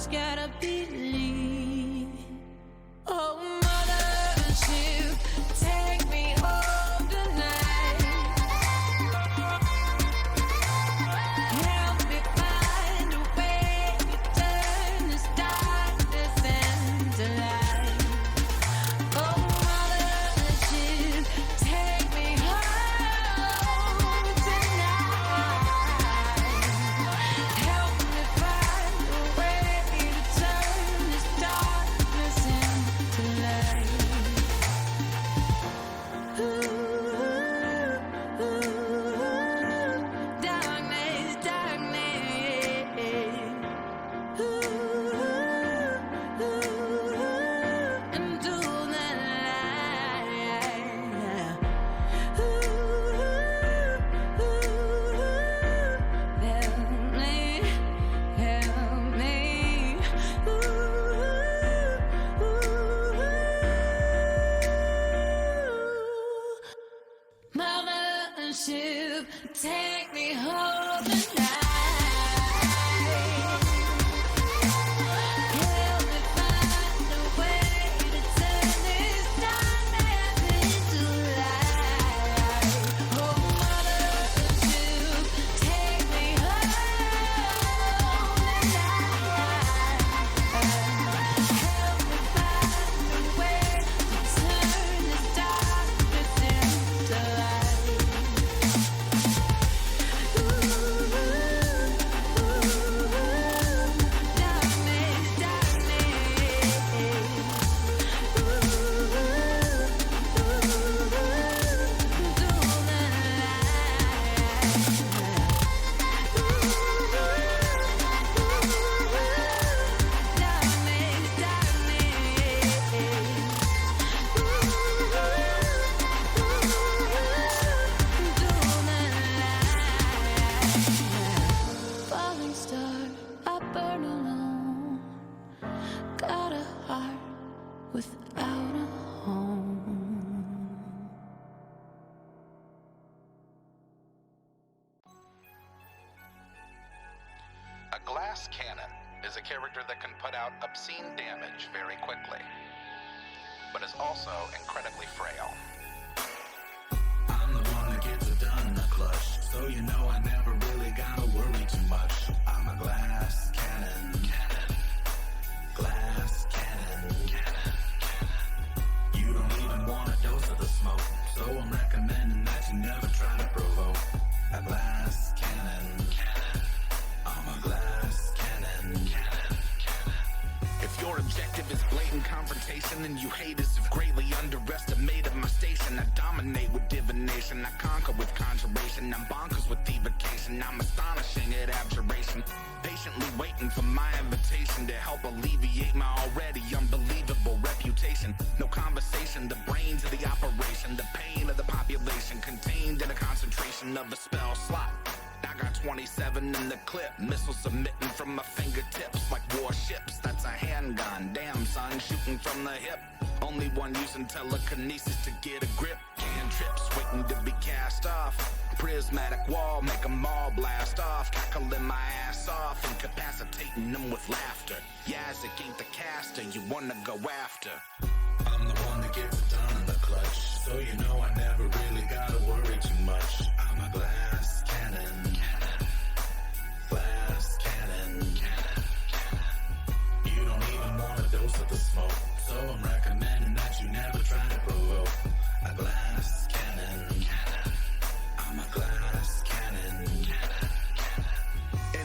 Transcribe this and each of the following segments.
just gotta believe. Oh, mothership, take me home tonight. Help me find a way to turn this darkness into light. Oh, mothership, take me home tonight. Help me find a way to turn this darkness into light. Darkness, darkness. Into the light. Help me, help me. Mothership, take me home tonight. Help me find a way to turn this darkness into light. Oh, mothership, take me home tonight. Help me find a way to turn this darkness into light. Falling star, I burn alone. Got a heart without a home. A glass cannon is a character that can put out obscene damage very quickly, but is also incredibly frail. I'm the one that gets it done in the clutch, so you know I never really gotta worry too much. I'm a glass cannon, glass cannon. You don't even want a dose of the smoke, so I'm recommending that you never try to provoke. A glass cannon, I'm a glass cannon. If your objective is blatant confrontation and you haters have greatly underestimated my station, I dominate with divination, I conquer with conjuration, I'm bonkers with evocation, I'm astonishing at abjuration, patiently waiting for my invitation to help alleviate my already unbelievable reputation. No conversation, the brains of the operation, the pain of the population contained in a concentration of a spell slot. I got 27 in the clip, missiles emitting from my fingertips like warships. That's a handgun, damn son, shooting from the hip. Only one using telekinesis to get a grip. Cantrips waiting to be cast off. Prismatic wall, make 'em all blast off. Cackling my ass off, incapacitating them with laughter. Yazzik ain't the caster you wanna go after. I'm the one that gets it done in the clutch, so you know I never really gotta worry too much. I'm a glass cannon, glass cannon. You don't even want a dose of the smoke, so I'm recommending that you never try to provoke. A glass cannon, I'm a glass cannon.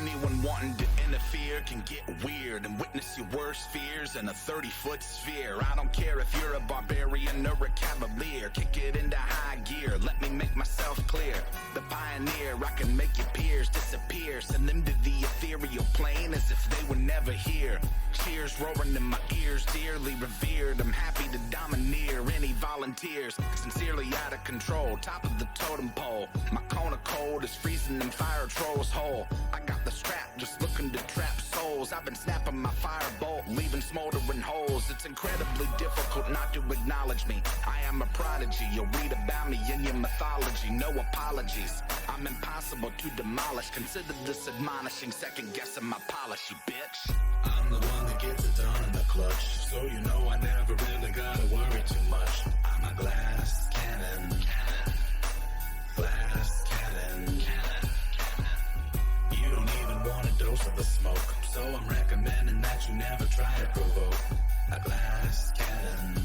Anyone wanting to interfere can get weird and witness your worst fears in a 30-foot sphere. I don't care if you're a barbarian or a cavalier. Kick it into high gear, let me make myself clear. The pioneer, I can make your peers disappear. Send them to the ethereal plane as if they were never here. Cheers roaring in my ears, dearly revered. I'm happy to domineer any volunteers. Sincerely out of control, top of the totem pole. My cone of cold is freezing them fire trolls whole. I got the strap, just looking to trap souls. I've been snapping my firebolt, leaving smoldering holes. It's incredibly difficult not to acknowledge me. I am a prodigy, you'll read about me in your mythology. No apologies, I'm I'm impossible to demolish. Consider this admonishing, second guessing my polish, you bitch. I'm the one that gets it done in the clutch, so you know I never really gotta worry too much. I'm a glass cannon, glass cannon. You don't even want a dose of the smoke, so I'm recommending that you never try to provoke. A glass cannon,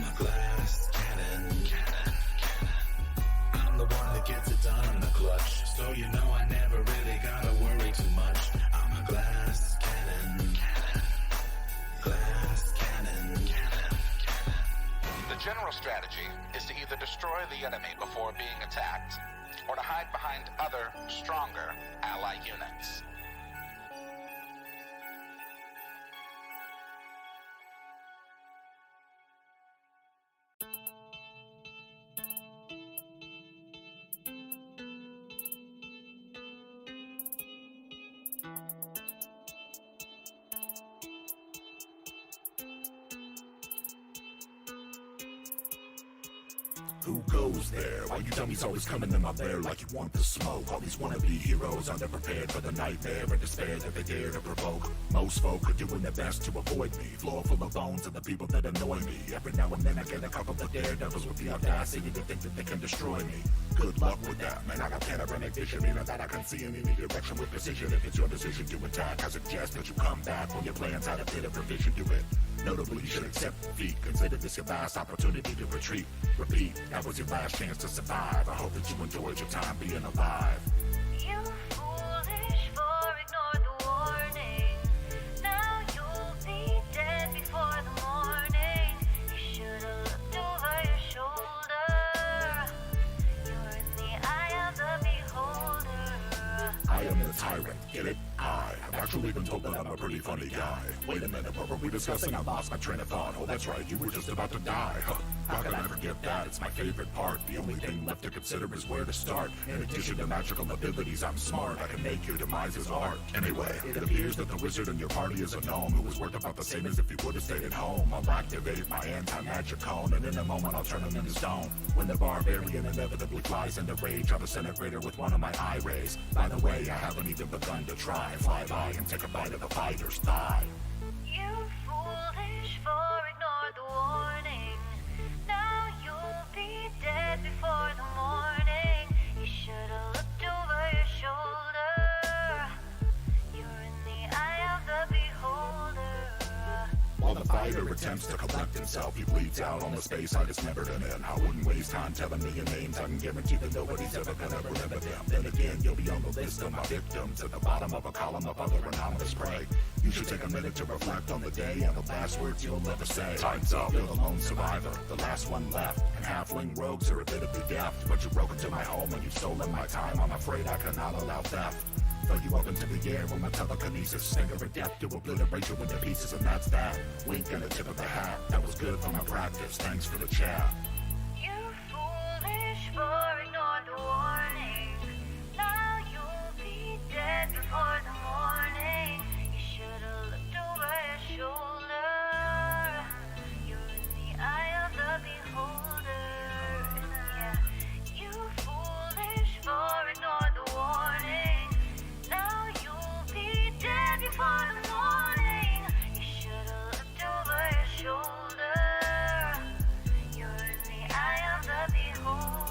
my glass cannon. I'm the one that gets it done in the clutch, so you know I never really gotta worry too much. I'm a glass cannon, glass cannon. The general strategy is to either destroy the enemy before being attacked, or to hide behind other, stronger ally units. Who goes there? Why you dummies always coming in my bear like you want the smoke? All these wannabe heroes underprepared for the nightmare and despair that they dare to provoke. Most folk are doing their best to avoid me. Floor full of bones of the people that annoy me. Every now and then I get a couple of daredevils with the audacity to think that they can destroy me. Good luck with that, man. I got panoramic vision, meaning that I can see in any direction with precision. If it's your decision to attack, I suggest that you come back when your plans had a bit of revision to it. Notably, you should accept defeat. Consider this your last opportunity to retreat. Repeat, that was your last chance to survive. I hope that you enjoyed your time being alive. You foolish for ignore the warning. Now you'll be dead before the morning. You should've looked over your shoulder. You're in the eye of the beholder. I am the tyrant, get it? I've actually been told that I'm a pretty funny guy. Wait a minute, what were we discussing? I lost my train of thought. Oh, that's right, you were just about to die. How can I forget that? It's my favorite part. The only thing left to consider is where to start. In addition to magical abilities, I'm smart. I can make your demise as art. Anyway, it appears that the wizard in your party is a gnome who was worth about the same as if he would have stayed at home. I'll activate my anti-magic cone, and in a moment I'll turn him into stone. When the barbarian inevitably flies into rage, I'll disintegrate her with one of my eye rays. By the way, I haven't even begun to try. Fly by and take a bite of the fighter's thigh. You foolish for ignore the warning. Now you'll be dead before the morning. You should've looked over your shoulder. You're in the eye of the beholder. While the fighter attempts to collect himself, he bleeds out on the space I dismembered him in. I wouldn't waste time telling me your names. I can guarantee that nobody's ever gonna remember them. Then again, you'll be on the list of my victims at the bottom of a column of other anonymous prey. You should take a minute to reflect on the day and the last words you'll ever say. Time's up. You're the lone survivor, the last one left. And halfling rogues are admittedly deft, but you broke into my home and you've stolen my time. I'm afraid I cannot allow theft. Throw you up into the air with my telekinesis. Finger of death to obliterate you into pieces, and that's that. Wink and a tip of the hat. That was good for my practice. Thanks for the chat. You foolish for ignore the warning. Now you'll be dead before the morning. You should've looked over your shoulder. You're in the eye of the beholder. Yeah. You foolish for ignore the warning. Now you'll be dead before the morning. You should've looked over your shoulder. You're in the eye of the beholder.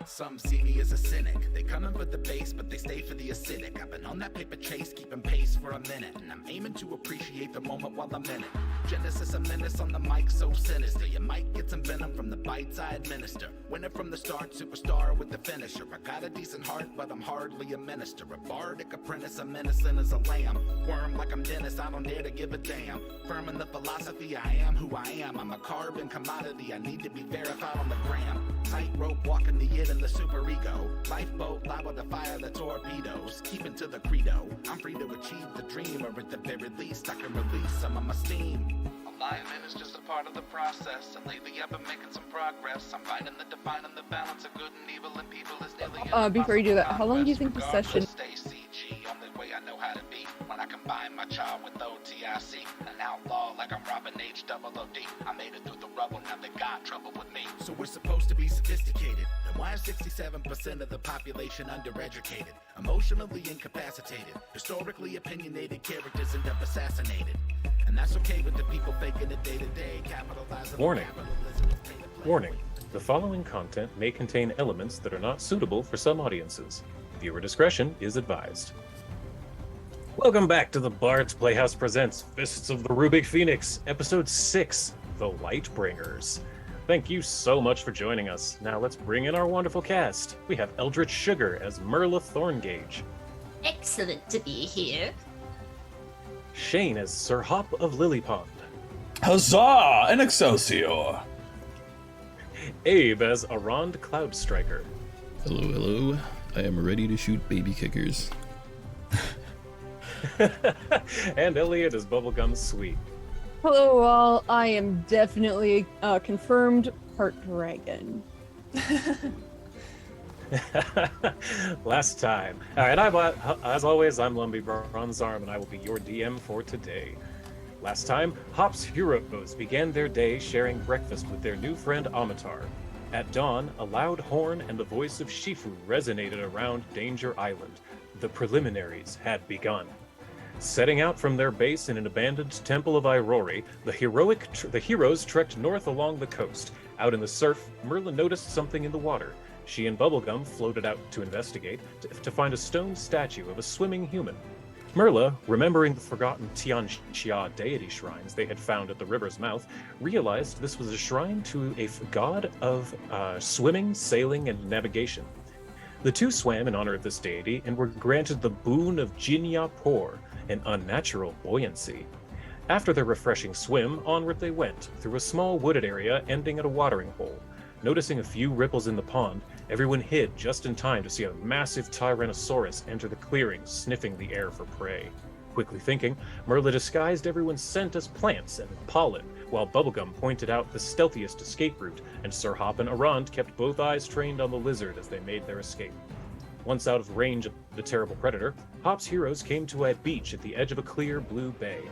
Some see me as a cynic. They come in for the base, but they stay for the acidic. I've been on that paper chase, keeping pace for a minute, and I'm aiming to appreciate the moment while I'm in it. Genesis, a menace on the mic, so sinister. You might get some venom from the bites I administer. Winner from the start, superstar with the finisher. I got a decent heart, but I'm hardly a minister. A bardic apprentice, a menacing as a lamb. Worm like I'm Dennis, I don't dare to give a damn. Firm in the philosophy, I am who I am. I'm a carbon commodity, I need to be verified on the gram. Tightrope walking the id and the superego. Lifeboat liable to fire the torpedoes. Keeping to the credo, I'm free to achieve the dream, or at the very least I can release some of my steam. Alignment is just a part of the process, and lately I've been making some progress. I'm finding the defining the balance of good and evil in people is nearly Before you do that, how long do you think the session? Stay CG, only way I know how to be. When I combine my child with OTIC, an outlaw like I'm Robin H. OOD. I made it through the rubble, now they got trouble with me. So we're supposed to be sophisticated. Then why is 67% of the population undereducated? Emotionally incapacitated. Historically opinionated characters end up assassinated. And that's okay with the people faking it day to day. Capitalizing. Warning. Warning. The following content may contain elements that are not suitable for some audiences. Viewer discretion is advised. Welcome back to the Bard's Playhouse Presents Fists of the Rubik Phoenix, Episode 6, The Lightbringers. Thank you so much for joining us. Now let's bring in our wonderful cast. We have Eldritch Sugar as Merla Thorngage. Excellent to be here. Shane as Sir Hop of Lilypond. Huzzah! An Excelsior! Abe as Arond Cloudstriker. Hello, hello. I am ready to shoot baby kickers. And Elliot as Bubblegum Sweet. Hello all, I am definitely confirmed part dragon. Last time. All right, as always, I'm Lumbee Bronzearm, and I will be your DM for today. Last time, Hop's heroes began their day sharing breakfast with their new friend Amatar. At dawn, a loud horn and the voice of Shifu resonated around Danger Island. The preliminaries had begun. Setting out from their base in an abandoned temple of Aurori, the heroes trekked north along the coast. Out in the surf, Merla noticed something in the water. She and Bubblegum floated out to investigate, to find a stone statue of a swimming human. Merla, remembering the forgotten Tianxia deity shrines they had found at the river's mouth, realized this was a shrine to a god of swimming, sailing, and navigation. The two swam in honor of this deity and were granted the boon of Jinya Por, an unnatural buoyancy. After their refreshing swim, onward they went, through a small wooded area ending at a watering hole. Noticing a few ripples in the pond, everyone hid just in time to see a massive Tyrannosaurus enter the clearing, sniffing the air for prey. Quickly thinking, Merla disguised everyone's scent as plants and pollen, while Bubblegum pointed out the stealthiest escape route, and Sir Hop and Arand kept both eyes trained on the lizard as they made their escape. Once out of range of the terrible predator, Hop's heroes came to a beach at the edge of a clear blue bay.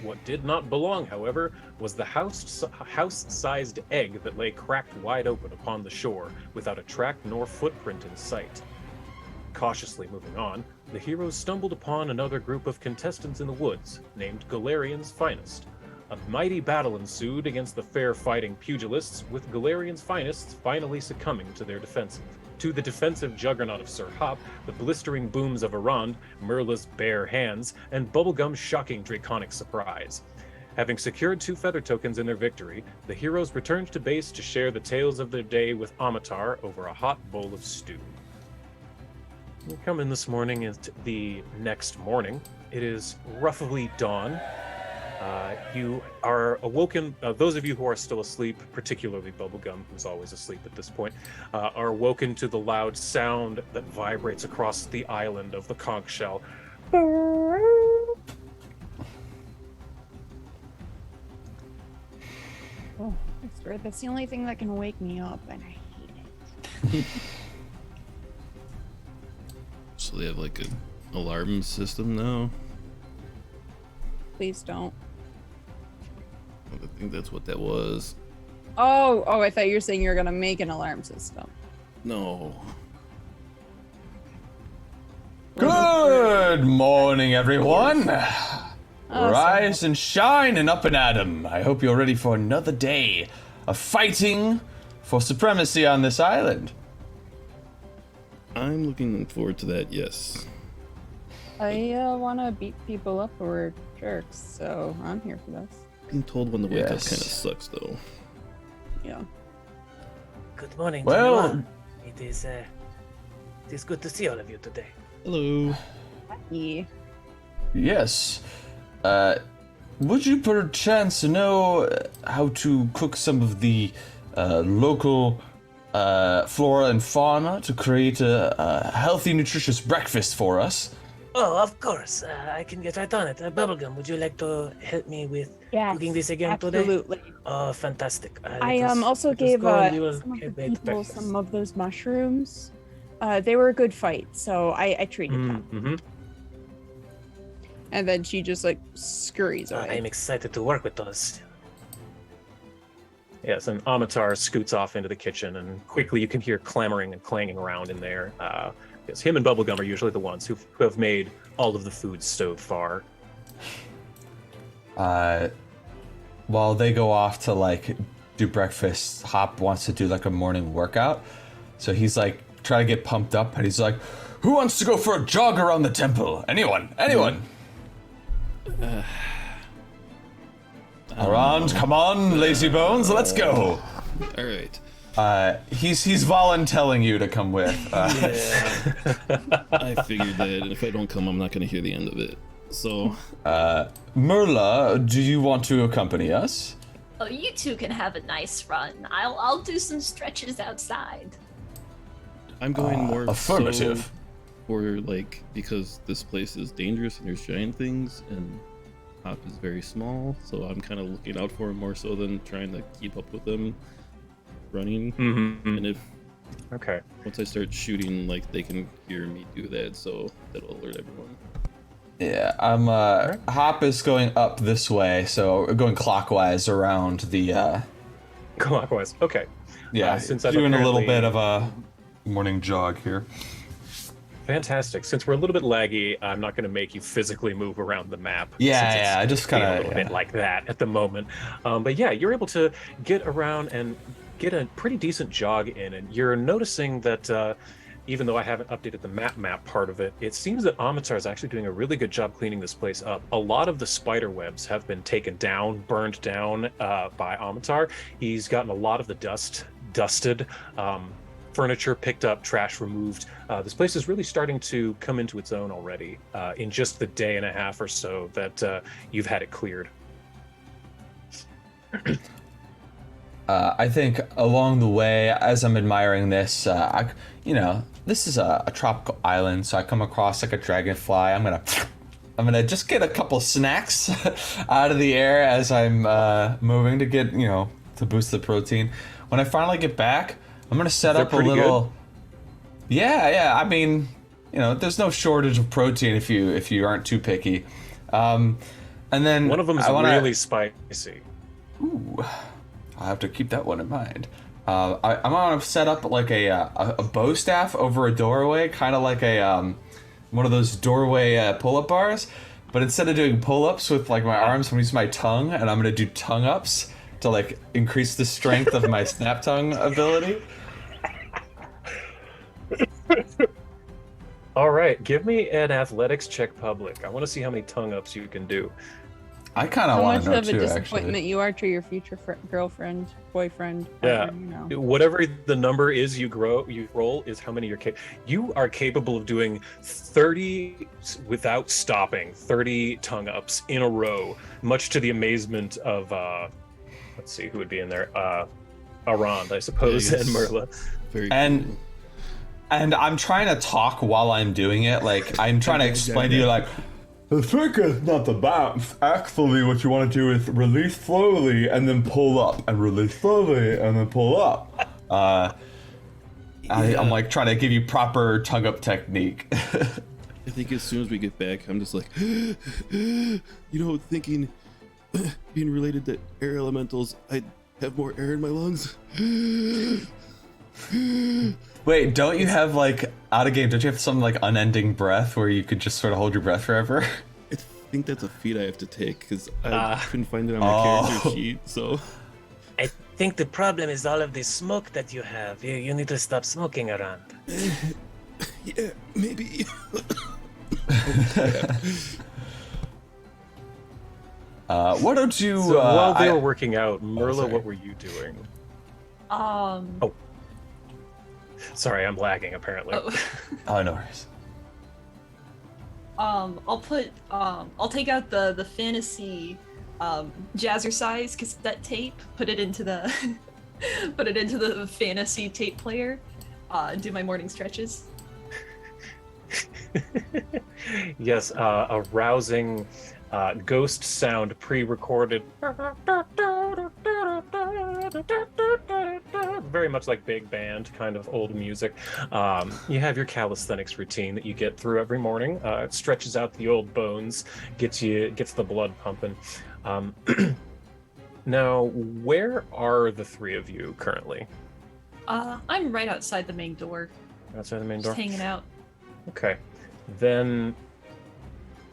What did not belong, however, was the house-sized egg that lay cracked wide open upon the shore, without a track nor footprint in sight. Cautiously moving on, the heroes stumbled upon another group of contestants in the woods, named Galarian's Finest. A mighty battle ensued against the fair-fighting pugilists, with Galarian's Finest finally succumbing to the defensive juggernaut of Sir Hop, the blistering booms of Arand, Merla's bare hands, and Bubblegum's shocking draconic surprise. Having secured 2 feather tokens in their victory, the heroes returned to base to share the tales of their day with Amatar over a hot bowl of stew. We come in this morning into the next morning. It is roughly dawn. You are awoken, those of you who are still asleep, particularly Bubblegum, who's always asleep at this point, are awoken to the loud sound that vibrates across the island of the conch shell. Oh, I swear that's the only thing that can wake me up, and I hate it. So they have like an alarm system now? Please don't. I think that's what that was. Oh, I thought you were saying you were gonna make an alarm system. No. Good morning, everyone. Oh, Rise and shine and up and at 'em. I hope you're ready for another day of fighting for supremacy on this island. I'm looking forward to that, yes. I want to beat people up who are jerks, so I'm here for this. Being told when to wake up kind of Yes. sucks, though. Yeah. Good morning. Well- to you all. It is good to see all of you today. Hello. Yeah. Yes. Would you perchance know how to cook some of the local flora and fauna to create a healthy, nutritious breakfast for us? Oh, of course. I can get right on it. Bubblegum, would you like to help me with Yes, cooking this again today? absolutely. Oh, fantastic. I Let us- also let us gave go and we will some of the create people breakfast. some of those mushrooms. They were a good fight, so I treated them. Mm-hmm. And then she just like scurries I away. am excited to work with those. Yes, and Amatar scoots off into the kitchen, and quickly you can hear clamoring and clanging around in there. Yes, him and Bubblegum are usually the ones who have made all of the food so far. While they go off to like do breakfast, Hop wants to do like a morning workout. So he's like trying to get pumped up, and he's like, "Who wants to go for a jog around the temple? Anyone? Anyone?" Around, come on, lazy bones, let's go. All right. He's volunteering you to come with. I figured that, and if I don't come, I'm not going to hear the end of it. So, Merla, do you want to accompany us? Oh, you two can have a nice run. I'll do some stretches outside. I'm going more affirmative. so for like because this place is dangerous and there's giant things, and Hop is very small, so I'm kind of looking out for him more so than trying to keep up with him running. Mm-hmm. And if Okay. once I start shooting, like they can hear me do that, so that'll alert everyone. Yeah, I'm Hop is going up this way, so going clockwise around the Clockwise. Okay. yeah, Since I've doing a little apparently- bit of a morning jog here. Fantastic. Since we're a little bit laggy, I'm not going to make you physically move around the map. Yeah, since it's yeah, I just being kinda- a little yeah. bit like that at the moment. But yeah, you're able to get around and get a pretty decent jog in, and you're noticing that even though I haven't updated the map part of it, it seems that Amatar is actually doing a really good job cleaning this place up. A lot of the spider webs have been taken down, burned down by Amatar. He's gotten a lot of the dust dusted. Furniture picked up, trash removed. This place is really starting to come into its own already in just the day and a half or so that you've had it cleared. I think along the way, as I'm admiring this, this is a tropical island, so I come across like a dragonfly. I'm gonna just get a couple snacks out of the air as I'm moving to get to boost the protein. When I finally get back, I'm gonna set They're up a pretty little. Yeah. I mean, there's no shortage of protein if you aren't too picky. And then One of them is really spicy. Ooh, I'll have to keep that one in mind. I'm gonna set up like a bow staff over a doorway, kind of like a one of those doorway pull-up bars. But instead of doing pull-ups with like my arms, I'm gonna use my tongue, and I'm gonna do tongue-ups to like increase the strength of my snap tongue ability. All right, give me an athletics check, public. I want to see how many tongue ups you can do. I kind of How want much to know of a too, disappointment actually. you are to your future girlfriend, boyfriend, Yeah, partner, whatever the number is you roll is how many you're capable. You are capable of doing 30 without stopping, 30 tongue ups in a row, much to the amazement of let's see who would be in there. Arand, I suppose, and Merla. Very And cool. and I'm trying to talk while I'm doing it. Like I'm trying to explain to you, like the trick is not the bounce. Actually, what you want to do is release slowly and then pull up, and release slowly and then pull up. I'm like trying to give you proper tongue up technique. I think as soon as we get back, I'm just like, thinking being related to air elementals, I'd have more air in my lungs. Wait, don't you have like out of game? Don't you have some like unending breath where you could just sort of hold your breath forever? I think that's a feat I have to take because I couldn't find it on my character sheet. So I think the problem is all of the smoke that you have. You need to stop smoking around. yeah, maybe. Why don't you? So while they were working out, Merla, sorry. what were you doing? Oh. Sorry, I'm lagging apparently. Oh, no worries. I'll take out the fantasy jazzercise cassette tape, put it into the fantasy tape player, and do my morning stretches. Yes, a rousing ghost sound pre-recorded. Very much like big band kind of old music. You have your calisthenics routine that you get through every morning. It stretches out the old bones, gets the blood pumping. Now, where are the three of you currently? I'm right outside the main door. Outside the main door? Just hanging out. Okay. Then,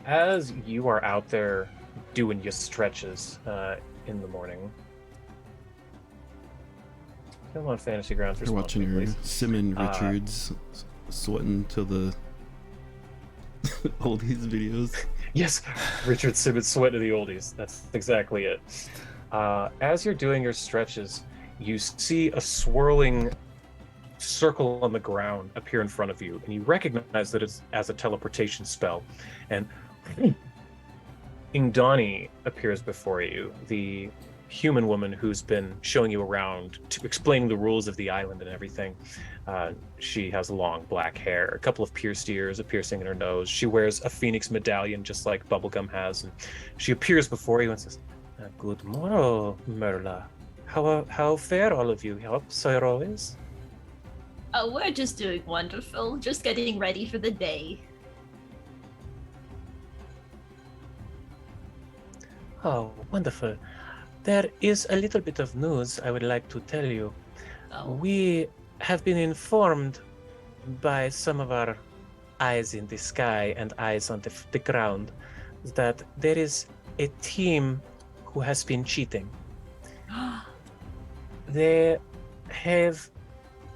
as you are out there doing your stretches in the morning, come on, Fantasy Grounds. You're watching your Simon Richards sweating to the oldies videos. Yes, Richard Simmons sweat to the oldies. That's exactly it. As you're doing your stretches, you see a swirling circle on the ground appear in front of you, and you recognize that it's as a teleportation spell. And Ingdani appears before you, the human woman who's been showing you around, explaining the rules of the island and everything. She has long black hair, a couple of pierced ears, a piercing in her nose. She wears a phoenix medallion just like Bubblegum has, and she appears before you and says, "Good morrow, Merla. How fare all of you? How Soiro is?" Oh, we're just doing wonderful. Just getting ready for the day. Oh, wonderful. There is a little bit of news I would like to tell you. Oh. We have been informed by some of our eyes in the sky and eyes on the ground that there is a team who has been cheating. They have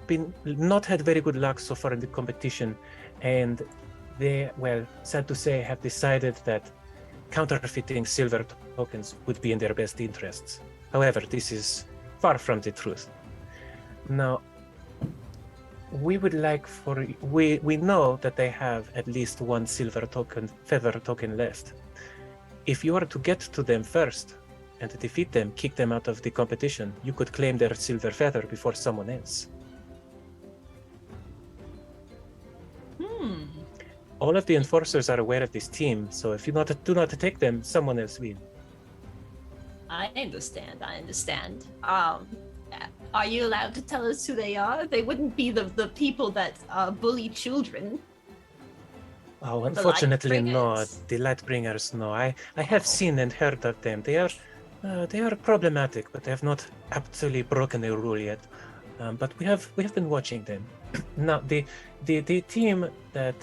been not had very good luck so far in the competition, and they, well, sad to say, have decided that counterfeiting silver tokens would be in their best interests. However, this is far from the truth. Now, we would like for we know that they have at least one feather token left. If you were to get to them first and to defeat them, kick them out of the competition, you could claim their silver feather before someone else. All of the enforcers are aware of this team, so if you do not take them, someone else will. I understand. Are you allowed to tell us who they are? They wouldn't be the people that bully children. Oh, unfortunately, no. Lightbringers. The Lightbringers, no. I have seen and heard of them. They are problematic, but they have not absolutely broken a rule yet. But we have been watching them. Now, the team that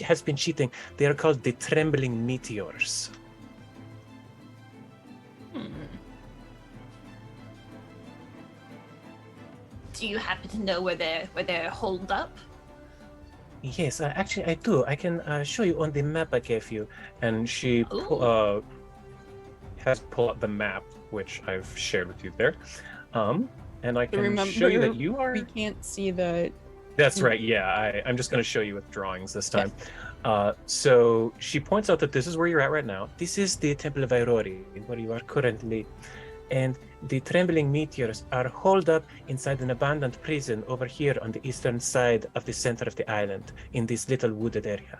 has been cheating. They are called the Trembling Meteors. Do you happen to know where they're holed up? Yes, actually I do. I can show you on the map I gave you. And she has pulled up the map, which I've shared with you there. And I can show you that you are... We can't see the... That's right, yeah. I'm just going to show you with drawings this time. So she points out that this is where you're at right now. This is the Temple of Aurori, where you are currently. And the Trembling Meteors are holed up inside an abandoned prison over here on the eastern side of the center of the island, in this little wooded area.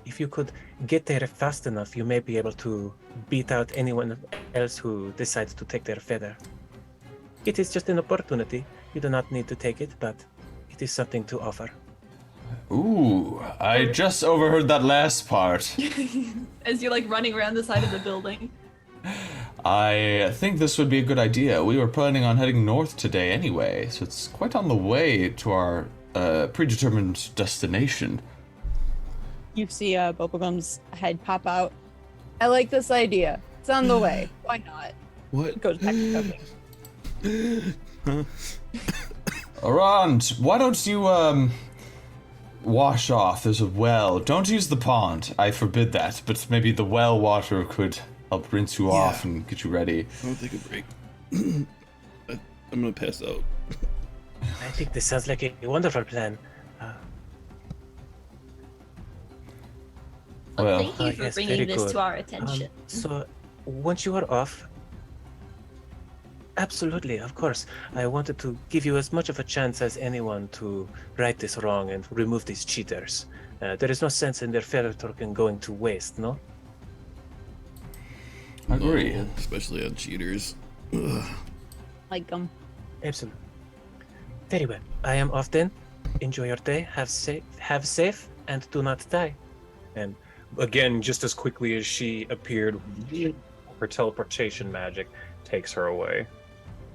If you could get there fast enough, you may be able to beat out anyone else who decides to take their feather. It is just an opportunity. You do not need to take it, but it is something to offer. Ooh, I just overheard that last part. As you're running around the side of the building. I think this would be a good idea. We were planning on heading north today anyway, so it's quite on the way to our predetermined destination. You see Bubblegum's head pop out. I like this idea. It's on the way. Why not? What? Goes back to cooking. Arand, why don't you wash off. There's a well. Don't use the pond. I forbid that. But maybe the well water could help rinse you off and get you ready. I'll take a break. I'm gonna pass out. I think this sounds like a wonderful plan. Well, Thank you for yes, bringing very this good. to our attention. So, once you are off, absolutely, of course, I wanted to give you as much of a chance as anyone to right this wrong and remove these cheaters. There is no sense in their fair token going to waste, no? I agree. No, especially on cheaters. Ugh. Like them. Absolutely. Very well. I am off then. Enjoy your day. Have safe, and do not die. And again, just as quickly as she appeared, her teleportation magic takes her away.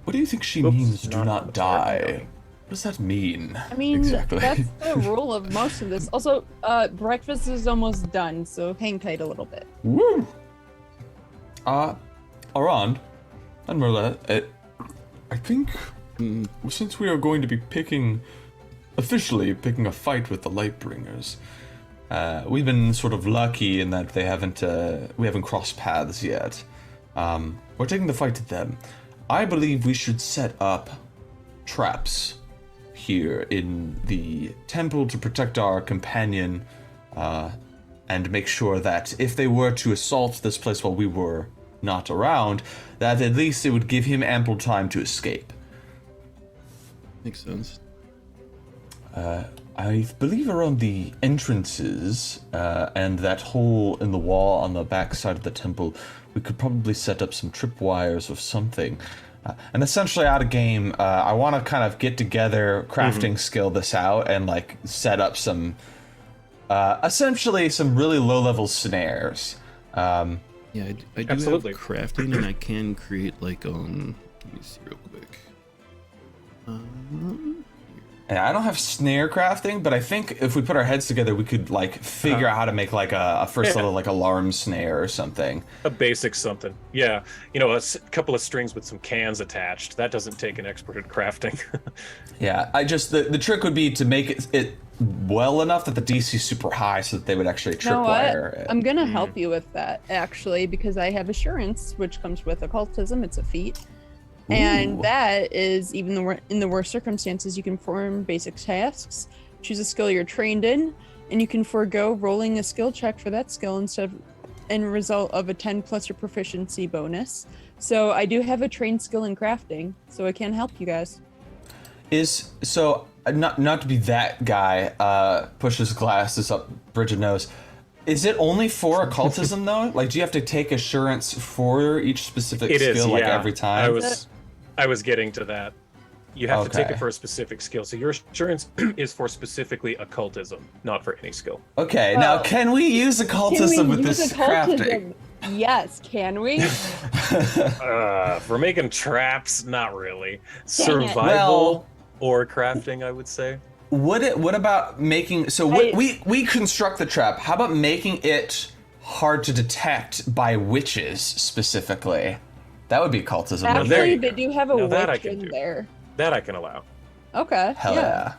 What do you think she Oops, means, do not not the part I'm die? going. What does that mean? I mean, exactly. that's the rule of most of this. Also, breakfast is almost done, so hang tight a little bit. Woo! Aran and Merla, I think since we are going to be officially picking a fight with the Lightbringers, we've been sort of lucky in that we haven't crossed paths yet. We're taking the fight to them. I believe we should set up traps here in the temple to protect our companion, and make sure that if they were to assault this place while we were not around, that at least it would give him ample time to escape. Makes sense. I believe around the entrances and that hole in the wall on the back side of the temple, we could probably set up some tripwires or something. And essentially out of game, I want to kind of get together, crafting skill this out, and like set up some, essentially some really low-level snares. Yeah, I do Absolutely. have crafting, and I can create like let me see real quick. And I don't have snare crafting, but I think if we put our heads together, we could like figure out how to make like a first level like alarm snare or something. A basic something. Yeah. You know, couple of strings with some cans attached. That doesn't take an expert at crafting. Yeah, the trick would be to make it well enough that the DC is super high so that they would actually You know what? tripwire it. I'm gonna help you with that, actually, because I have assurance, which comes with occultism. It's a feat. And Ooh. that is, even in the worst circumstances, you can perform basic tasks, choose a skill you're trained in, and you can forego rolling a skill check for that skill instead of end result of a 10 plus your proficiency bonus. So I do have a trained skill in crafting, so I can help you guys. Not to be that guy, pushes glasses up Bridget nose. Is it only for occultism though? Like, do you have to take assurance for each specific skill like every time? I was getting to that. You have to take Okay. it for a specific skill. So your assurance is for specifically occultism, not for any skill. Okay, now can we use occultism with this crafting? Yes, can we? For making traps, not really. Dang it. Survival or crafting, I would say. What about making we construct the trap? How about making it hard to detect by witches specifically? That would be occultism. wouldn't it? Actually, they do have a Now that I witch can in do. there. That I can allow. Okay. Hell yeah.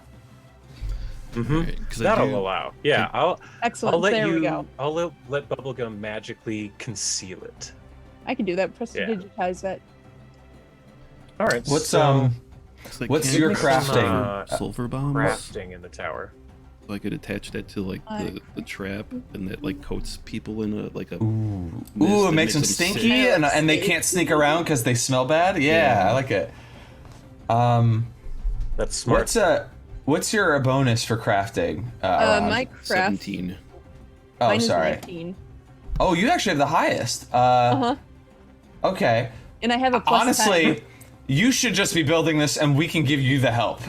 Right, 'cause I That'll do- allow. Yeah, I'll Excellent. let There you. we go. I'll let Bubblegum magically conceal it. I can do that. Press Yeah. to digitize that. All right. What's so, So I What's can your make crafting? Sulfur bombs. crafting in the tower? So I could attach that to like the trap, and that like coats people in a like a. Ooh, mist it that makes them sick. stinky and they can't sneak around because they smell bad. Yeah, I like it. That's smart. What's your bonus for crafting? Aran? My craft. 17. Oh, Mine is sorry. 19. Oh, you actually have the highest. Uh-huh. Okay. And I have a plus Honestly, 10. you should just be building this, and we can give you the help.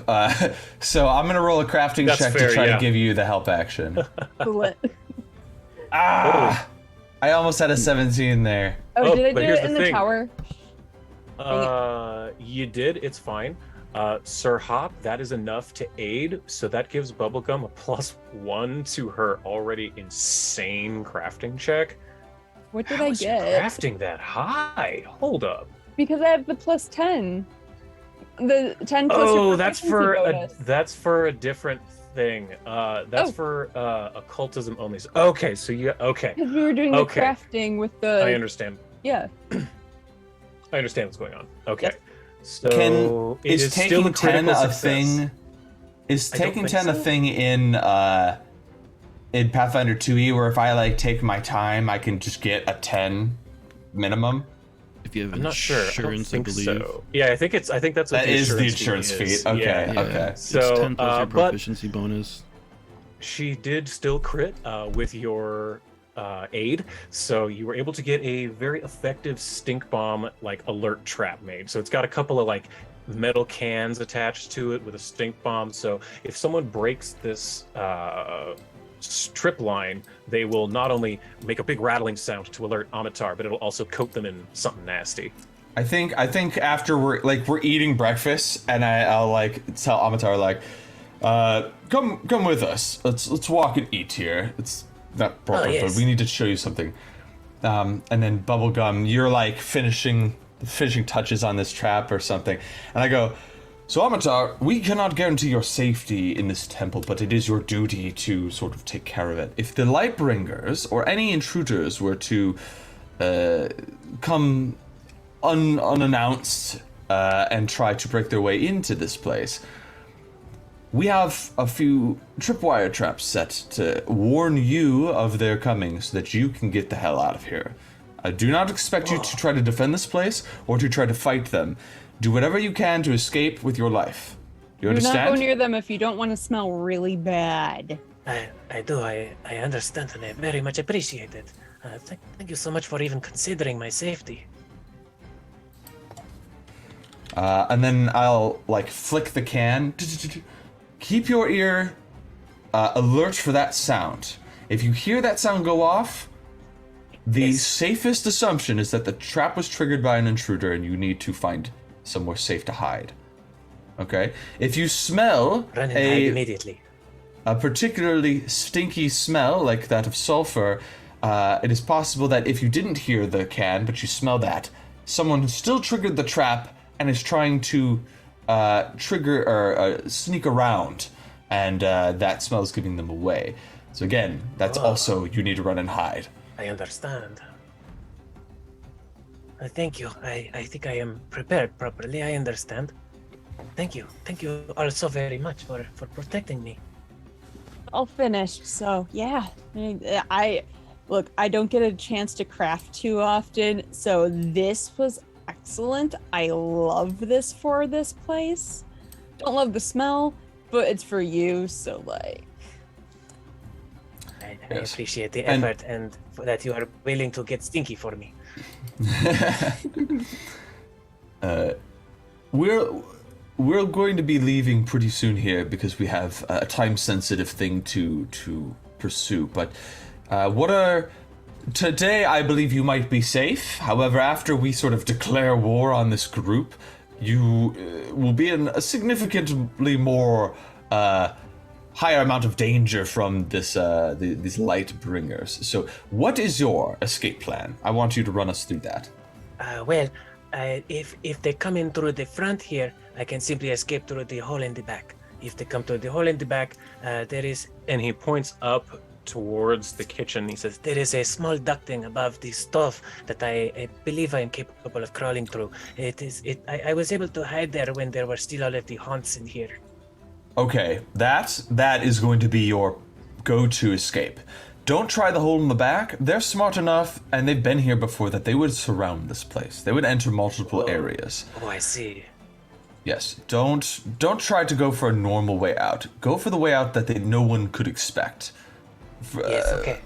So I'm gonna roll a crafting That's check fair, to try yeah. to give you the help action. Lit. I almost had a 17 there. Oh, did I do but here's it in the the thing. tower? You did. It's fine. Sir Hop, that is enough to aid. So that gives Bubblegum a +1 to her already insane crafting check. What did How I is your get? crafting that high? Hold up. Because I have the plus 10. The 10 plus Oh, your that's proficiency for bonus. that's for a different thing. That's Oh. for occultism only. Okay, so you okay. Because we were doing Okay. the crafting with the. I understand. Yeah. I understand what's going on. Okay. Yep. So it is still taking a critical 10 a success. thing? Is I don't taking think 10 a so. thing in Pathfinder 2e, where if I like take my time, I can just get a 10 minimum? If you have I'm not sure. I don't insurance, I think believe. so. Yeah, I think that's what That the is the insurance insurance is. fee. Okay, Yeah. okay. So, it's 10 plus your but- proficiency bonus. She did still crit with your aid, so you were able to get a very effective stink bomb like alert trap made. So it's got a couple of like metal cans attached to it with a stink bomb. So if someone breaks this strip line, they will not only make a big rattling sound to alert Amatar, but it'll also coat them in something nasty. I think after we're eating breakfast, and I'll like tell Amatar like, come with us. Let's walk and eat here. It's not proper, yes. but we need to show you something. And then Bubblegum, you're like finishing touches on this trap or something, and I go, so Amatar, we cannot guarantee your safety in this temple, but it is your duty to sort of take care of it. If the Lightbringers or any intruders were to come unannounced and try to break their way into this place, we have a few tripwire traps set to warn you of their coming so that you can get the hell out of here. I do not expect you to try to defend this place or to try to fight them. Do whatever you can to escape with your life. You Do not go understand? near them if you don't want to smell really bad. I do. I understand and I very much appreciate it. Thank you so much for even considering my safety. And then I'll like flick the can. Keep your ear alert for that sound. If you hear that sound go off, the safest assumption is that the trap was triggered by an intruder and you need to find somewhere safe to hide. Okay? If you smell Run and hide immediately. a particularly stinky smell like that of sulfur, it is possible that if you didn't hear the can, but you smell that, someone still triggered the trap and is trying to trigger or sneak around, and that smell is giving them away. So again, that's also, you need to run and hide. I understand. Thank you. I think I am prepared properly. I understand. Thank you. Thank you all so very much for protecting me. All finished, so yeah. I look, I don't get a chance to craft too often, so this was excellent. I love this for this place. Don't love the smell, but it's for you, so like. I Yes. appreciate the And- effort and for that you are willing to get stinky for me. We're going to be leaving pretty soon here because we have a time-sensitive thing to pursue. But today I believe you might be safe. However, after we sort of declare war on this group, you will be in a significantly more higher amount of danger from these Lightbringers. So, what is your escape plan? I want you to run us through that. If they come in through the front here, I can simply escape through the hole in the back. If they come through the hole in the back, there is, And he points up towards the kitchen. He says, there is a small ducting above the stove that I believe I am capable of crawling through. I was able to hide there when there were still all of the haunts in here. Okay, that is going to be your go-to escape. Don't try the hole in the back. They're smart enough, and they've been here before, that they would surround this place. They would enter multiple areas. Oh, I see. Yes, don't try to go for a normal way out. Go for the way out that no one could expect. Yes, okay.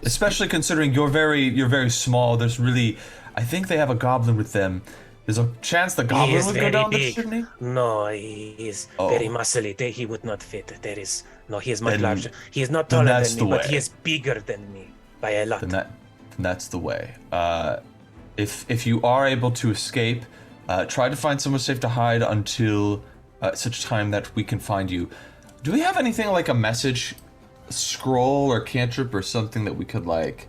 Especially considering you're very small. There's really, I think they have a goblin with them. There's a chance the He goblin is would go very down the big. chimney. No, he is Oh. very muscly. He would not fit. He is much Then- larger. He is not then taller that's than me, the but he way. is bigger than me by a lot. Then that's the way. If you are able to escape, try to find somewhere safe to hide until such time that we can find you. Do we have anything like a message scroll or cantrip or something that we could like?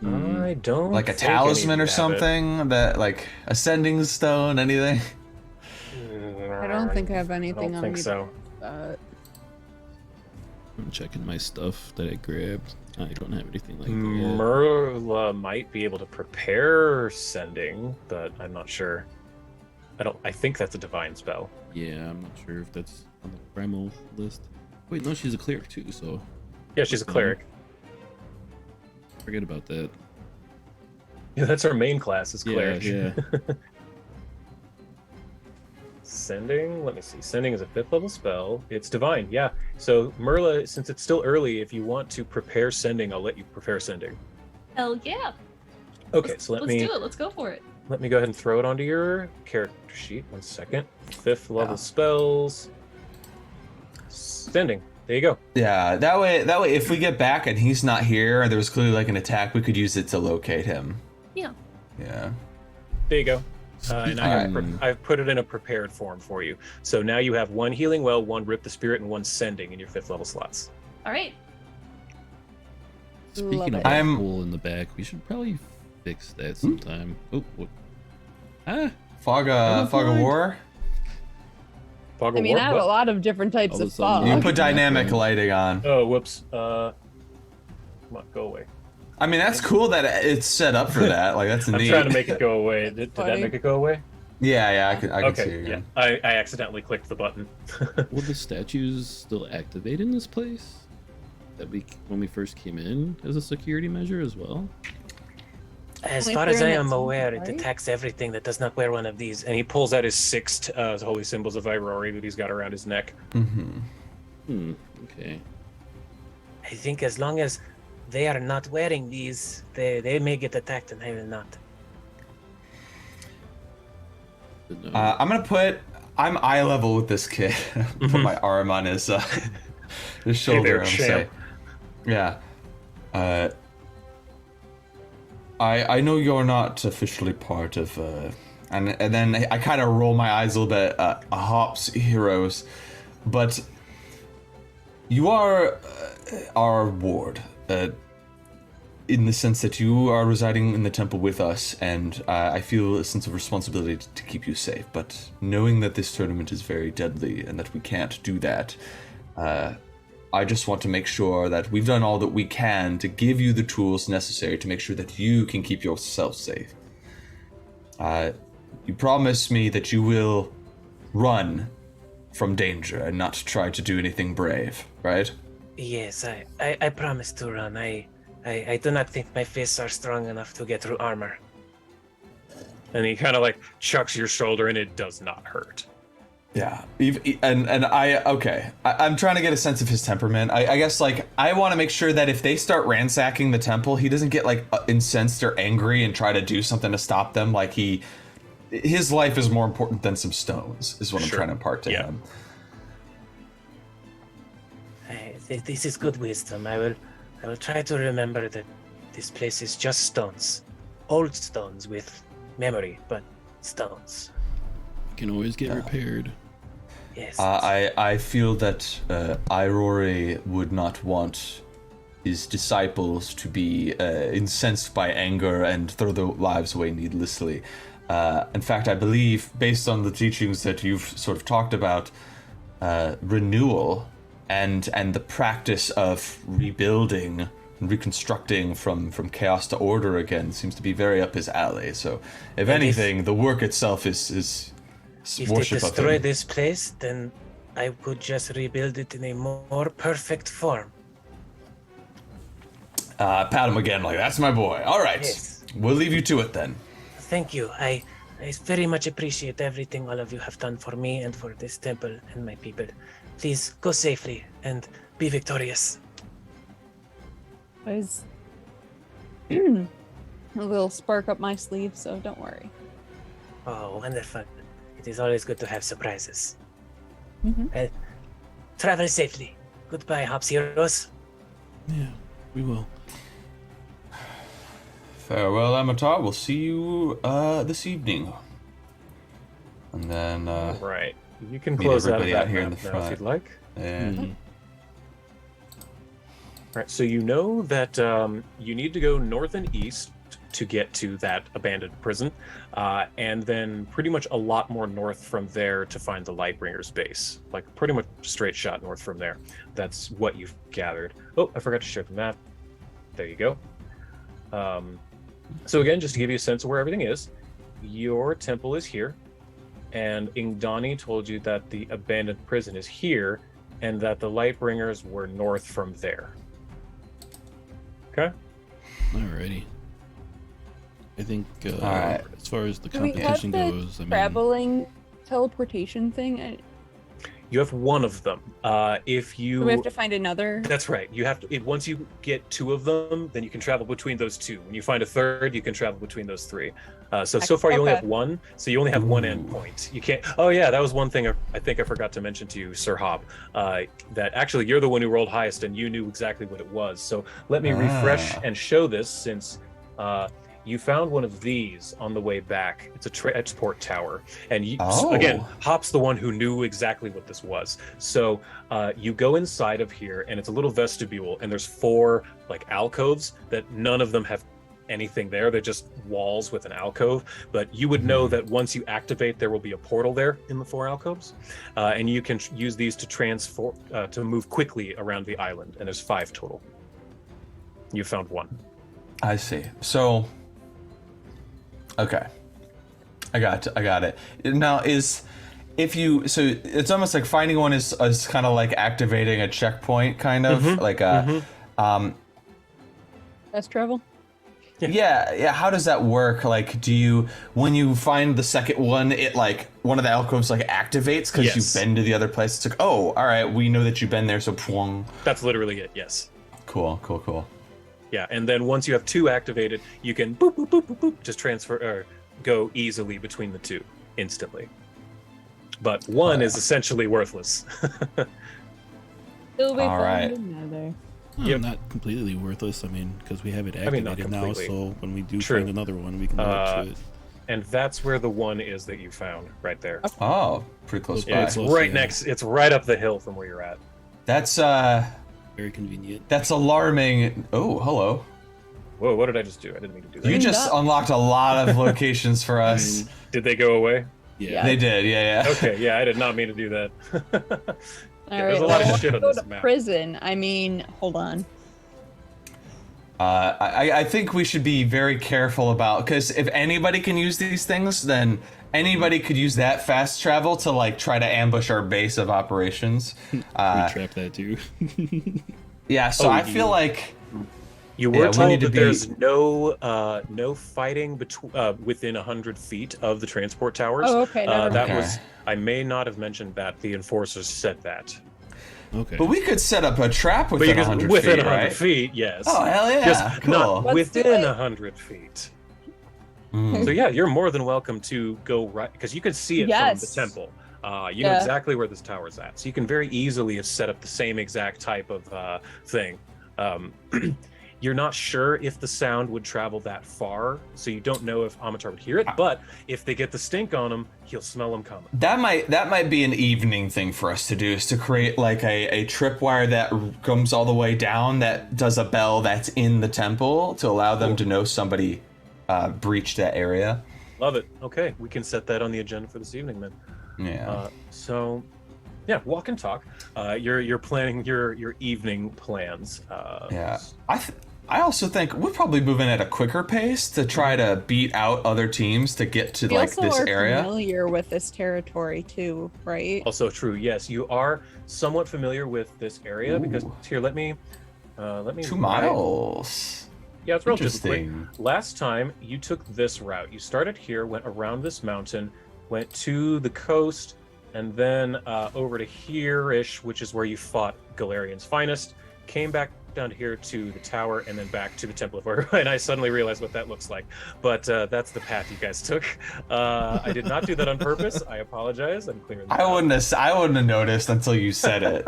I don't Like a think talisman or any have it. something that like ascending stone, anything? I don't think I have anything I on don't think me. so. I'm checking my stuff that I grabbed. I don't have anything like that. Merla might be able to prepare sending, but I'm not sure. I think that's a divine spell. Yeah, I'm not sure if that's on the primal list. Wait, no, she's a cleric too, so Yeah, she's a cleric. forget about that. Yeah, that's her main class is cleric. Yeah. Sending, let me see. Sending is a 5th level spell. It's divine, yeah. So Merla, since it's still early, if you want to prepare sending, I'll let you prepare sending. Hell yeah. Okay, so Let's do it. Let's go for it. let me go ahead and throw it onto your character sheet. 1 second. 5th level spells. Sending. There you go. Yeah, that way if we get back and he's not here and there was clearly like an attack, we could use it to locate him. Yeah. Yeah. There you go. And I've put it in a prepared form for you. So now you have 1 healing well, 1 rip the spirit, and 1 sending in your 5th level slots. All right. Speaking of that hole in the back, we should probably fix that sometime. Oh, what? Fog of War? Fog I of mean, War? I have a lot of different types of fog. You put dynamic lighting on. Oh, whoops. Come on, go away. I mean, that's cool that it's set up for that. Like, that's neat. I'm trying to make it go away. Did that make it go away? Yeah, I can see it. Yeah, I accidentally clicked the button. Will the statues still activate in this place? That when we first came in as a security measure as well? As Only far if as they're I in am that aware, symbol, it right? detects everything that does not wear one of these. And he pulls out his 6 holy symbols of Irori that he's got around his neck. Okay. I think as long as they are not wearing these, they may get attacked and I will not. I'm eye level with this kid. Put my arm on his shoulder and say, yeah. I know you're not officially part of, and then I kind of roll my eyes a little bit at Hop's heroes, but you are our ward, in the sense that you are residing in the temple with us, and I feel a sense of responsibility to keep you safe. But knowing that this tournament is very deadly and that we can't do that, I just want to make sure that we've done all that we can to give you the tools necessary to make sure that you can keep yourself safe. You promise me that you will run from danger and not try to do anything brave, right? Yes, I promise to run. I do not think my fists are strong enough to get through armor. And he kind of like chucks your shoulder and it does not hurt. Yeah, I'm trying to get a sense of his temperament. I guess, like, I want to make sure that if they start ransacking the temple, he doesn't get, like, incensed or angry and try to do something to stop them. Like, his life is more important than some stones, is what I'm trying to impart to him. This is good wisdom. I will try to remember that this place is just stones. Old stones with memory, but stones. Can always get repaired. Yes. I feel that Irori would not want his disciples to be incensed by anger and throw their lives away needlessly. In fact, I believe, based on the teachings that you've sort of talked about, renewal and the practice of rebuilding and reconstructing from chaos to order again seems to be very up his alley. So, if anything, the work itself is if they worship of destroy him. this place, then I could just rebuild it in a more perfect form. Pat him again, like, that's my boy. All right, Yes. We'll leave you to it then. Thank you. I very much appreciate everything all of you have done for me and for this temple and my people. Please go safely and be victorious. There's a little spark up my sleeve, so don't worry. Oh, wonderful. It is always good to have surprises. Mhm. Travel safely. Goodbye, Hops Heroes. Yeah, we will. Farewell, Amatar. We'll see you this evening. And then Right. You can meet close out of everybody that out here in map the now if front. you'd like. Yeah. Right, so you know that you need to go north and east to get to that abandoned prison, and then pretty much a lot more north from there to find the Lightbringers base. Like pretty much straight shot north from there. That's what you've gathered. Oh, I forgot to share the map. There you go. So again, just to give you a sense of where everything is, your temple is here, and Ingdani told you that the abandoned prison is here, and that the Lightbringers were north from there. Okay? Alrighty. I think Alright. as far as the Do we have competition the goes, I mean, traveling teleportation thing? You have one of them. If you... Do we have to find another? That's right. You have to. Once you get two of them, then you can travel between those two. When you find a third, you can travel between those three. So far you only Okay. have one. So you only have one endpoint. You can't. Oh yeah, that was one thing I think I forgot to mention to you, Sir Hob. That actually you're the one who rolled highest, and you knew exactly what it was. So let me refresh and show this, since you found one of these on the way back. It's a transport tower, and you, again, Hop's the one who knew exactly what this was. So you go inside of here, and it's a little vestibule, and there's 4 like alcoves that none of them have anything there. They're just walls with an alcove, but you would know that once you activate, there will be a portal there in the 4 alcoves, and you can use these to transform to move quickly around the island. And there's 5 total. You found 1. I see. So, okay, I got it. Now so it's almost like finding one is kind of like activating a checkpoint, kind of like a Fast travel? Yeah. How does that work? Like, when you find the second one, it like one of the alcoves like activates because you've been to the other place. It's like, oh, all right, we know that you've been there, so pwong. That's literally it. Yes. Cool. Yeah, and then once you have 2 activated, you can boop, boop, boop, boop, boop, just transfer or go easily between the 2 instantly. But 1 is essentially worthless. It'll be All fun right. another. well, not completely worthless. I mean, because we have it I mean, not activated now, completely. so when we do True. find another one, we can go up to it. And that's where the 1 is that you found, right there. Oh, pretty close Yeah, by. it's right next. It's right up the hill from where you're at. That's Very convenient. that's alarming. Oh, hello. Whoa, what did I just do? I didn't mean to do that. You just unlocked a lot of locations for us. Did they go away? Yeah. They did. Yeah. Okay, yeah, I did not mean to do that. All There's right, a lot well, of shit on go this to map. prison. I mean, hold on. I think we should be very careful about, because if anybody can use these things, then anybody could use that fast travel to like try to ambush our base of operations. We trap that too. Yeah, so I feel like You were we told need to that be- there's no fighting within 100 feet of the transport towers. Oh, okay, never That mind. was. I may not have mentioned that. The enforcers said that. Okay. But we could set up a trap But within you can 100 within feet, 100 right? feet, yes. Oh, hell yeah, Just cool. not Let's do within it. 100 feet. Mm. So yeah, you're more than welcome to go right, because you can see it from the Yes. temple. You know Yeah. exactly where this tower's at, so you can very easily set up the same exact type of thing. You're not sure if the sound would travel that far, so you don't know if Amatar would hear it. But if they get the stink on him, he'll smell them coming. That might be an evening thing for us to do, is to create like a tripwire that comes all the way down that does a bell that's in the temple to allow them to know somebody breached that area. Love it. Okay, we can set that on the agenda for this evening, then. Yeah. So, yeah, walk and talk. You're planning your evening plans. Yeah. I also think we're probably moving at a quicker pace to try to beat out other teams to get to We like also this are area. familiar with this territory too, right? Also true. Yes, you are somewhat familiar with this area because here, let me 2 miles. Yeah, it's relatively quick. Interesting. Last time you took this route. You started here, went around this mountain, went to the coast, and then over to here-ish, which is where you fought Galarian's finest. Came back down here to the tower, and then back to the Temple of Order. And I suddenly realized what that looks like. But that's the path you guys took. I did not do that on purpose. I apologize. I'm clearing that I out. wouldn't have noticed until you said it.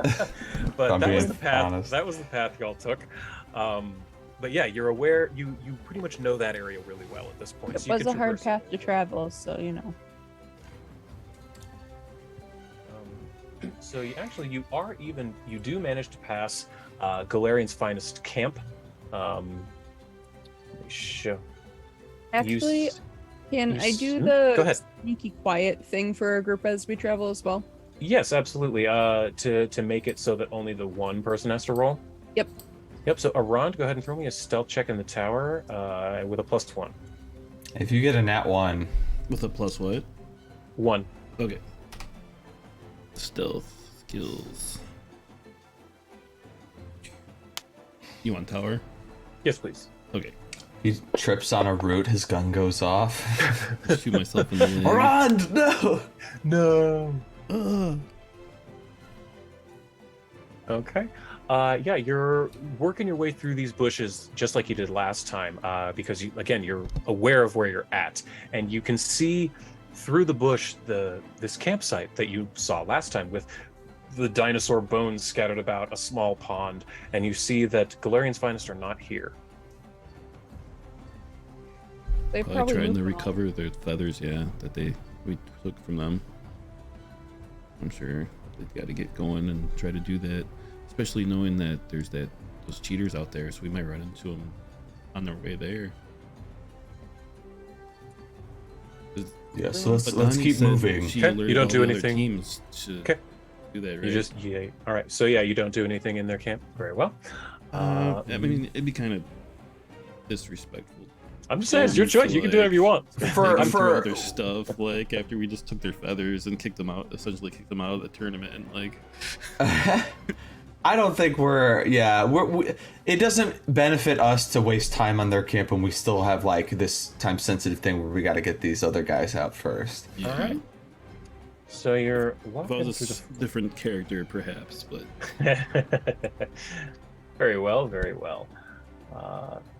But I'm that was being the path. honest. That was the path y'all took. But yeah, you're aware. You pretty much know that area really well at this point. It so you was can a hard traverse it. path to travel, so you know. So you do manage to pass Galarian's finest camp. Let me show. Actually, can you I do go the ahead. sneaky quiet thing for our group as we travel as well? Yes, absolutely. To make it so that only the one person has to roll. Yep. Yep. So Arand, go ahead and throw me a stealth check in the tower with a +1. If you get a nat 1, With a plus what? 1. Okay. Stealth skills. You want tower? Yes, please. Okay. he trips on a root, his gun goes off. Shoot myself in the leg. Arand, no! No. Okay. Yeah, you're working your way through these bushes just like you did last time, because you're aware of where you're at, and you can see through the bush this campsite that you saw last time with the dinosaur bones scattered about, a small pond, and you see that Galarian's finest are not here. They Probably probably trying to moved on. recover their feathers, that we took from them. I'm sure they've got to get going and try to do that, especially knowing that there's those cheaters out there, so we might run into them on their way there. Yeah, so let's Donnie keep said moving. she Okay, alerted you don't all do the other anything. Teams to Okay. do that, right? You just all right. So yeah, you don't do anything in their camp. Very well. I mean, it'd be kind of disrespectful. I'm just saying, it's your choice. You can do whatever you want. For Through other stuff, like after we just took their feathers and essentially kicked them out of the tournament, and like. I don't think it doesn't benefit us to waste time on their camp when we still have like this time sensitive thing where we got to get these other guys out first. Yeah. All right. So you're If I walking was through a different character, perhaps, but the. Very well, very well.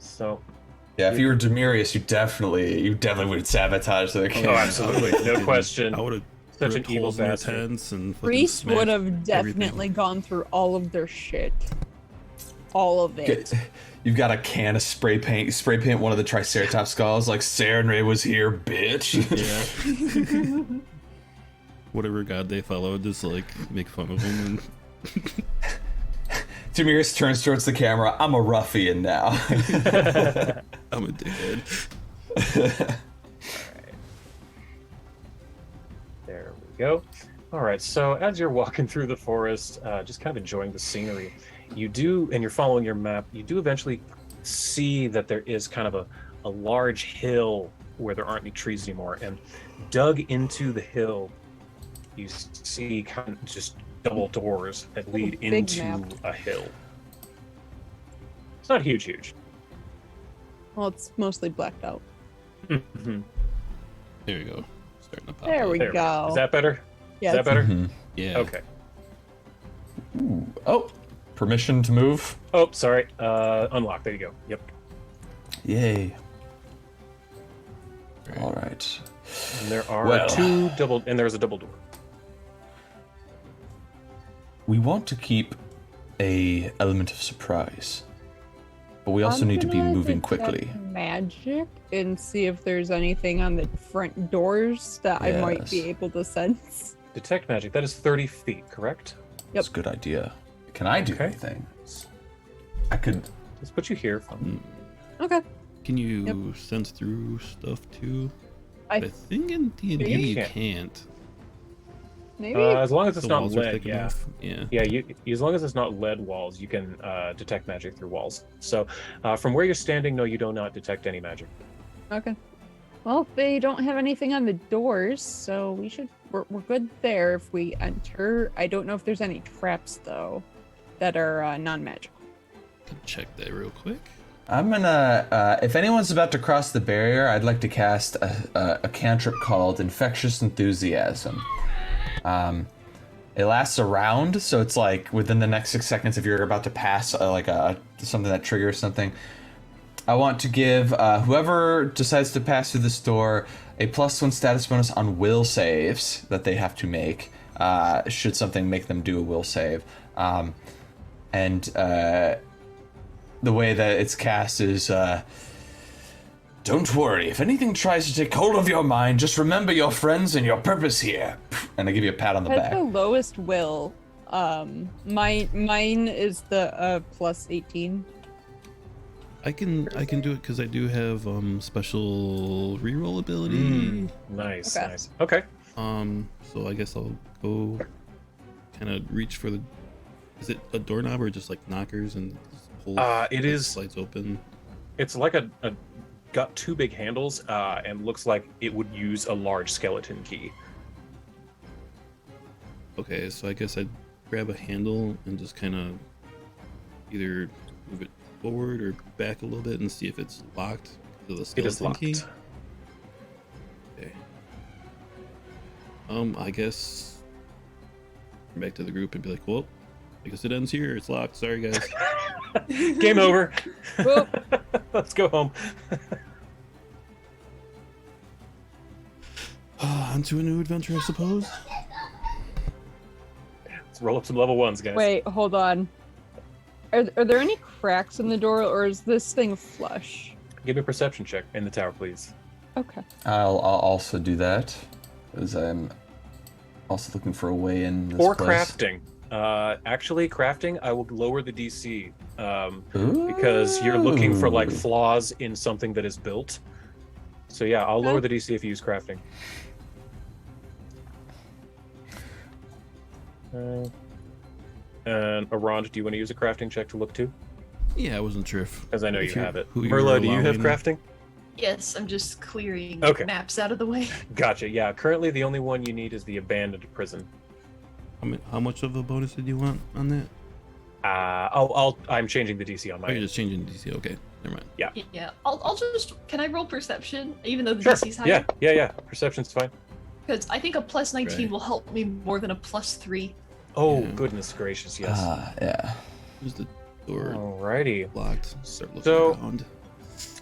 So. Yeah, if you were Demirius, you definitely would sabotage their camp. Oh, absolutely, no question. I would have Such an evil bastard. tents and fucking Priest smashed would have definitely everything. gone through all of their shit. All of it. You've got a can of spray paint one of the Triceratops skulls, like Serenray was here, bitch. Yeah. Whatever god they follow, just like make fun of them. And Demirius turns towards the camera. I'm a ruffian now. I'm a dickhead. There we go. All right, so as you're walking through the forest, just kind of enjoying the scenery, and you're following your map, you do eventually see that there is kind of a large hill where there aren't any trees anymore. And dug into the hill, you see kind of just double doors that lead Big into map. a hill. It's not huge. Well, it's mostly blacked out. Mhm. There we go. Starting to pop There up. we There go. Is that better? Yeah, Is that better? Mhm. Yeah. Okay. Ooh. Oh, permission to move. Oh, sorry. Unlock. There you go. Yep. Yay. All right. And there are Well. there's a double door. We want to keep a element of surprise, but we also I'm need to be gonna moving detect quickly. Magic and see if there's anything on the front doors that I might be Yes. able to sense. Detect magic. That is 30 feet, correct? That's a good idea. Can I do Okay. anything? I could. Let's put you here. Okay. Can you sense through stuff too? I think in D&D Yeah, you you can. can't. maybe. As long as it's The not walls are lead, thick yeah. enough. Yeah. Yeah, as long as it's not lead walls, you can detect magic through walls. So from where you're standing, no, you do not detect any magic. Okay. Well, they don't have anything on the doors, so we're good there if we enter. I don't know if there's any traps though that are non-magical. Can check that real quick. I'm gonna. If anyone's about to cross the barrier, I'd like to cast a cantrip called Infectious Enthusiasm. It lasts a round, so it's like within the next 6 seconds, if you're about to pass something that triggers something. I want to give whoever decides to pass through this door a +1 status bonus on will saves that they have to make. Should something make them do a will save, the way that it's cast is, don't worry, if anything tries to take hold of your mind, just remember your friends and your purpose here. And I give you a pat on the At back. the lowest will, mine is the +18. I can do it because I do have special reroll ability. Nice, Okay. nice. Okay. So I guess I'll go kind of reach for the. Is it a doorknob or just like knockers and pull? It is. Slides open. It's like a got two big handles, and looks like it would use a large skeleton key. Okay, so I guess I'd grab a handle and just kind of either move it forward or back a little bit and see if it's locked to the skeleton It is locked. key. Okay. I guess back to the group and be like, well, I guess it ends here. It's locked. Sorry, guys. Game over. Well- Let's go home. On to a new adventure, I suppose. Let's roll up some level 1s, guys. Wait, hold on. Are there any cracks in the door, or is this thing flush? Give me a perception check in the tower, please. Okay. I'll also do that, as I'm also looking for a way in this Or place. crafting. Actually, crafting, I will lower the DC because you're looking for like Ooh. flaws in something that is built. So yeah, I'll lower the DC if you use crafting. And Arand, do you want to use a crafting check to look too? Yeah, I wasn't sure if. Because I know you if you're- have it. who you're Merla, do you have allowing. crafting? Yes, I'm just clearing Okay. maps out of the way. Gotcha. Yeah. Currently, the only one you need is the abandoned prison. How much of a bonus did you want on that? I'm changing the DC on Oh, my. you're just changing the DC. Okay, never mind. Yeah. Yeah, I'll just. Can I roll perception, even though the Sure. DC's higher? Yeah. Perception's fine. Because I think a plus 19 Right. will help me more than a plus 3. Oh Yeah. goodness gracious, yes. Yeah. Is the door Alrighty. locked? Start looking So- around.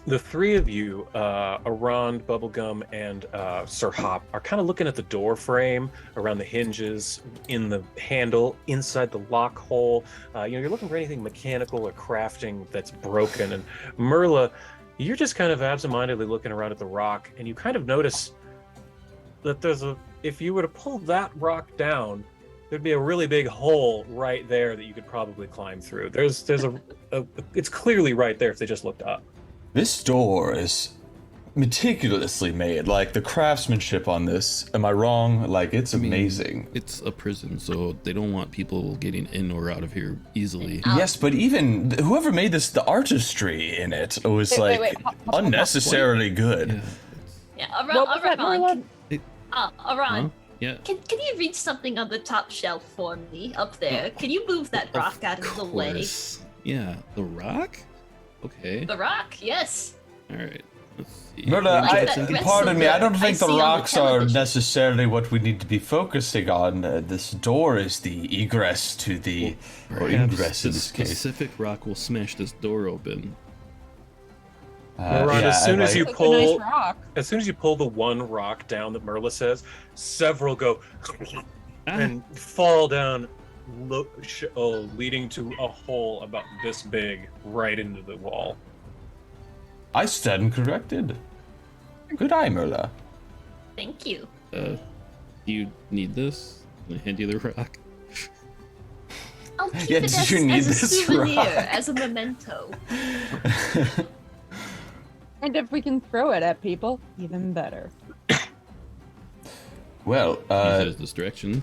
The three of you, Arand, Bubblegum, and Sir Hop, are kind of looking at the door frame, around the hinges, in the handle, inside the lock hole. You're looking for anything mechanical or crafting that's broken. And Merla, you're just kind of absentmindedly looking around at the rock, and you kind of notice that if you were to pull that rock down, there'd be a really big hole right there that you could probably climb through. There's it's clearly right there if they just looked up. This door is meticulously made. Like, the craftsmanship on this, am I wrong? Like, it's I mean, amazing. It's a prison, so they don't want people getting in or out of here easily. Yes, but even whoever made this, the artistry in it was Wait, hop, unnecessarily good. Yeah. Yeah, What was that, Arand. Marla? Arand, Yeah. can you read something on the top shelf for me up there? Can you move that rock out of the way? Course. Yeah, the rock? Okay. The rock, yes. Alright. Let's see. Merla, Like that wrestler pardon me, I don't I think the see on the rocks are television. necessarily what we need to be focusing on. This door is the egress to the, or Perhaps ingress in this this case. specific rock will smash this door open. Arand, as soon as you Such a nice pull, rock. as soon as you pull the one rock down that Merla says, several go and fall down, leading to a hole about this big right into the wall. I stand corrected. Good eye, Merla. Thank you. Do you need this? Can I hand you the rock? I'll keep Yeah, it did as, you need as a this souvenir, rock? as a memento. And if we can throw it at people, even better. Well, Use it as distraction.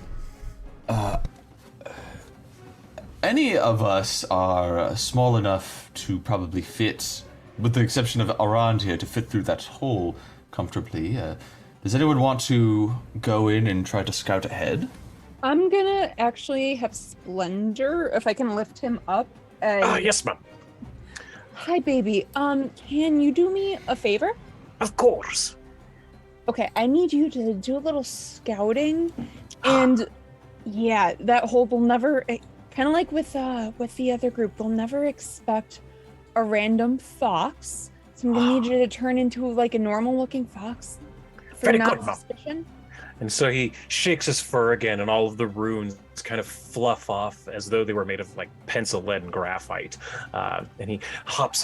any of us are small enough to probably fit, with the exception of Arand here, to fit through that hole comfortably. Does anyone want to go in and try to scout ahead? I'm gonna actually have Splendor, if I can lift him up. And... Yes, ma'am. Hi, baby. Can you do me a favor? Of course. Okay, I need you to do a little scouting, and yeah, that hole will never. Kind of like with the other group, they'll never expect a random fox. So I'm gonna need you to turn into like a normal-looking fox for Very not good, Mom. suspicion. And so he shakes his fur again, and all of the runes kind of fluff off as though they were made of like pencil lead and graphite. And he hop,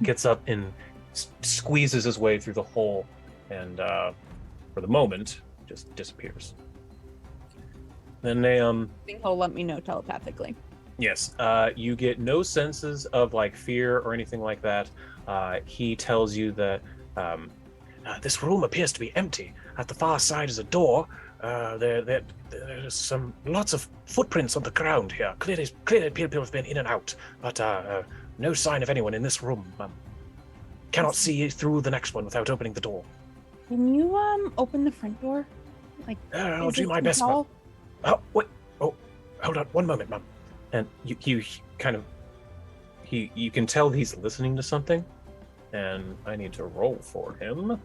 gets up and squeezes his way through the hole, and for the moment, just disappears. Then they I think he'll let me know telepathically. Yes. You get no senses of like fear or anything like that. He tells you that this room appears to be empty. At the far side is a door. There's lots of footprints on the ground here. Clearly people have been in and out, but no sign of anyone in this room. Cannot see through the next one without opening the door. Can you open the front door? Like, I'll is do it my too best, Mum. tall? Oh, wait. Oh, hold on one moment, Mum. And you kind of, you can tell he's listening to something, and I need to roll for him.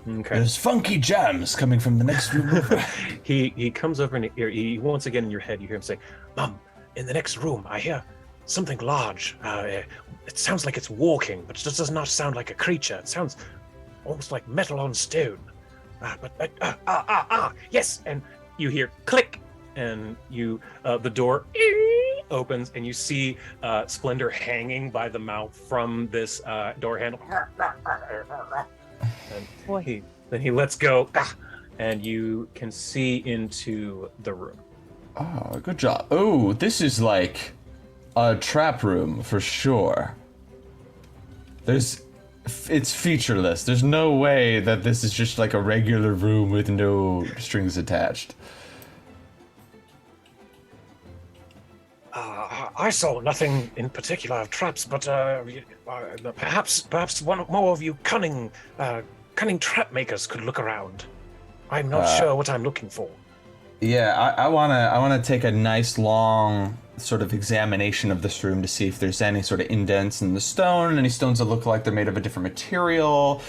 Okay. There's funky jams coming from the next room over. He comes over and he once again in your head you hear him say, "Mum, in the next room I hear something large. It sounds like it's walking, but it does not sound like a creature. It sounds almost like metal on stone. Yes!" And you hear click, and the door opens, and you see Splendor hanging by the mouth from this door handle. And then he lets go, and you can see into the room. Oh, good job. Oh, this is like a trap room for sure. It's featureless. There's no way that this is just like a regular room with no strings attached. I saw nothing in particular of traps, but perhaps one more of you cunning trap makers could look around. I'm not sure what I'm looking for. Yeah, I wanna take a nice long sort of examination of this room to see if there's any sort of indents in the stone, any stones that look like they're made of a different material,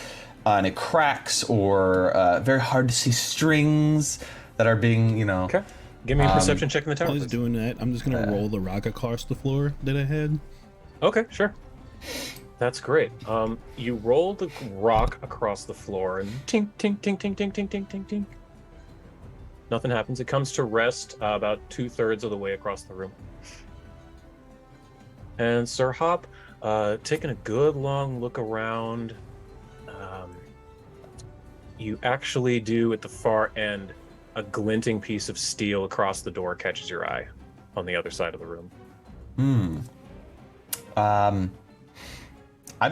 any cracks or very hard to see strings that are being, Okay. Give me a perception check in the tower. While he's doing that, I'm just gonna roll the rock across the floor that I had. Okay, sure. That's great. You roll the rock across the floor and tink, tink, tink, tink, tink, tink, tink, tink, tink. Nothing happens. It comes to rest about 2/3 of the way across the room. And Sir Hop, taking a good long look around, you actually do at the far end, a glinting piece of steel across the door catches your eye on the other side of the room. I'm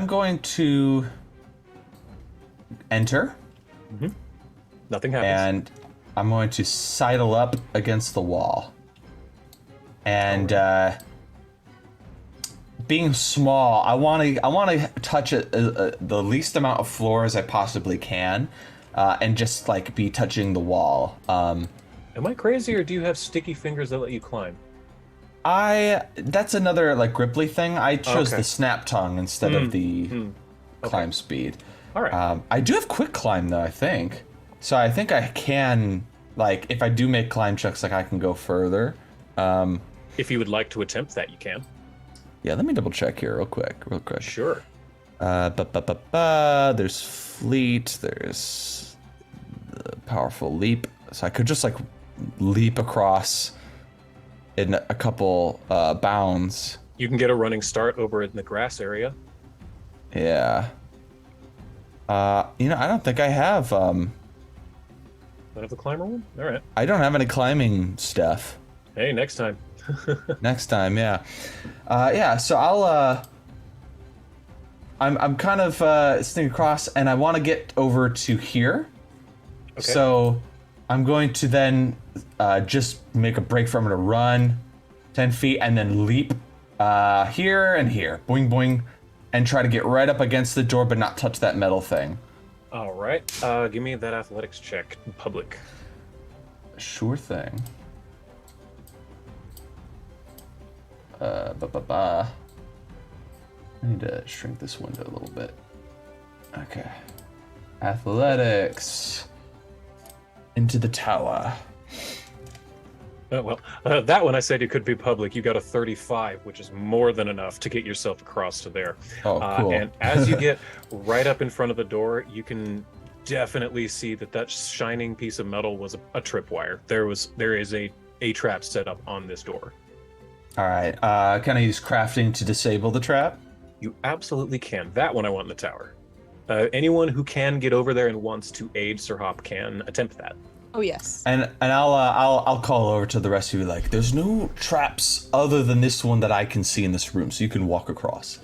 going to enter. Mm-hmm. Nothing happens. And I'm going to sidle up against the wall. And being small, I want to touch the least amount of floor as I possibly can, and just like be touching the wall. Am I crazy, or do you have sticky fingers that let you climb? That's another like Gripply thing. I chose the snap tongue instead of the climb speed. All right. I do have quick climb though, I think. So I think I can, like, if I do make climb checks, like I can go further. If you would like to attempt that, you can. Yeah, let me double check here real quick. Sure. There's fleet. There's the powerful leap. So I could just like leap across in a couple bounds. You can get a running start over in the grass area. Yeah. I don't think I have. Don't have the climber one? All right. I don't have any climbing stuff. Hey, next time. Next time, yeah. So I'll I'm kind of sitting across, and I want to get over to here. Okay. So I'm going to then just make a break from it to run 10 feet and then leap here and here. Boing, boing. And try to get right up against the door but not touch that metal thing. All right. Give me that athletics check in public. Sure thing. I need to shrink this window a little bit. Okay. Athletics. Into the tower. That one I said it could be public. You got a 35, which is more than enough to get yourself across to there. Oh, cool. And as you get right up in front of the door, you can definitely see that shining piece of metal was a tripwire. There is a trap set up on this door. All right. Can I use crafting to disable the trap? You absolutely can. That one I want in the tower. Anyone who can get over there and wants to aid Sir Hop can attempt that. Oh yes. And I'll call over to the rest of you like, there's no traps other than this one that I can see in this room, so you can walk across.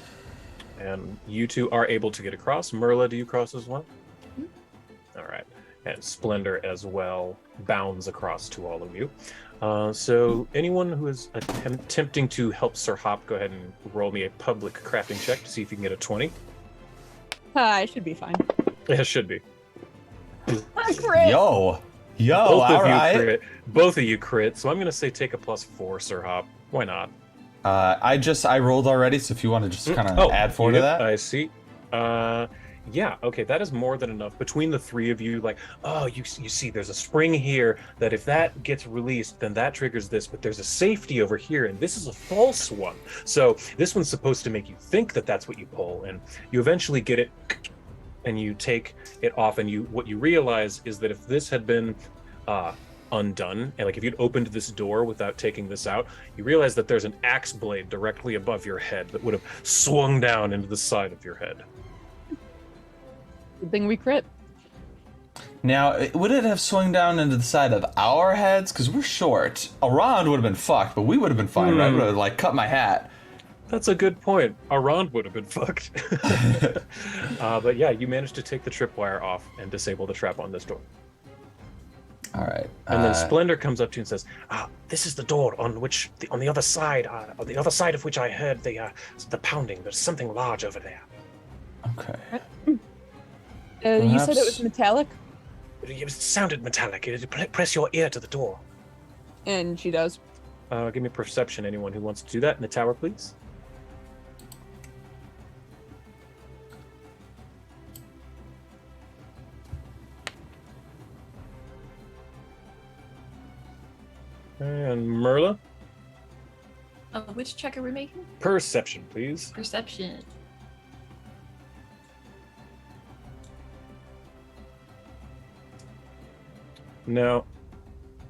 And you two are able to get across. Merla, do you cross as well? All right. And Splendor as well bounds across to all of you. So anyone who is attempting to help Sir Hop, go ahead and roll me a public crafting check to see if you can get a 20. I should be fine. Yeah, it should be. Crit. Yo, Both of all you right. crit. Both of you crit. So I'm going to say take a +4, Sir Hop. Why not? I rolled already, so if you want to just kind of add 4 to that. I see. Yeah, okay, that is more than enough. Between the three of you, like, oh, you see, there's a spring here that if that gets released, then that triggers this, but there's a safety over here, and this is a false one. So this one's supposed to make you think that that's what you pull, and you eventually get it, and you take it off, and what you realize is that if this had been undone, and like if you'd opened this door without taking this out, you realize that there's an axe blade directly above your head that would have swung down into the side of your head. Good thing we crit. Now, would it have swung down into the side of our heads? Because we're short. Arand would have been fucked, but we would have been fine, right? Would have, like, cut my hat. That's a good point. Arand would have been fucked. But yeah, you managed to take the tripwire off and disable the trap on this door. All right. And then Splendor comes up to you and says, this is the door on the other side of which I heard the pounding. There's something large over there. Okay. You said it was metallic? It sounded metallic. Press your ear to the door. And she does. Give me perception, anyone who wants to do that in the tower, please. And Merla? Which check are we making? Perception, please. Perception. Now,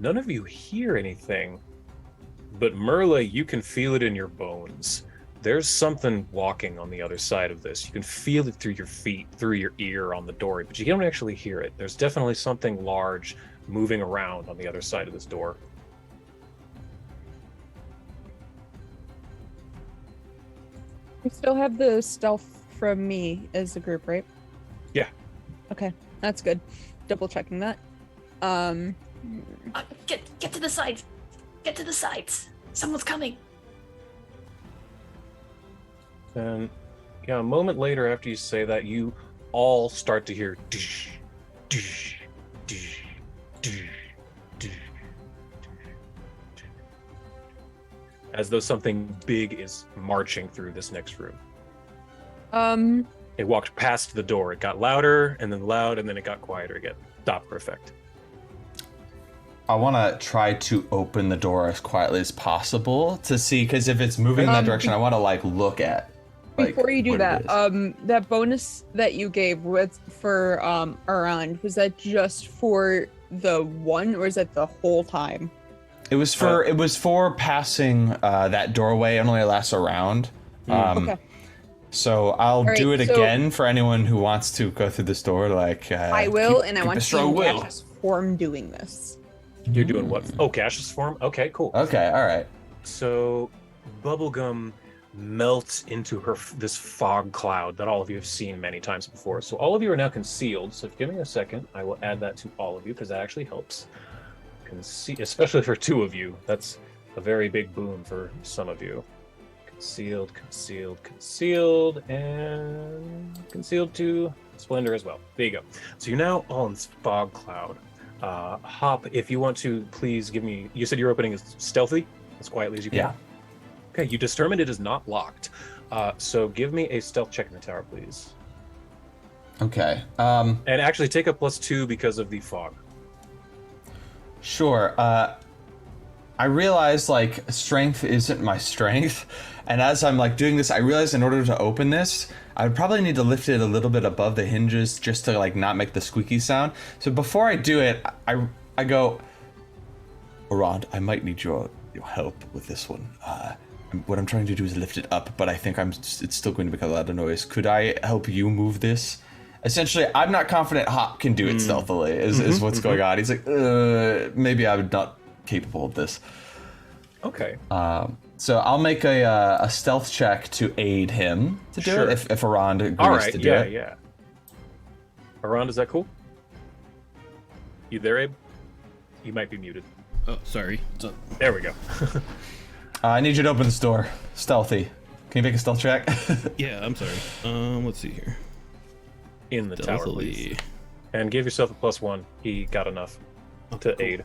none of you hear anything, but Merla, you can feel it in your bones. There's something walking on the other side of this. You can feel it through your feet, through your ear on the door, but you don't actually hear it. There's definitely something large moving around on the other side of this door. We still have the stealth from me as a group, right? Yeah. Okay, that's good. Double checking that. Get to the sides. Get to the sides. Someone's coming. And yeah, a moment later after you say that, you all start to hear dish, dish, dish, dish, dish, as though something big is marching through this next room. It walked past the door. It got louder, and then loud, and then it got quieter again. Doppler effect. I want to try to open the door as quietly as possible to see, because if it's moving in that direction, I want to like look at. Before you do that, that bonus that you gave for Arand, was that just for the one, or is that the whole time? It was for passing that doorway. It only lasts a round. Okay. So I'll do it again for anyone who wants to go through this door. Like I will, and I want to be in Cassius form doing this. You're doing what? Oh, gaseous form? Okay, cool. Okay, all right. So Bubblegum melts into this fog cloud that all of you have seen many times before. So all of you are now concealed. So give me a second. I will add that to all of you because that actually helps. Especially for two of you. That's a very big boon for some of you. Concealed, concealed, concealed, and concealed to Splendor as well. There you go. So you're now all in this fog cloud. Hop, if you want to, please give me. You said your opening is stealthy, as quietly as you can. Yeah. Okay, you determined it is not locked. So give me a stealth check in the tower, please. Okay. And actually take a +2 because of the fog. Sure. I realize like strength isn't my strength, and as I'm like doing this, I realize in order to open this, I would probably need to lift it a little bit above the hinges just to like not make the squeaky sound. So before I do it, I go, Arand, I might need your help with this one. What I'm trying to do is lift it up, but I think it's still going to make a lot of noise. Could I help you move this Essentially, I'm not confident Hop can do it stealthily, is what's going on. He's like, maybe I'm not capable of this. Okay. So I'll make a stealth check to aid him to do it, if Arand agrees to do it. Yeah. Arand, is that cool? You there, Abe? You might be muted. Oh, sorry. What's up? There we go. I need you to open this door. Stealthy. Can you make a stealth check? Yeah, I'm sorry. Let's see here. In the tower, Stealthily. please. And give yourself a +1. He got enough to aid.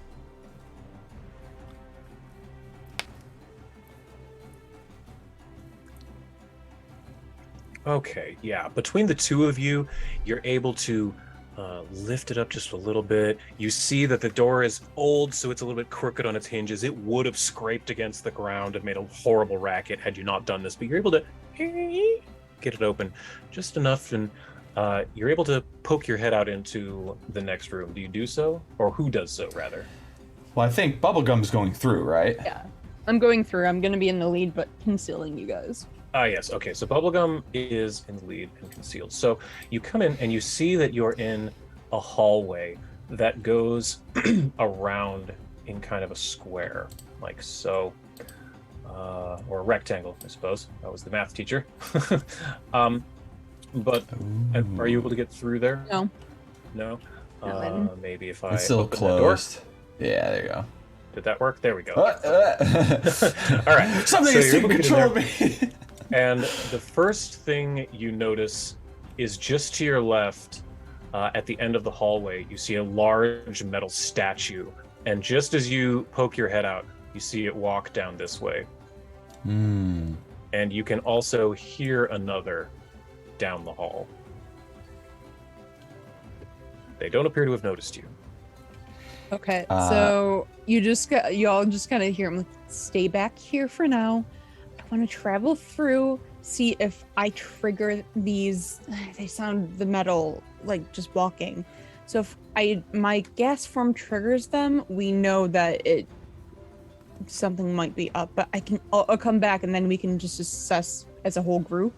Okay, yeah. Between the two of you, you're able to lift it up just a little bit. You see that the door is old, so it's a little bit crooked on its hinges. It would have scraped against the ground and made a horrible racket had you not done this, but you're able to get it open just enough, and you're able to poke your head out into the next room. Do you do so? Or who does so, rather? Well, I think Bubblegum's going through, right? Yeah. I'm going through. I'm going to be in the lead, but concealing you guys. Yes. Okay. So Bubblegum is in the lead and concealed. So you come in and you see that you're in a hallway that goes around in kind of a square, like so, or a rectangle, I suppose. That was the math teacher. But are you able to get through there? No. No. No, Maybe if I It's still open that door. closed. Yeah, there you go. Did that work? There we go. All right. Something So is you're able taking to get in control of there. me. And the first thing you notice is just to your left, at the end of the hallway, you see a large metal statue. And just as you poke your head out, you see it walk down this way. Hmm. And you can also hear another down the hall. They don't appear to have noticed you. Okay, so you all just kind of hear him like, stay back here for now. I want to travel through, see if I trigger these. They sound the metal like just walking. So if my gas form triggers them, we know that something might be up. But I'll come back and then we can just assess as a whole group.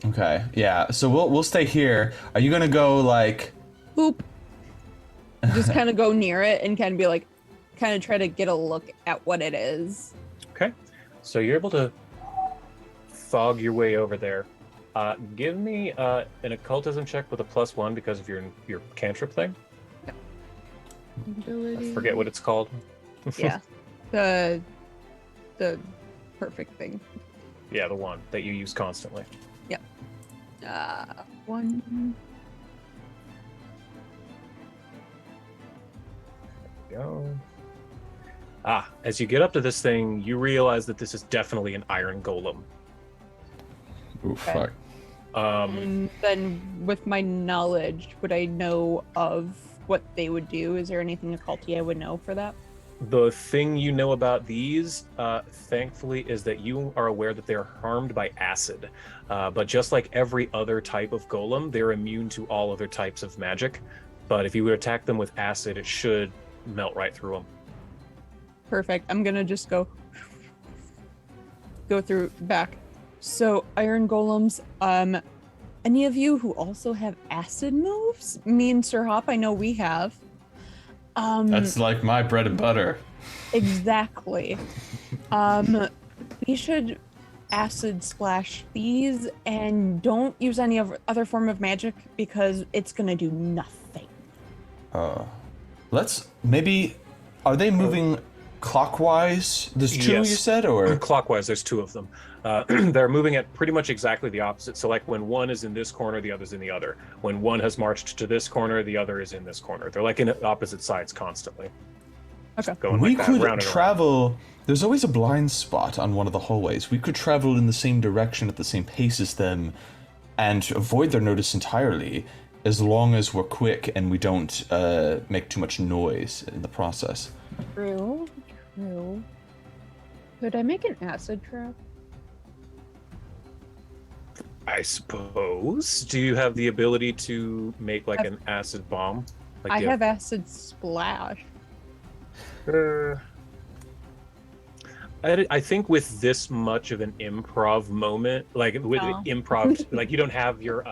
Okay, yeah. So we'll stay here. Are you gonna go like? Boop. Just kind of go near it and kind of be like, kind of try to get a look at what it is. Okay. So you're able to fog your way over there. Give me an occultism check with a +1 because of your cantrip thing. Ability. I forget what it's called. Yeah. The perfect thing. Yeah, the one that you use constantly. Yeah. 1. Go. As you get up to this thing, you realize that this is definitely an iron golem. Ooh, fuck. And then with my knowledge, would I know of what they would do? Is there anything occulty I would know for that? The thing you know about these, thankfully, is that you are aware that they're harmed by acid. But just like every other type of golem, they're immune to all other types of magic. But if you would attack them with acid, it should melt right through them. Perfect. I'm gonna just go through back. So iron golems, any of you who also have acid moves? Me and Sir Hop, I know we have. That's like my bread and butter. Exactly. We should acid splash these and don't use any other form of magic because it's gonna do nothing. Let's maybe. Are they moving clockwise? There's two, Yes. you said, or Clockwise, there's two of them. They're moving at pretty much exactly the opposite. So like when one is in this corner, the other's in the other. When one has marched to this corner, the other is in this corner. They're like in opposite sides constantly. Okay. Going we like that, could round and travel. There's always a blind spot on one of the hallways. We could travel in the same direction at the same pace as them, and avoid their notice entirely, as long as we're quick and we don't make too much noise in the process. True. Could I make an acid trap? I suppose. Do you have the ability to make like an acid bomb? Like I do you have acid splash. I think with this much of an improv moment, like with improv, like you don't have your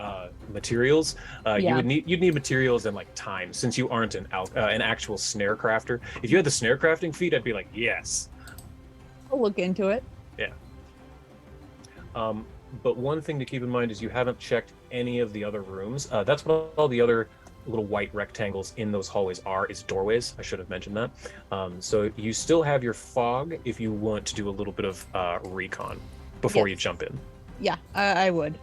materials. You'd need materials and like time, since you aren't an actual snare crafter. If you had the snare crafting feat, I'd be like, yes. I'll look into it. Yeah. But one thing to keep in mind is you haven't checked any of the other rooms. That's what all the other little white rectangles in those hallways is doorways. I should have mentioned that. So you still have your fog if you want to do a little bit of recon before you jump in. Yeah, I would.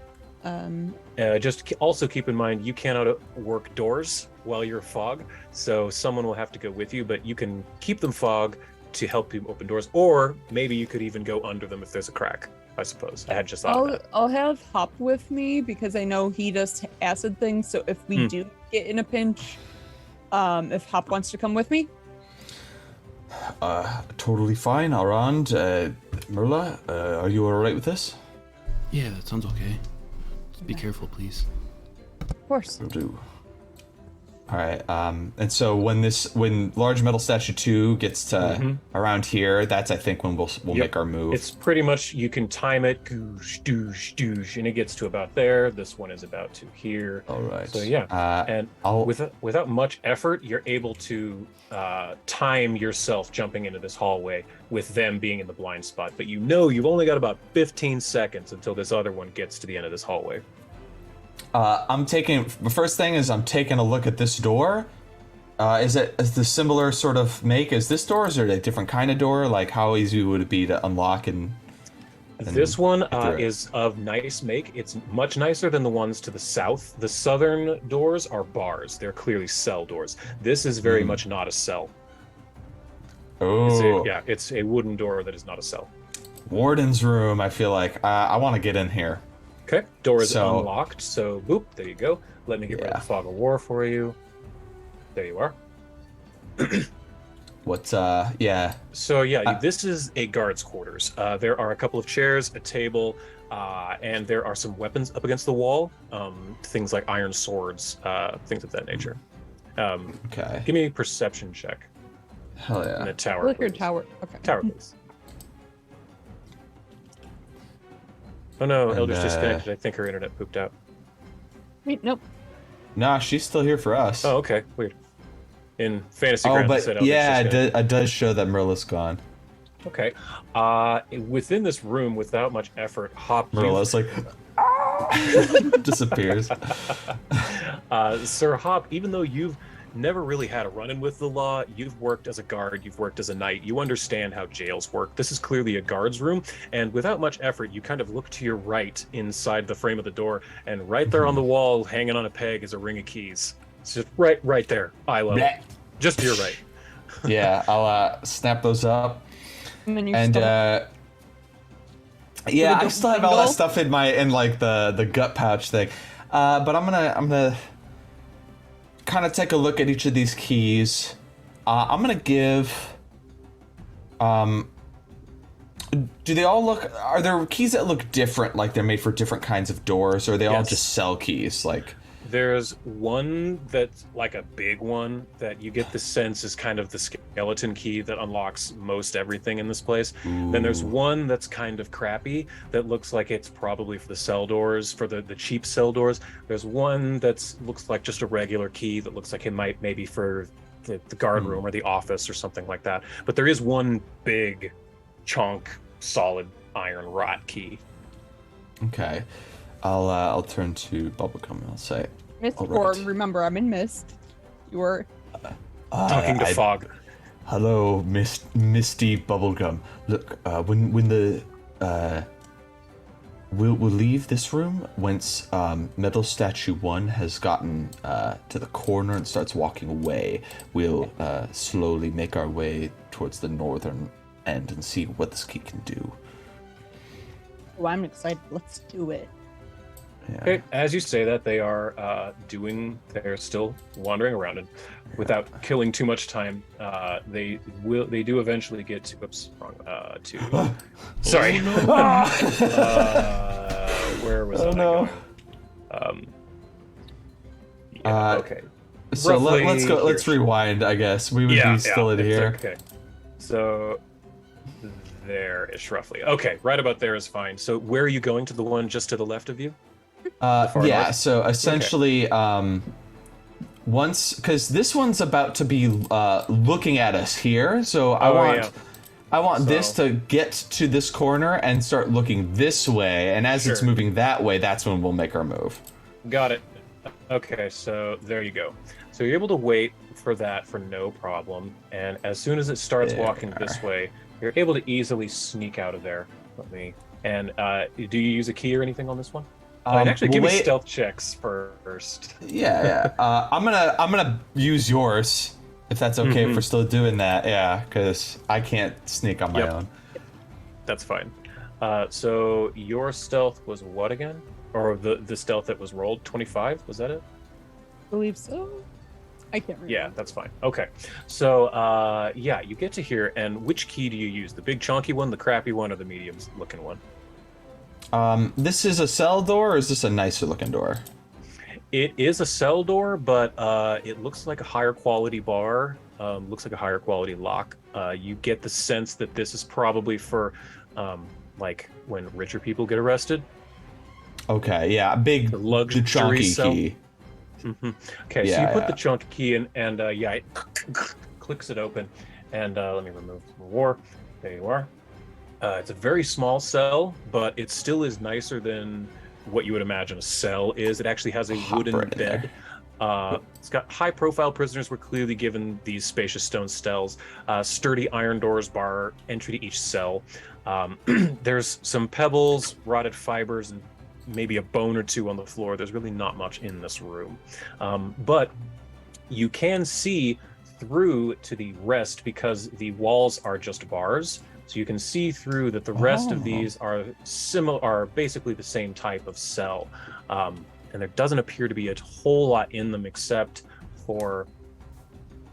Just also keep in mind you cannot work doors while you're fog, so someone will have to go with you, but you can keep them fog to help you open doors, or maybe you could even go under them if there's a crack. I suppose I had just thought of that. I'll have Hop with me because I know he does acid things. So if we do get in a pinch, if Hop wants to come with me, Totally fine. Around, Merla, are you alright with this? Yeah, that sounds okay. Just be careful, please. Of course. Will do. Alright, and so when Large Metal Statue 2 gets to around here, that's I think when we'll make our move. It's pretty much, you can time it, goosh, doosh, doosh, and it gets to about there. This one is about to here. Alright. So yeah, and without much effort, you're able to time yourself jumping into this hallway with them being in the blind spot. But you know you've only got about 15 seconds until this other one gets to the end of this hallway. The first thing is I'm taking a look at this door. Is the similar sort of make as this door? Is it a different kind of door? Like how easy would it be to unlock and this one is of nice make. It's much nicer than the ones to the south. The southern doors are bars. They're clearly cell doors. This is very much not a cell. Oh. It's a wooden door that is not a cell. Warden's room, I feel like. I want to get in here. Okay, door is unlocked, so boop, there you go. Let me get rid of the fog of war for you. There you are. So this is a guard's quarters. There are a couple of chairs, a table, and there are some weapons up against the wall. Things like iron swords, things of that nature. Okay. Give me a perception check. Hell yeah. And a tower. Look your tower. Okay. Tower, please. Oh no, Elder's disconnected. I think her internet pooped out. Wait, nope. Nah, she's still here for us. Oh, okay. Weird. In Fantasy Grounds, it said Elder's it does show that Merla's gone. Okay. Within this room, without much effort, Hop... Merla's like... disappears. Sir Hop, even though you've never really had a run-in with the law, you've worked as a guard, you've worked as a knight, you understand how jails work. This is clearly a guard's room, and without much effort, you kind of look to your right inside the frame of the door, and right there on the wall, hanging on a peg, is a ring of keys. It's just right there, eye level. Just to your right. Yeah, I'll snap those up. And I still have all that stuff in the gut pouch thing. But I'm gonna kind of take a look at each of these keys. I'm gonna give. Do they all look? Are there keys that look different, like they're made for different kinds of doors, or are they all just cell keys? Like, there's one that's like a big one that you get the sense is kind of the skeleton key that unlocks most everything in this place. Ooh. Then there's one that's kind of crappy that looks like it's probably for the cell doors, for the cheap cell doors. There's one that's looks like just a regular key that looks like it might maybe for the guard room or the office or something like that. But there is one big chunk solid iron rot key. Okay. I'll turn to Bubblegum and I'll say, Mist Form, remember I'm in Mist. You were talking to Fog. Hello, Misty Bubblegum. Look, when the we'll leave this room once Metal Statue 1 has gotten to the corner and starts walking away. We'll slowly make our way towards the northern end and see what this key can do. Oh, I'm excited. Let's do it. Yeah. Okay, as you say that, they are they're still wandering around, and without killing too much time, they do eventually get to, sorry. Where was I going? Okay. So let's go. Let's rewind. I guess we would be still in here. Okay. So there-ish, roughly. Okay, right about there is fine. So where are you going? To the one just to the left of you? Yeah, north? so essentially, once, because this one's about to be looking at us here, so I want this to get to this corner and start looking this way, and as it's moving that way, that's when we'll make our move. Got it. Okay, so there you go. So you're able to wait for that for no problem, and as soon as it starts walking this way, you're able to easily sneak out of there. And do you use a key or anything on this one? Actually, give me stealth checks first. Yeah. I'm gonna use yours if that's okay. If we're still doing that, yeah, because I can't sneak on my own. That's fine. So your stealth was what again? Or the stealth that was rolled? 25? Was that it? I believe so. I can't remember. Yeah, that's fine. Okay. So, you get to here, and which key do you use? The big chunky one, the crappy one, or the medium-looking one? This is a cell door, or is this a nicer looking door? It is a cell door, but it looks like a higher quality bar. Looks like a higher quality lock. You get the sense that this is probably for, like, when richer people get arrested. Okay, yeah, big, luxury chunky cell. key. Okay, so you put the chunky key in, and it clicks it open. And let me remove some more. There you are. It's a very small cell, but it still is nicer than what you would imagine a cell is. It actually has a wooden bed. It's got high-profile prisoners were clearly given these spacious stone cells. Sturdy iron doors bar entry to each cell. There's some pebbles, rotted fibers, and maybe a bone or two on the floor. There's really not much in this room. But you can see through to the rest because the walls are just bars. So you can see through that the rest of these are basically the same type of cell. And there doesn't appear to be a whole lot in them except for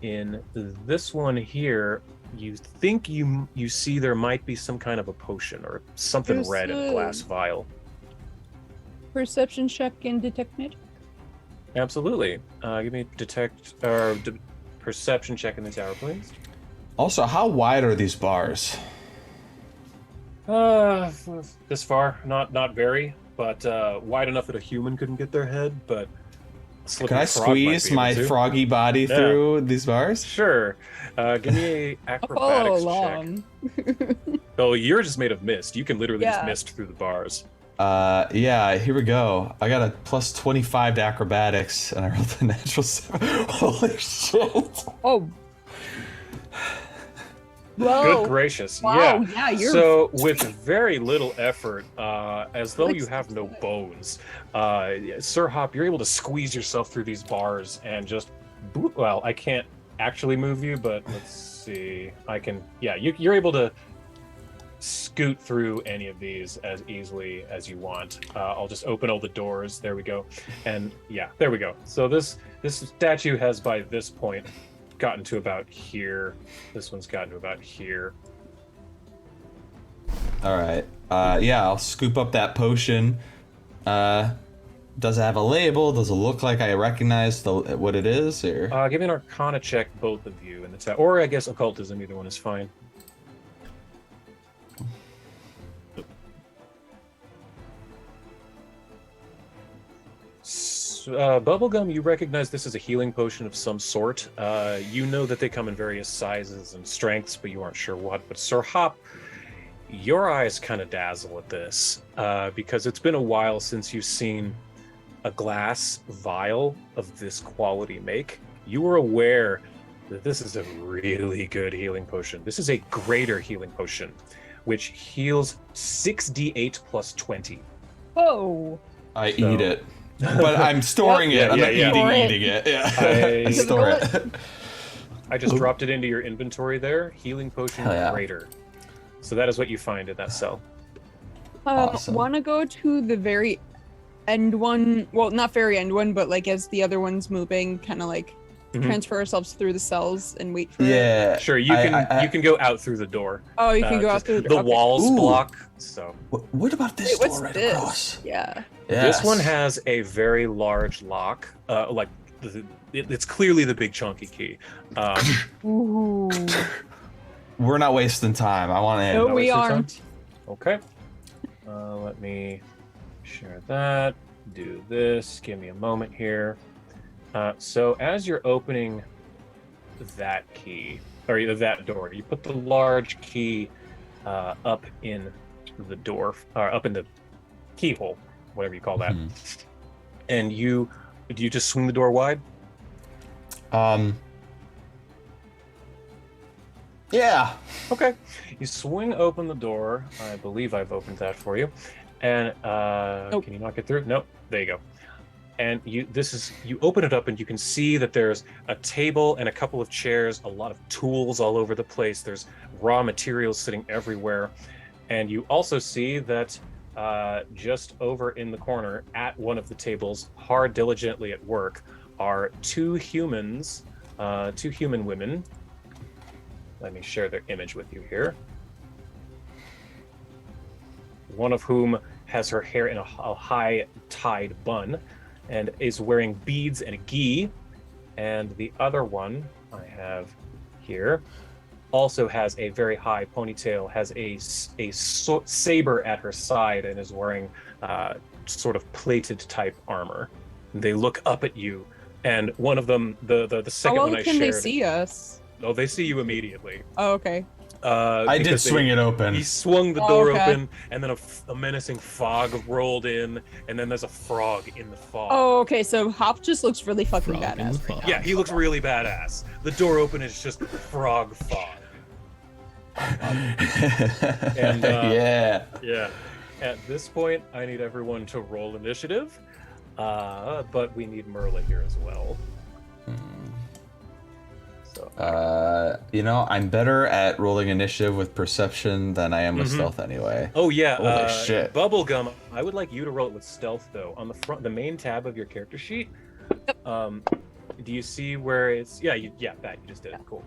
in this one here, you think you see there might be some kind of a potion or something red in a glass vial. Perception check and detect magic. Absolutely. Give me perception check in the tower, please. Also, how wide are these bars? This far, not very, but wide enough that a human couldn't get their head. But can I squeeze my froggy body through these bars? Sure. Give me a acrobatics check. Oh, you're just made of mist. You can literally just mist through the bars. Yeah, here we go. I got a plus 25 to acrobatics, and I rolled a natural 7. Holy shit. Oh. Whoa. Good gracious. Wow, yeah you're... So, with very little effort, as though you have no bones, Sir Hop, you're able to squeeze yourself through these bars and just... Well, I can't actually move you, but let's see. I can... Yeah, you're able to scoot through any of these as easily as you want. I'll just open all the doors. There we go. And yeah, there we go. So this statue has by this point gotten to about here. This one's gotten to about here. All right. I'll scoop up that potion. Does it have a label? Does it look like I recognize what it is? Or give me an Arcana check, both of you, in the or I guess Occultism. Either one is fine. Bubblegum, you recognize this as a healing potion of some sort. You know that they come in various sizes and strengths, but you aren't sure what. But Sir Hop, your eyes kind of dazzle at this because it's been a while since you've seen a glass vial of this quality make. You were aware that this is a really good healing potion. This is a greater healing potion, which heals 6d8 plus 20. Oh. I eat it. But I'm storing it. I'm not eating it. Yeah. I store it. I just dropped it into your inventory there. Healing potion greater. So that is what you find in that cell. Awesome. Want to go to the very end one? Well, not very end one, but like as the other one's moving, kind of like transfer ourselves through the cells and wait for it. Sure, you can go out through the door. Oh, you can go out through the walls block. So what about this door right across? Yeah. This one has a very large lock. It's clearly the big chunky key. Ooh. we're not wasting time. I want to No, end. we waste your time? aren't. Okay. Let me share that. Do this. Give me a moment here. So as you're opening that key, or that door, you put the large key up in the door, or up in the keyhole, whatever you call that. And do you just swing the door wide? Yeah. Okay. You swing open the door. I believe I've opened that for you. And can you not get through? Nope. There you go. And you open it up and you can see that there's a table and a couple of chairs, a lot of tools all over the place. There's raw materials sitting everywhere. And you also see that just over in the corner at one of the tables, hard diligently at work, are two human women. Let me share their image with you here. One of whom has her hair in a high tied bun and is wearing beads and a gi. And the other one I have here also has a very high ponytail, has a saber at her side, and is wearing sort of plated type armor. They look up at you, and one of them, the second one I shared. How well can they see us? Oh, they see you immediately. Oh, okay. I did swing it open. He swung the door okay. open, and then a menacing fog rolled in, and then there's a frog in the fog. Oh, okay. So Hop just looks really fucking Frog in the badass right fog. now. Yeah, he looks really badass. The door open is just frog fog. And Yeah. yeah. At this point, I need everyone to roll initiative, but we need Merla here as well. So. I'm better at rolling initiative with perception than I am with stealth anyway. Oh yeah. Holy shit. Bubblegum, I would like you to roll it with stealth though. On the main tab of your character sheet. Do you see where it's? Yeah, you just did it. Cool.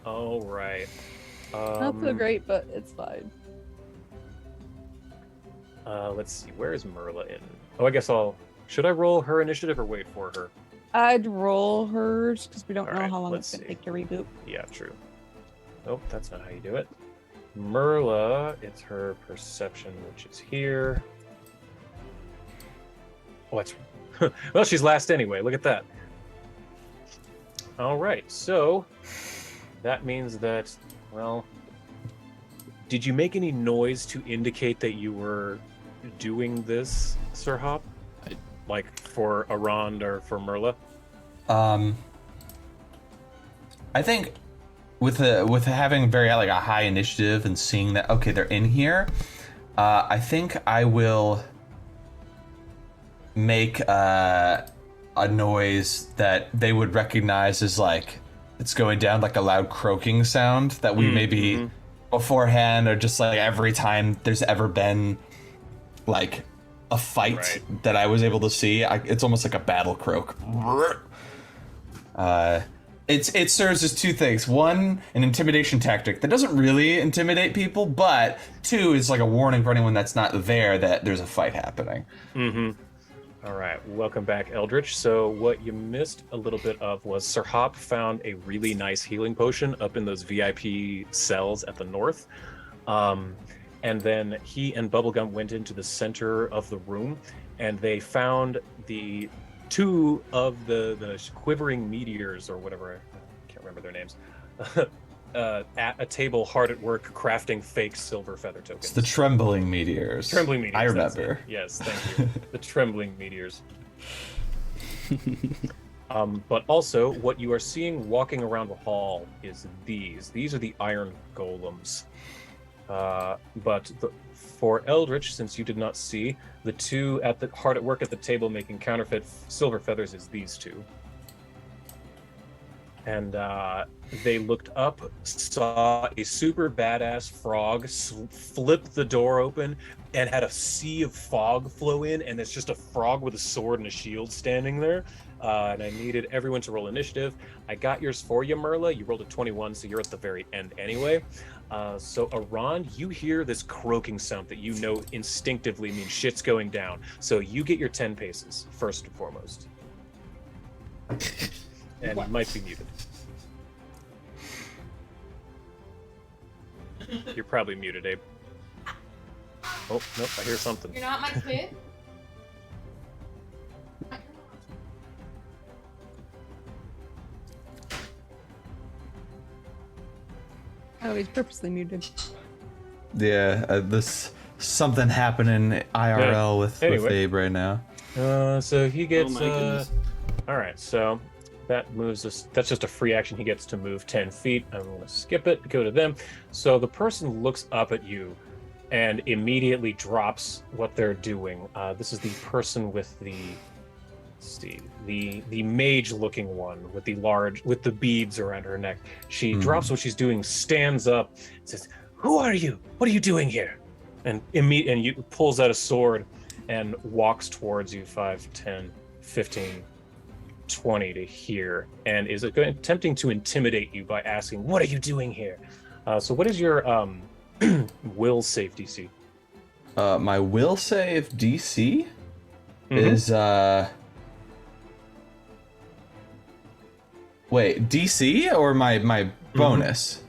All right. Not so great, but it's fine. Let's see. Where is Merla in? Oh, I guess should I roll her initiative or wait for her? I'd roll hers because we don't know Alright, how long let's it's gonna see. take to reboot. Yeah, true. Nope, that's not how you do it. Merla, it's her perception, which is here. Oh, it's well, she's last anyway. Look at that. All right, so that means that, well, did you make any noise to indicate that you were doing this, Sir Hop? Like for Arand or for Merla? I think with having very like a high initiative and seeing that okay they're in here, I think I will make a noise that they would recognize as like it's going down, like a loud croaking sound that we maybe beforehand, or just like every time there's ever been like a fight that I was able to see. It's almost like a battle croak. It serves as two things. One, an intimidation tactic that doesn't really intimidate people, but two is like a warning for anyone that's not there that there's a fight happening. All right, welcome back, Eldritch. So what you missed a little bit of was Sir Hop found a really nice healing potion up in those VIP cells at the north. And then he and Bubblegum went into the center of the room, and they found the two of the quivering meteors, or whatever, I can't remember their names, at a table hard at work crafting fake silver feather tokens. It's the trembling meteors. Trembling meteors. I that's remember. it. Yes, thank you. The trembling meteors. But also, what you are seeing walking around the hall is these. These are the iron golems. But for Eldritch, since you did not see, the two hard at work at the table making counterfeit silver feathers is these two. And they looked up, saw a super badass frog flip the door open, and had a sea of fog flow in, and it's just a frog with a sword and a shield standing there. And I needed everyone to roll initiative. I got yours for you, Merla. You rolled a 21, so you're at the very end anyway. So Arand, you hear this croaking sound that you know instinctively means shit's going down. So you get your 10 paces, first and foremost. And you might be muted. You're probably muted, Abe. Oh, nope, I hear something. You're not my kid? Oh, he's purposely muted. Yeah, this something happening IRL with Abe right now. So he gets. Oh my goodness. All right, so that moves us. That's just a free action. He gets to move 10 feet. I'm going to skip it. Go to them. So the person looks up at you, and immediately drops what they're doing. This is the person with the. Let's see, the mage-looking one with the beads around her neck. She drops what she's doing, stands up, says, "Who are you? What are you doing here?" And you pulls out a sword and walks towards you 5, 10, 15, 20 to here, and is attempting to intimidate you by asking, "What are you doing here?" So what is your will save DC? My will save DC is wait, DC or my bonus?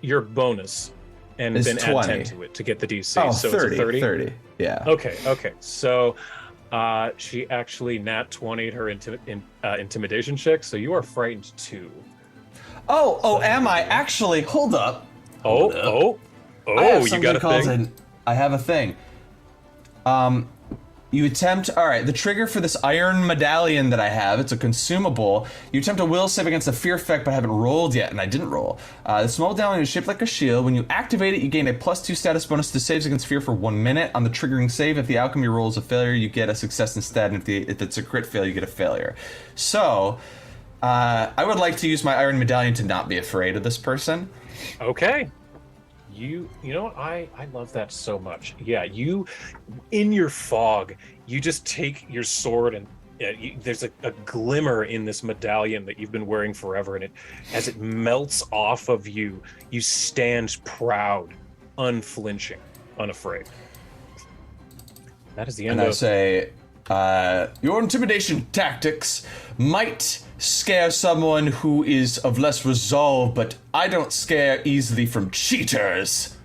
Your bonus, and Is then 20. add 10 to it to get the DC. Oh, so 30, it's a 30. 30. Yeah. Okay. So she actually nat 20'd her intimidation check, so you are frightened too. Oh, am I? Actually, hold up. Oh, I have you something got a called thing? I have a thing. You attempt. All right, the trigger for this iron medallion that I have, it's a consumable. You attempt a will save against a fear effect, but I haven't rolled yet, and I didn't roll. The small medallion is shaped like a shield. When you activate it, you gain a +2 status bonus to saves against fear for 1 minute. On the triggering save, if the outcome you roll is a failure, you get a success instead, and if it's a crit fail, you get a failure. So, I would like to use my iron medallion to not be afraid of this person. Okay. You know what? I love that so much. Yeah, you, in your fog, you just take your sword and there's a glimmer in this medallion that you've been wearing forever, and as it melts off of you, you stand proud, unflinching, unafraid. That is the end And of... I say, your intimidation tactics might scare someone who is of less resolve, but I don't scare easily from cheaters.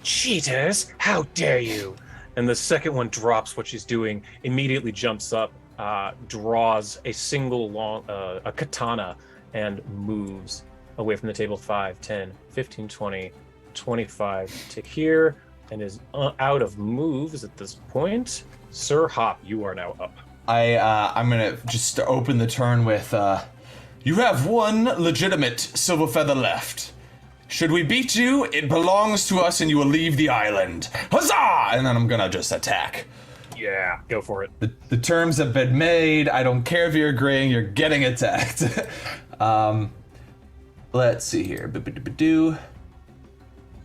Cheaters? How dare you? And the second one drops what she's doing, immediately jumps up, draws a single long, a katana, and moves away from the table 5, 10, 15, 20, 25 to here, and is out of moves at this point. Sir Hop, you are now up. I'm gonna just open the turn with, you have one legitimate silver feather left. Should we beat you, it belongs to us and you will leave the island. Huzzah! And then I'm gonna just attack. Yeah, go for it. The terms have been made. I don't care if you're agreeing, you're getting attacked. Let's see here.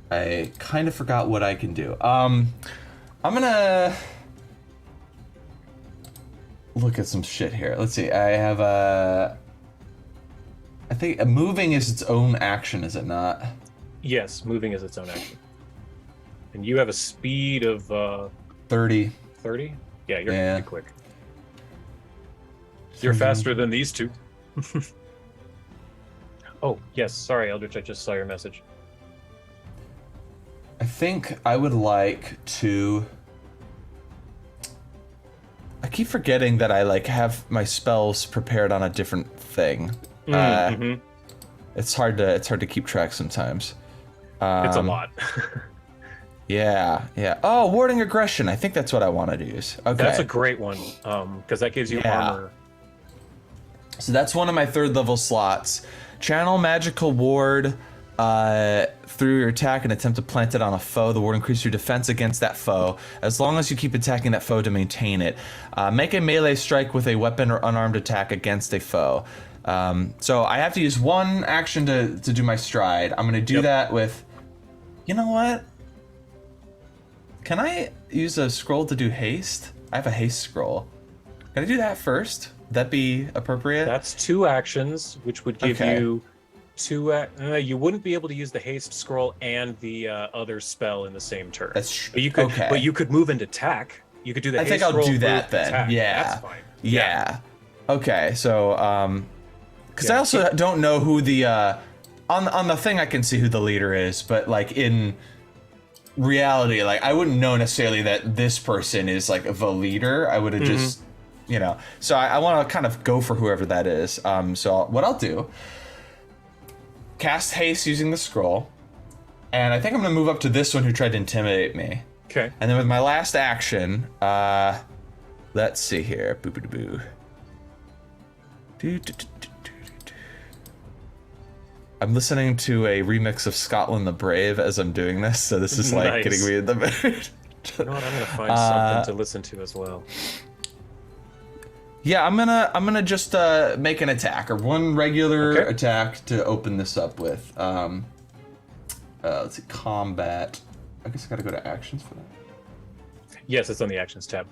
I kind of forgot what I can do. I'm gonna look at some shit here. Let's see. I have I think moving is its own action, is it not? Yes, moving is its own action. And you have a speed of 30. 30? Yeah, you're Yeah. pretty quick. You're faster than these two. Oh, yes. Sorry, Eldritch. I just saw your message. I think I would like to... I keep forgetting that I have my spells prepared on a different thing. It's hard to keep track sometimes. It's a lot. Yeah. Oh, warding aggression. I think that's what I wanted to use. Okay. That's a great one, because that gives you armor. So that's one of my 3rd level slots. Channel magical ward through your attack and attempt to plant it on a foe. The ward increases your defense against that foe as long as you keep attacking that foe to maintain it. Make a melee strike with a weapon or unarmed attack against a foe. So I have to use one action to do my stride. I'm gonna do that with... You know what? Can I use a scroll to do haste? I have a haste scroll. Can I do that first? Would that be appropriate? That's 2 actions, which would give you 2... you wouldn't be able to use the haste scroll and the other spell in the same turn. That's true. But you could, okay. but you could move and attack. You could do the I haste think I'll scroll, do that move, then. attack. Yeah. That's fine. Yeah. Okay, so, because I also don't know who the on the thing I can see who the leader is, but like in reality, like I wouldn't know necessarily that this person is like the leader. I would have just, you know. So I want to kind of go for whoever that is. So what I'll do, cast haste using the scroll, and I think I'm gonna move up to this one who tried to intimidate me. Okay. And then with my last action, let's see here. Boo boo boo. I'm listening to a remix of Scotland the Brave as I'm doing this, so this is like getting me in the mood. You know what? I'm gonna find something to listen to as well. Yeah, I'm gonna just make an attack, or one regular attack to open this up with. Let's see, combat. I guess I gotta go to actions for that. Yes, it's on the actions tab.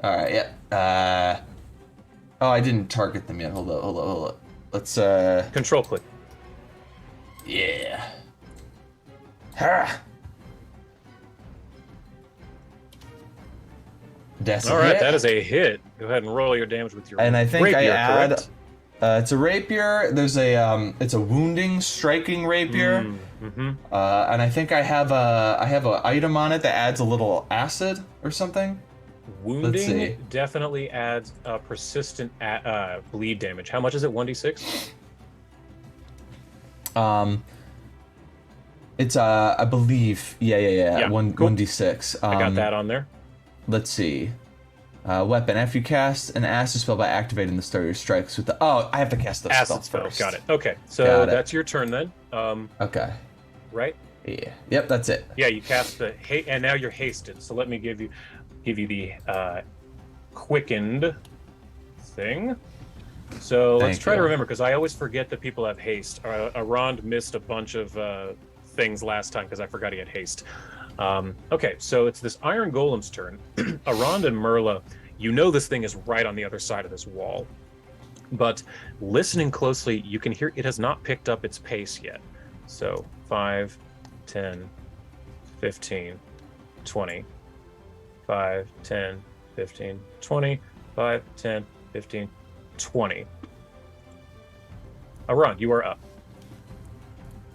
All right, yeah. Oh, I didn't target them yet. Hold up. Let's control click. Yeah. Ha. That's all right, that is a hit. Go ahead and roll your damage with your and I think rapier, I add. correct? It's a rapier. There's a it's a wounding, striking rapier. And I think I have a item on it that adds a little acid or something. Wounding definitely adds a persistent bleed damage. How much is it? 1d6. It's I believe, yeah. One cool. 1d6. I got that on there. Let's see. Weapon. After you cast an acid spell by activating the start of your strikes with the. Oh, I have to cast the acid spell first. Got it. Okay, so that's your turn then. Okay. Right. Yeah. Yep. That's it. Yeah, you cast the and now you're hasted. So let me give you the quickened thing. So let's try to remember, because I always forget that people have haste. Arand missed a bunch of things last time because I forgot he had haste. Okay, so it's this Iron Golem's turn. Arand and Merla, you know this thing is right on the other side of this wall. But listening closely, you can hear it has not picked up its pace yet. So 5, 10, 15, 20. 5, 10, 15, 20. 5, 10, 15, 20. Arand, you are up.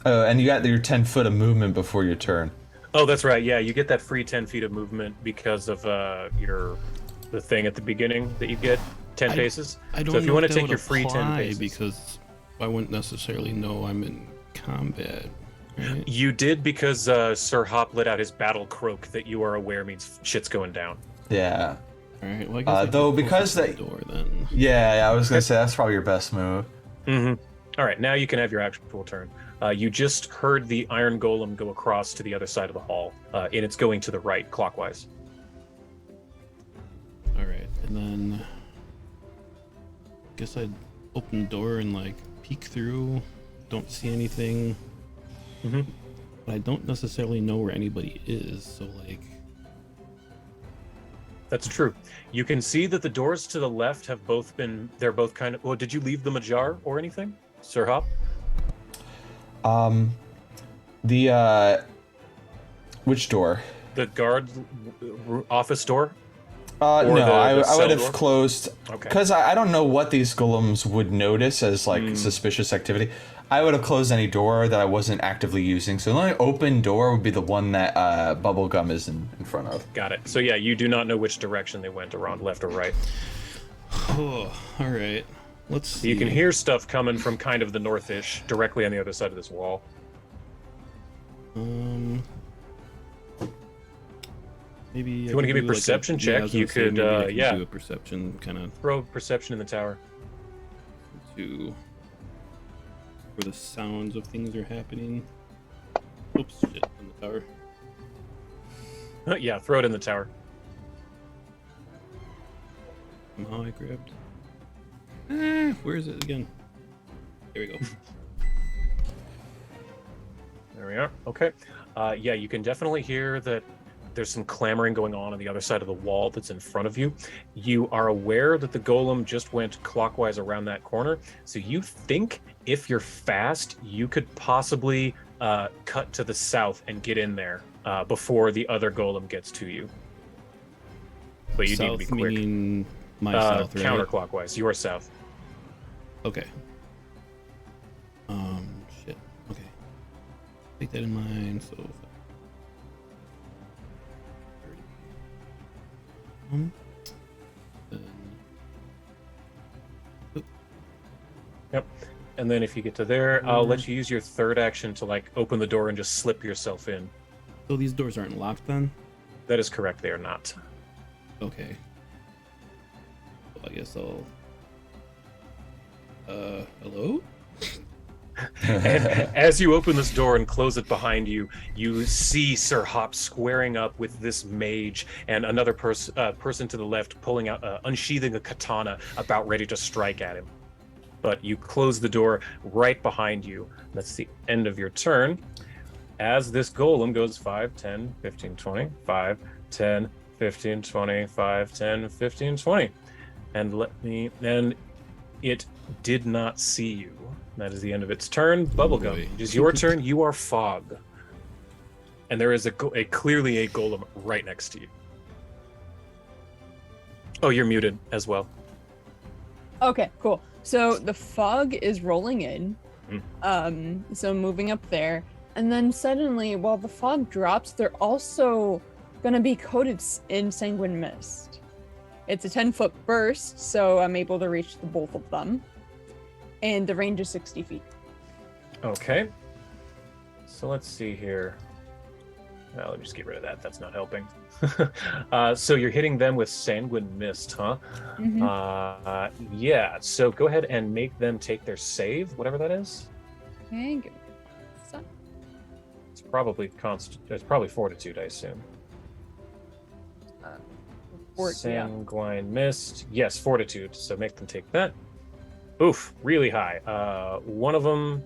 Oh, and you got your 10 foot of movement before your turn. Oh, that's right. Yeah, you get that free 10 feet of movement because of the thing at the beginning that you get 10 paces. I don't so if you know want if to that take would your free 10 apply paces, because I wouldn't necessarily know I'm in combat. Right? You did because Sir Hop let out his battle croak that you are aware means shit's going down. Yeah. All right. Well, I guess though because the door then. Yeah, I was gonna say that's probably your best move. All right, now you can have your actual turn. You just heard the Iron Golem go across to the other side of the hall, and it's going to the right, clockwise. All right, and then I guess I'd open the door and like peek through. Don't see anything. But I don't necessarily know where anybody is, so like. That's true. You can see that the doors to the left have both been. They're both kind of. Well, did you leave them ajar or anything, Sir Hop? Which door? The guard office door? No, I would have door? closed, because I don't know what these golems would notice as like suspicious activity. I would have closed any door that I wasn't actively using. So the only open door would be the one that Bubblegum is in front of. Got it. So yeah, you do not know which direction they went, around left or right. Oh, all right. Let's see. You can hear stuff coming from kind of the northish, directly on the other side of this wall. Maybe if you want to give me a perception check, you could do a perception kind of. Throw perception in the tower. To where the sounds of things are happening. Oops, shit, in the tower. Yeah, throw it in the tower. Somehow I grabbed. Where is it again? There we go. There we are. Okay. Yeah, you can definitely hear that there's some clamoring going on the other side of the wall that's in front of you. You are aware that the golem just went clockwise around that corner, so you think if you're fast, you could possibly cut to the south and get in there before the other golem gets to you. But you South, need to be quick. Meaning my south, right? Counterclockwise, your south. Okay. Shit. keep that in mind. So, then, Yep. And then if you get to there, I'll let you use your third action to like open the door and just slip yourself in. so these doors aren't locked then? That is correct. They are not. Okay. Well, I guess I'll. Hello? And as you open this door and close it behind you, you see Sir Hop squaring up with this mage and another person to the left pulling out, unsheathing a katana, about ready to strike at him. But you close the door right behind you. That's the end of your turn. As this golem goes 5, 10, 15, 20, 5, 10, 15, 20, 5, 10, 15, 20. And it did not see you. That is the end of its turn. Bubblegum, boy. it is your turn. You are fog. And there is clearly a golem right next to you. Oh, you're muted as well. Okay, cool. So the fog is rolling in. So moving up there. And then suddenly, while the fog drops, they're also going to be coated in sanguine mist. It's a 10-foot burst, so I'm able to reach the both of them. And the range is 60 feet. Okay. So let's see here. Well, let me just get rid of that. That's not helping. So you're hitting them with sanguine mist, huh? Mm-hmm. Yeah. So go ahead and make them take their save, whatever that is. Okay, good. So, It's probably It's probably fortitude, I assume. Sanguine mist. Yes, fortitude. So make them take that. Oof, really high. One of them.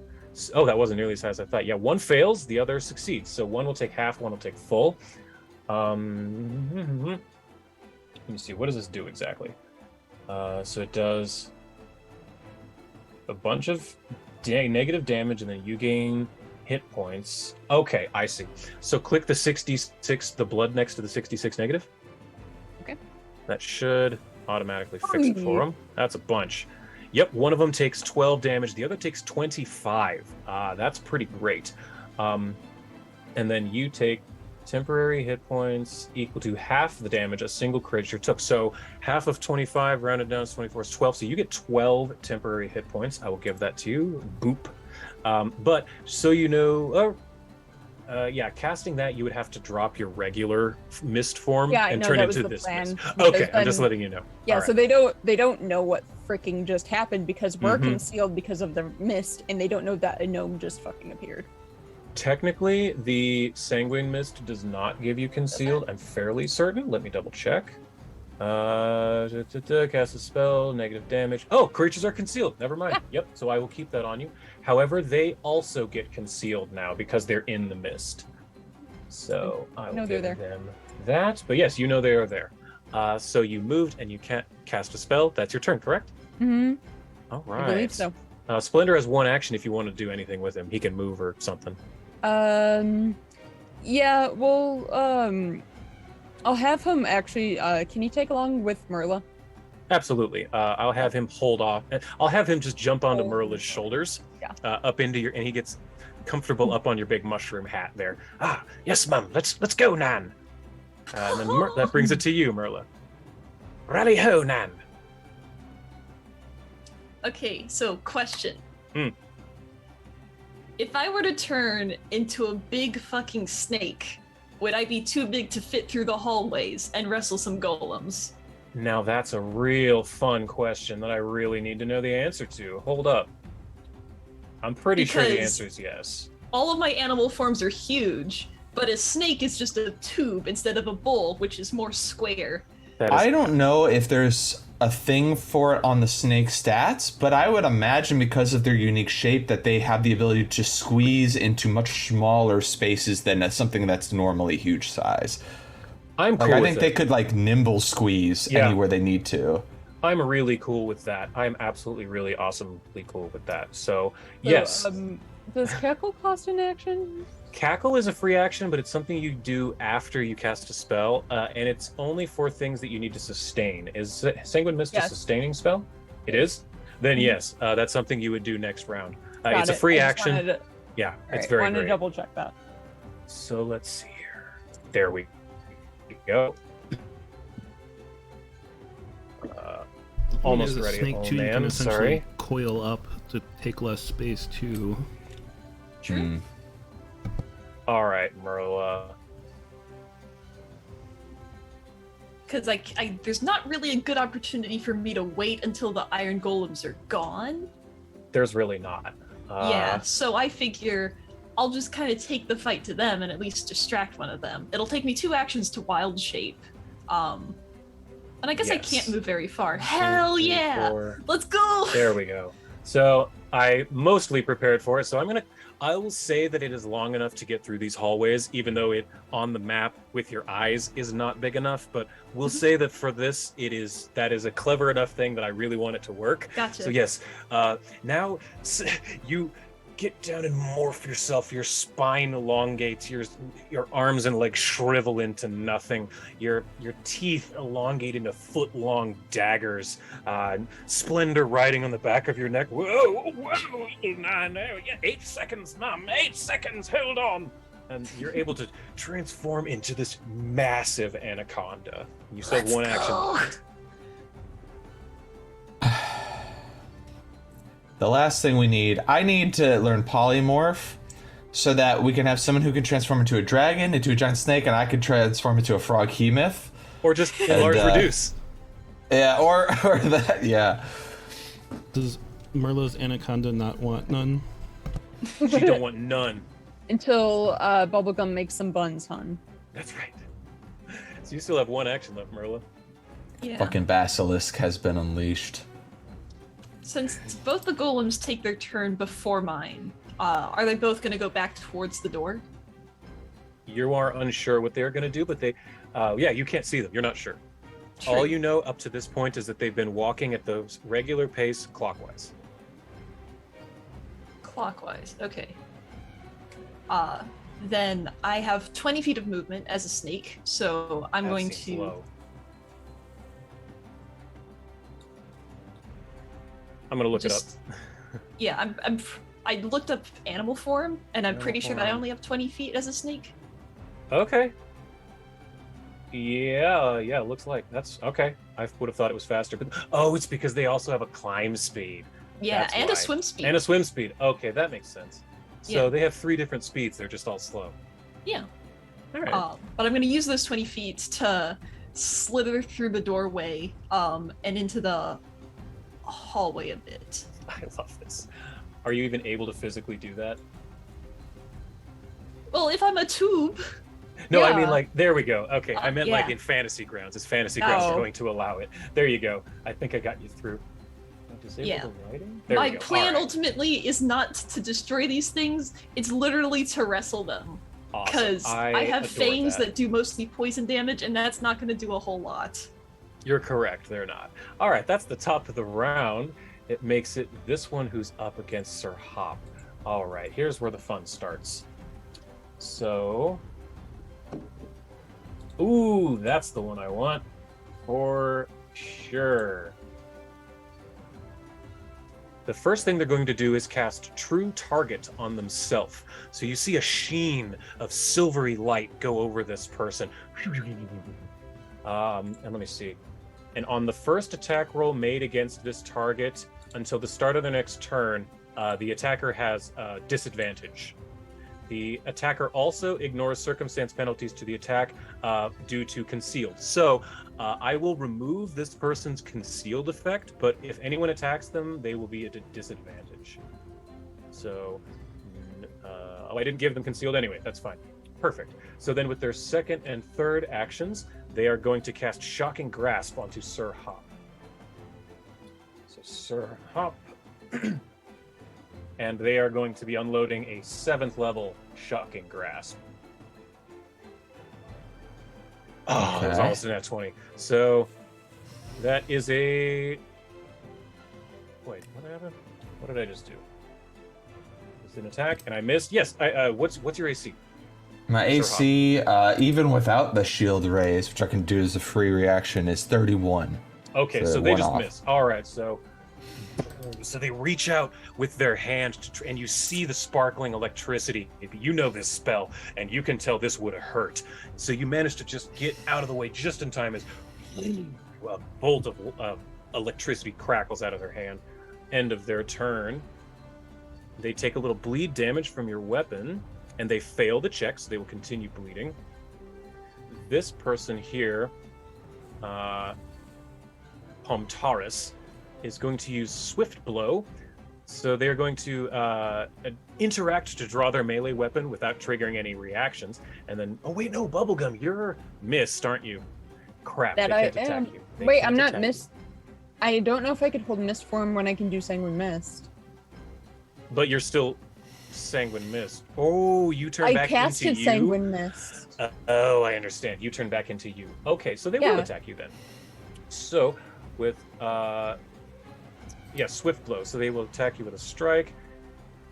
Oh, that wasn't nearly as high as I thought. Yeah, one fails, the other succeeds. So one will take half, one will take full. Let me see. What does this do exactly? So it does a bunch of negative damage, and then you gain hit points. Okay, I see. So click the 66, the blood next to the 66 negative. Okay. That should automatically fix it for them. That's a bunch. Yep, one of them takes 12 damage, the other takes 25. That's pretty great. And then you take temporary hit points equal to half the damage a single creature took. So half of 25 rounded down to 24 is 12. So you get 12 temporary hit points. I will give that to you. Boop. But so you know, casting that, you would have to drop your regular mist form and turn into this mist. Okay, I'm just letting you know. Yeah, All so right. they don't know what freaking just happened because we're concealed because of the mist, and they don't know that a gnome just fucking appeared. Technically, the sanguine mist does not give you concealed. I'm fairly certain. Let me double check. Cast a spell, negative damage. Oh, creatures are concealed. Never mind. Yep. So I will keep that on you. However, they also get concealed now because they're in the mist. So I will give them that. But yes, you know they are there. So you moved and you can't cast a spell. That's your turn, correct? Mm-hmm. All right. I believe so. Splendor has one action if you want to do anything with him. He can move or something. Yeah, well, I'll have him actually, can you take along with Merla? Absolutely. I'll have him hold off. I'll have him just jump onto Merla's shoulders, up into your, and he gets comfortable up on your big mushroom hat there. Ah, yes, mum. Let's go, Nan. And then that brings it to you, Merla. Rally ho, Nan. Okay, so question. Hmm. If I were to turn into a big fucking snake, would I be too big to fit through the hallways and wrestle some golems? Now that's a real fun question that I really need to know the answer to. Hold up. I'm pretty sure the answer is yes. All of my animal forms are huge, but a snake is just a tube instead of a bowl, which is more square. I don't know if there's a thing for it on the snake stats, but I would imagine because of their unique shape that they have the ability to squeeze into much smaller spaces than something that's normally huge size. I'm cool I with think it. they could like nimble squeeze anywhere they need to. I'm really cool with that. I'm absolutely really awesomely cool with that. So yes. Does Cackle cost an action? Cackle is a free action, but it's something you do after you cast a spell, and it's only for things that you need to sustain. Is Sanguine Mist a sustaining spell? It is? Then yes, that's something you would do next round. It's a free action. Yeah, it's Alright, very want to great. double check that. So let's see here. There we go. Almost As a ready. snake Oh too, you can man, essentially sorry. coil up to take less space too. Mm. All right, Merla. Because there's not really a good opportunity for me to wait until the iron golems are gone. There's really not. Yeah, so I figure I'll just kind of take the fight to them and at least distract one of them. It'll take me 2 actions to wild shape. And I guess I can't move very far. Hell yeah! 4. Let's go! There we go. So I mostly prepared for it. So I will say that it is long enough to get through these hallways, even though it on the map with your eyes is not big enough. But we'll say that for this, that is a clever enough thing that I really want it to work. Gotcha. So yes, now you get down and morph yourself. Your spine elongates. Your arms and legs shrivel into nothing. Your teeth elongate into foot-long daggers. Splendor riding on the back of your neck. Whoa! Nah, no, yeah, 8 seconds, Mom. 8 seconds. Hold on. And you're able to transform into this massive anaconda. You still have 1 action. The last thing I need to learn polymorph so that we can have someone who can transform into a dragon, into a giant snake, and I can transform into a frog hemoth. Or just enlarge reduce. Yeah, or that, yeah. Does Merla's anaconda not want none? She don't want none. Until Bubblegum makes some buns, hon. That's right. So you still have 1 action left, Merla. Yeah. Fucking basilisk has been unleashed. Since both the golems take their turn before mine, are they both going to go back towards the door? You are unsure what they're going to do, but you can't see them. You're not sure. True. All you know up to this point is that they've been walking at the regular pace clockwise. Clockwise, okay. Then I have 20 feet of movement as a snake, so I'm That going seems to... low. I'm going to look it up. Yeah, I looked up animal form, and I'm Animal pretty sure that I form. only have 20 feet as a snake. Okay. Yeah, it looks like that's okay. I would have thought it was faster, but it's because they also have a climb speed. Yeah, That's and why. a swim speed. And a swim speed. Okay, that makes sense. So Yeah. they have 3 different speeds. They're just all slow. Yeah. All right. But I'm going to use those 20 feet to slither through the doorway and into the hallway a bit. I love this. Are you even able to physically do that? Well, if I'm a tube. No, I Yeah. mean like there we go. Okay, I meant like yeah. in fantasy grounds. Is fantasy grounds are Oh. going to allow it? There you go. I think I got you through. Disable Yeah. the lighting? There My we go. plan All right. ultimately is not to destroy these things, it's literally to wrestle them. Awesome. Because I have adore fangs that do mostly poison damage, and that's not going to do a whole lot. You're correct. They're not. All right, that's the top of the round. It makes it this one who's up against Sir Hop. All right, here's where the fun starts. So, ooh, that's the one I want for sure. The first thing they're going to do is cast True Target on themselves. So you see a sheen of silvery light go over this person. And let me see. And on the first attack roll made against this target, until the start of the next turn, the attacker has disadvantage. The attacker also ignores circumstance penalties to the attack due to concealed. So I will remove this person's concealed effect, but if anyone attacks them, they will be at a disadvantage. So, I didn't give them concealed anyway. That's fine. Perfect. So then with their second and third actions, they are going to cast Shocking Grasp onto Sir Hop. So Sir Hop. And they are going to be unloading a 7th level Shocking Grasp. Oh, that was Okay. almost an at 20. So that is a... Wait, what happened? What did I just do? It's an attack, and I missed. Yes, what's your AC? My Sir AC, even without the shield raise, which I can do as a free reaction, is 31. Okay, So so they one just off. missed. All right, so So they reach out with their hand, and you see the sparkling electricity. You know this spell, and you can tell this would have hurt. So you manage to just get out of the way just in time as a bolt of electricity crackles out of their hand. End of their turn. They take a little bleed damage from your weapon, and they fail the check, so they will continue bleeding. This person here, Pomtaris, is going to use Swift Blow. So they're going to interact to draw their melee weapon without triggering any reactions. And then, oh wait, no, Bubblegum, you're missed, aren't you? Crap, That they I can't attack am. you. They Wait, can't I'm not attack mist. I don't know if I could hold mist form when I can do sanguine mist. you. But you're still Sanguine Mist. Oh, you turn I back into you? casted sanguine mist. Oh, I understand. You turn back into you. Okay, so they will attack you then. So, with Swift Blow. So they will attack you with a strike.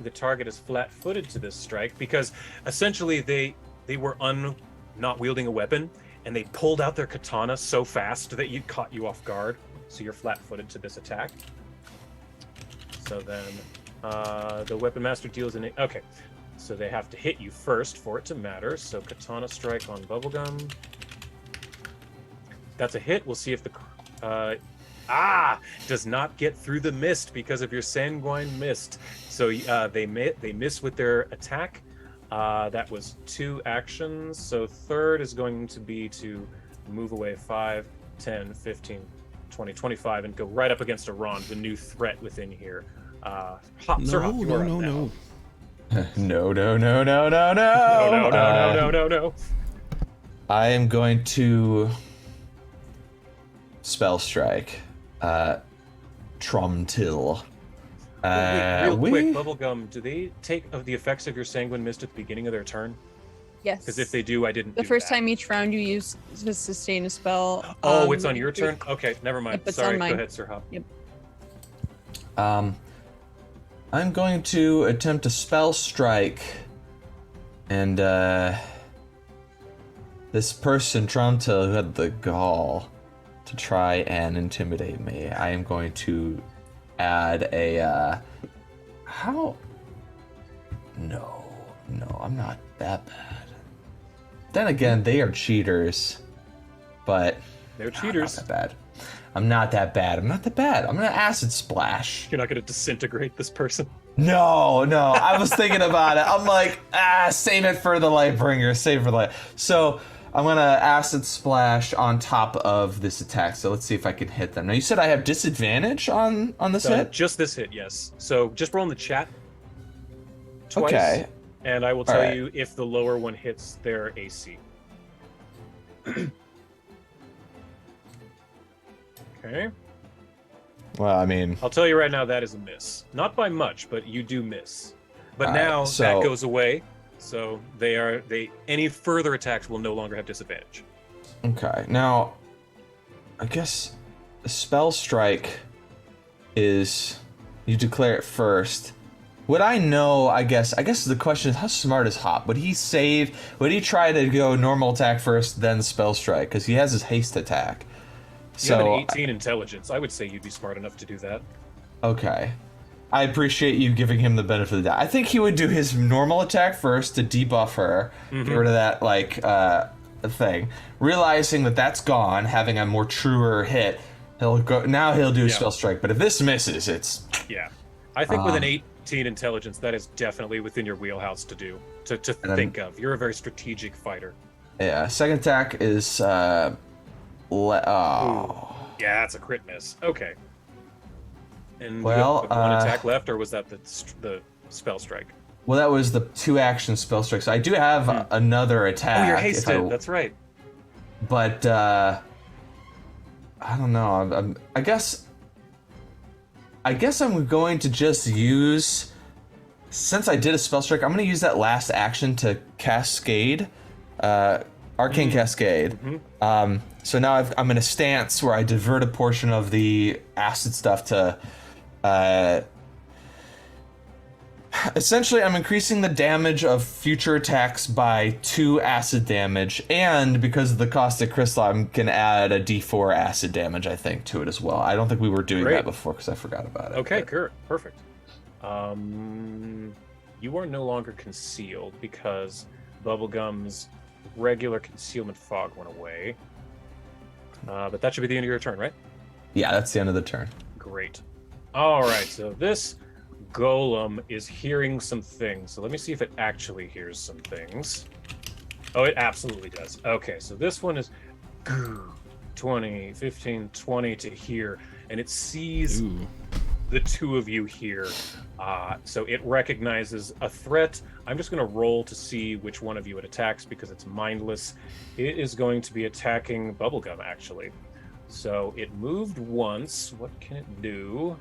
The target is flat-footed to this strike because essentially they were not wielding a weapon, and they pulled out their katana so fast that it caught you off guard. So you're flat-footed to this attack. So then the weapon master deals an... Okay, so they have to hit you first for it to matter. So katana strike on Bubblegum. That's a hit. We'll see if the... does not get through the mist because of your sanguine mist. So they miss with their attack. That was 2 actions. So third is going to be to move away 5, 10, 15, 20, 25, and go right up against Iran, the new threat within here. Sir Hop, you are up now. No. I am going to spell strike. Tromtil. Real quick, Bubblegum, do they take of the effects of your sanguine mist at the beginning of their turn? Yes. Because if they do, I didn't. The first time each round you use to sustain a spell. Oh, it's on your turn? Okay, never mind. Yep, it's Sorry, on mine. go ahead, Sir Hop. Yep. I'm going to attempt a spell strike, and this person, Tromtil, who had the gall to try and intimidate me, I am going to add a how? No, I'm not that bad. Then again, they are cheaters, but they're cheaters. I'm not that bad. I'm gonna acid splash. You're not gonna disintegrate this person. No. I was thinking about it. I'm like, save it for the Lightbringers. So I'm gonna acid splash on top of this attack. So let's see if I can hit them. Now you said I have disadvantage on this hit? Just this hit, yes. So just roll in the chat twice. Okay. And I will tell you if the lower one hits their AC. Okay. Well, I mean, I'll tell you right now that is a miss. Not by much, but you do miss. But now so that goes away. So any further attacks will no longer have disadvantage. Okay. Now, I guess a spell strike is you declare it first. Would I know, I guess the question is, how smart is Hop? Would he try to go normal attack first, then spell strike? Because he has his haste attack. You have an 18 intelligence. I would say you'd be smart enough to do that. Okay. I appreciate you giving him the benefit of the doubt. I think he would do his normal attack first to debuff her, get rid of that, thing. Realizing that that's gone, having a more truer hit, he'll do a spell strike. But if this misses, it's... Yeah. I think with an 18 intelligence, that is definitely within your wheelhouse to do, to think of. You're a very strategic fighter. Yeah, second attack is... Yeah, that's a crit miss. Okay. And you have one attack left, or was that the spell strike? Well, that was the 2-action spell strike. So I do have another attack. Oh, you're hasted. That's right. But I don't know. I guess I'm going to just use. Since I did a spell strike, I'm going to use that last action to cascade, arcane cascade. So now I'm in a stance where I divert a portion of the acid stuff to Essentially, I'm increasing the damage of future attacks by 2 acid damage, and because of the caustic crystal, I'm gonna add a D4 acid damage, I think, to it as well. I don't think we were doing that before because I forgot about it. Okay, perfect. You are no longer concealed because Bubblegum's regular concealment fog went away. But that should be the end of your turn, right? Yeah, that's the end of the turn. Great. All right, so this golem is hearing some things. So let me see if it actually hears some things. Oh, it absolutely does. Okay, so this one is 20, 15, 20 to here, and it sees the two of you here. So it recognizes a threat. I'm just going to roll to see which one of you it attacks because it's mindless. It is going to be attacking Bubblegum, actually. So it moved once. What can it do?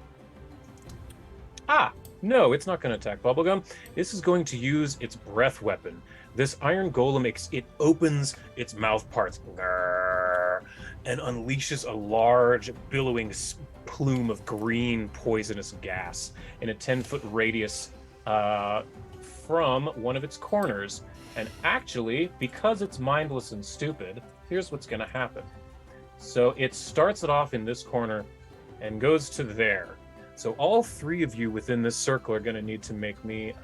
No, it's not going to attack Bubblegum. This is going to use its breath weapon. This iron golem, it opens its mouth parts and unleashes a large, billowing plume of green, poisonous gas in a 10-foot radius from one of its corners. And actually, because it's mindless and stupid, here's what's going to happen. So it starts it off in this corner and goes to there. So all 3 of you within this circle are going to need to make me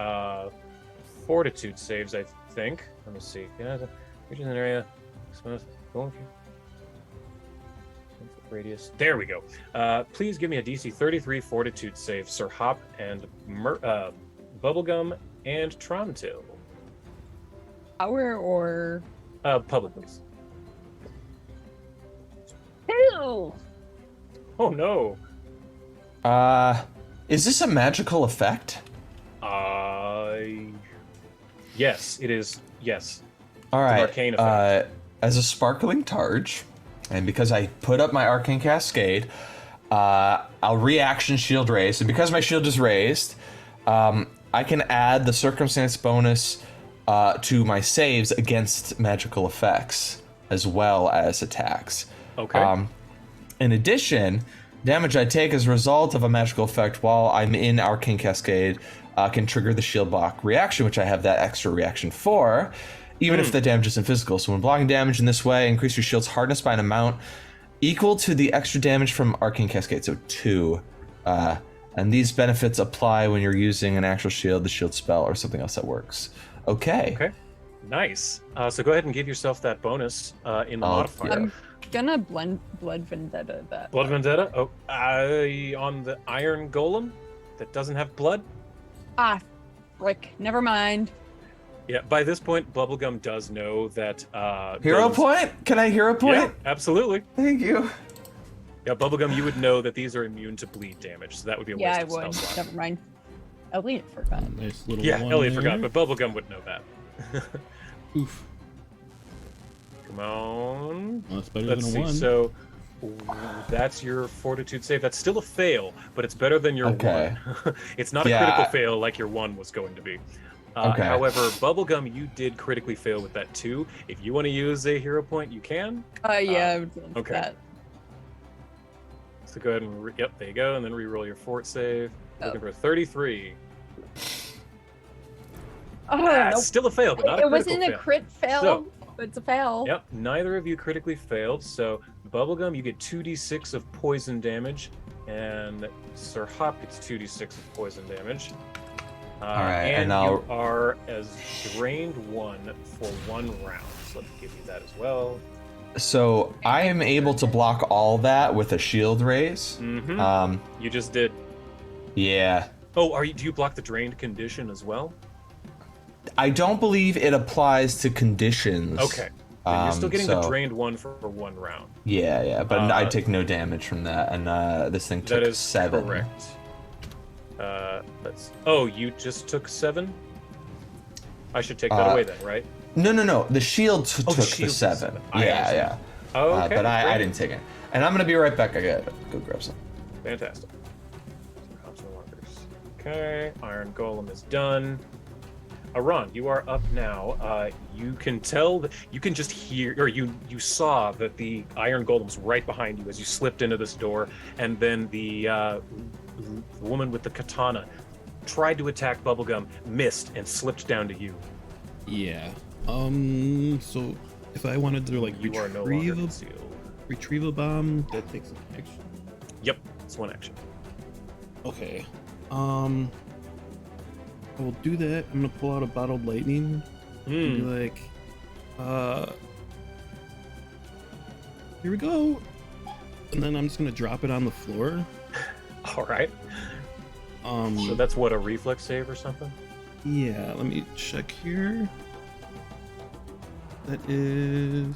fortitude saves, I think. Let me see. Region an area. Radius. There we go. Please give me a DC 33 fortitude save, Sir Hop and Bubblegum and Trontil. Our or public, please. Ew. Oh no. Is this a magical effect? Yes, it is. Yes. All right. It's an arcane effect. As a sparkling targe, and because I put up my arcane cascade, I'll reaction shield raise, and because my shield is raised, I can add the circumstance bonus to my saves against magical effects as well as attacks. Okay. In addition, damage I take as a result of a magical effect while I'm in Arcane Cascade can trigger the shield block reaction, which I have that extra reaction for, even if the damage isn't physical. So when blocking damage in this way, increase your shield's hardness by an amount equal to the extra damage from Arcane Cascade, so 2. And these benefits apply when you're using an actual shield, the shield spell, or something else that works. Okay. Nice. So go ahead and give yourself that bonus in the modifier. I'm gonna blend Blood Vendetta that. Blood Vendetta? Oh, on the Iron Golem that doesn't have blood? Frick. Never mind. Yeah, by this point, Bubblegum does know that... Hero point? Can I hero point? Yeah, absolutely. Thank you. Yeah, Bubblegum, you would know that these are immune to bleed damage, so that would be a waste of spell slot. Never mind. Elliot forgot. Nice little Yeah, one Elliot there. forgot, but Bubblegum would know that. Oof. Come on. Well, that's better Let's than see, a 1. so that's your fortitude save. That's still a fail, but it's better than your 1. It's not a critical fail like your 1 was going to be. However, Bubblegum, you did critically fail with that too. If you want to use a hero point, you can. Yeah, I would love that. So go ahead and yep, there you go, and then re-roll your fort save. Looking for 33. Nope. Still a fail, but not a It critical wasn't fail. a crit fail. So, It's a fail. Yep, neither of you critically failed. So Bubblegum, you get 2d6 of poison damage, and Sir Hop gets 2d6 of poison damage. All right, and and you are as drained 1 for 1 round. So let me give you that as well. So I am able to block all that with a shield raise. Mm-hmm. You just did. Yeah. Oh, do you block the drained condition as well? I don't believe it applies to conditions. Okay. Then you're still getting so- the drained 1 for 1 round. Yeah, but I take no damage from that, and this thing took That is 7. correct. Oh, you just took 7? I should take that away then, right? No. The shield took the the shield 7. I Yeah. understand. Oh, okay. But I great. didn't take it. And I'm gonna be right back. I gotta go grab some. Fantastic. Okay, Iron Golem is done. Aran, you are up now. You can tell that you can just hear, or you saw that the Iron Golem's right behind you as you slipped into this door, and then the woman with the katana tried to attack Bubblegum, missed, and slipped down to you. Yeah. So if I wanted to like You are no longer retrieve concealed. a bomb, that takes an action. Yep, it's one action. Okay. I will do that. I'm gonna pull out a bottled lightning and be like, here we go. And then I'm just gonna drop it on the floor. All right. So that's what, a reflex save or something? Yeah, let me check here. That is.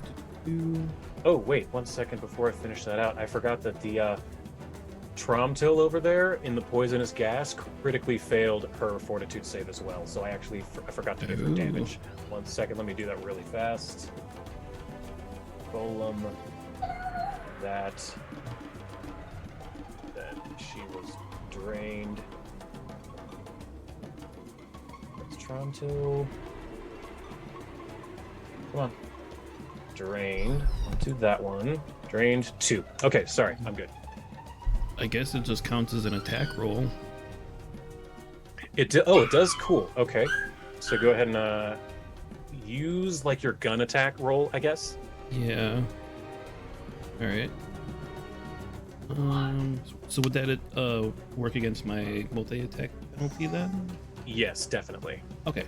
Oh, wait, 1 second before I finish that out. I forgot that the Tromtil over there in the poisonous gas critically failed her fortitude save as well. So I actually I forgot to give her damage. 1 second, let me do that really fast. Golem. That she was drained. That's Tromtil. Come on. Drained. I'll do that one. Drained 2. Okay, sorry, I'm good. I guess it just counts as an attack roll. It does. Cool. Okay, so go ahead and use like your gun attack roll, I guess. Yeah. All right. So would that work against my multi-attack penalty then? Yes, definitely. Okay.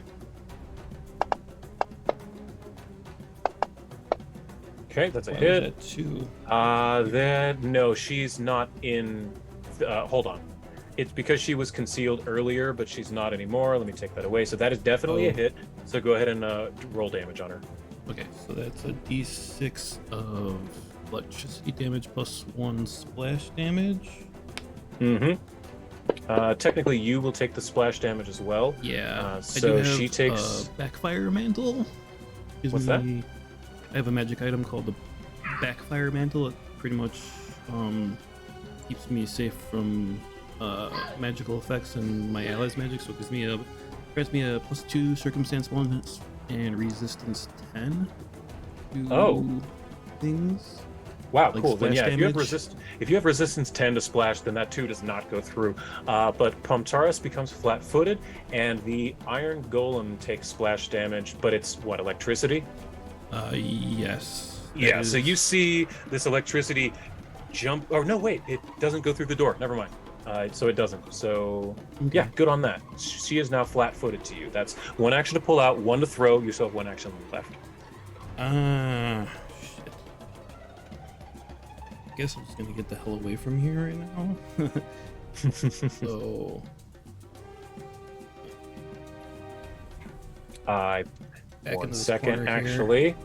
Okay, that's a Why hit. was that 2? No, she's not in. Hold on. It's because she was concealed earlier, but she's not anymore. Let me take that away. So that is definitely a hit. So go ahead and roll damage on her. Okay, so that's a d6 of electricity damage plus 1 splash damage. Technically, you will take the splash damage as well. Yeah. So she takes backfire mantle. What's that? I have a magic item called the backfire mantle. It pretty much keeps me safe from magical effects and my allies' magic. So it grants me a +2 circumstance bonus and resistance 10 to things. Wow, like cool. Then yeah, damage. if you have resistance 10 to splash, then that 2 does not go through. But Pumptaris becomes flat-footed, and the Iron Golem takes splash damage, but it's what, electricity? Yes. Yeah. So you see this electricity jump. Oh no, wait! It doesn't go through the door. Never mind. So it doesn't. So yeah, good on that. She is now flat-footed to you. That's 1 action to pull out, 1 to throw. You still have 1 action left. Shit. I guess I'm just gonna get the hell away from here right now. So. Back 1 into this second, corner actually.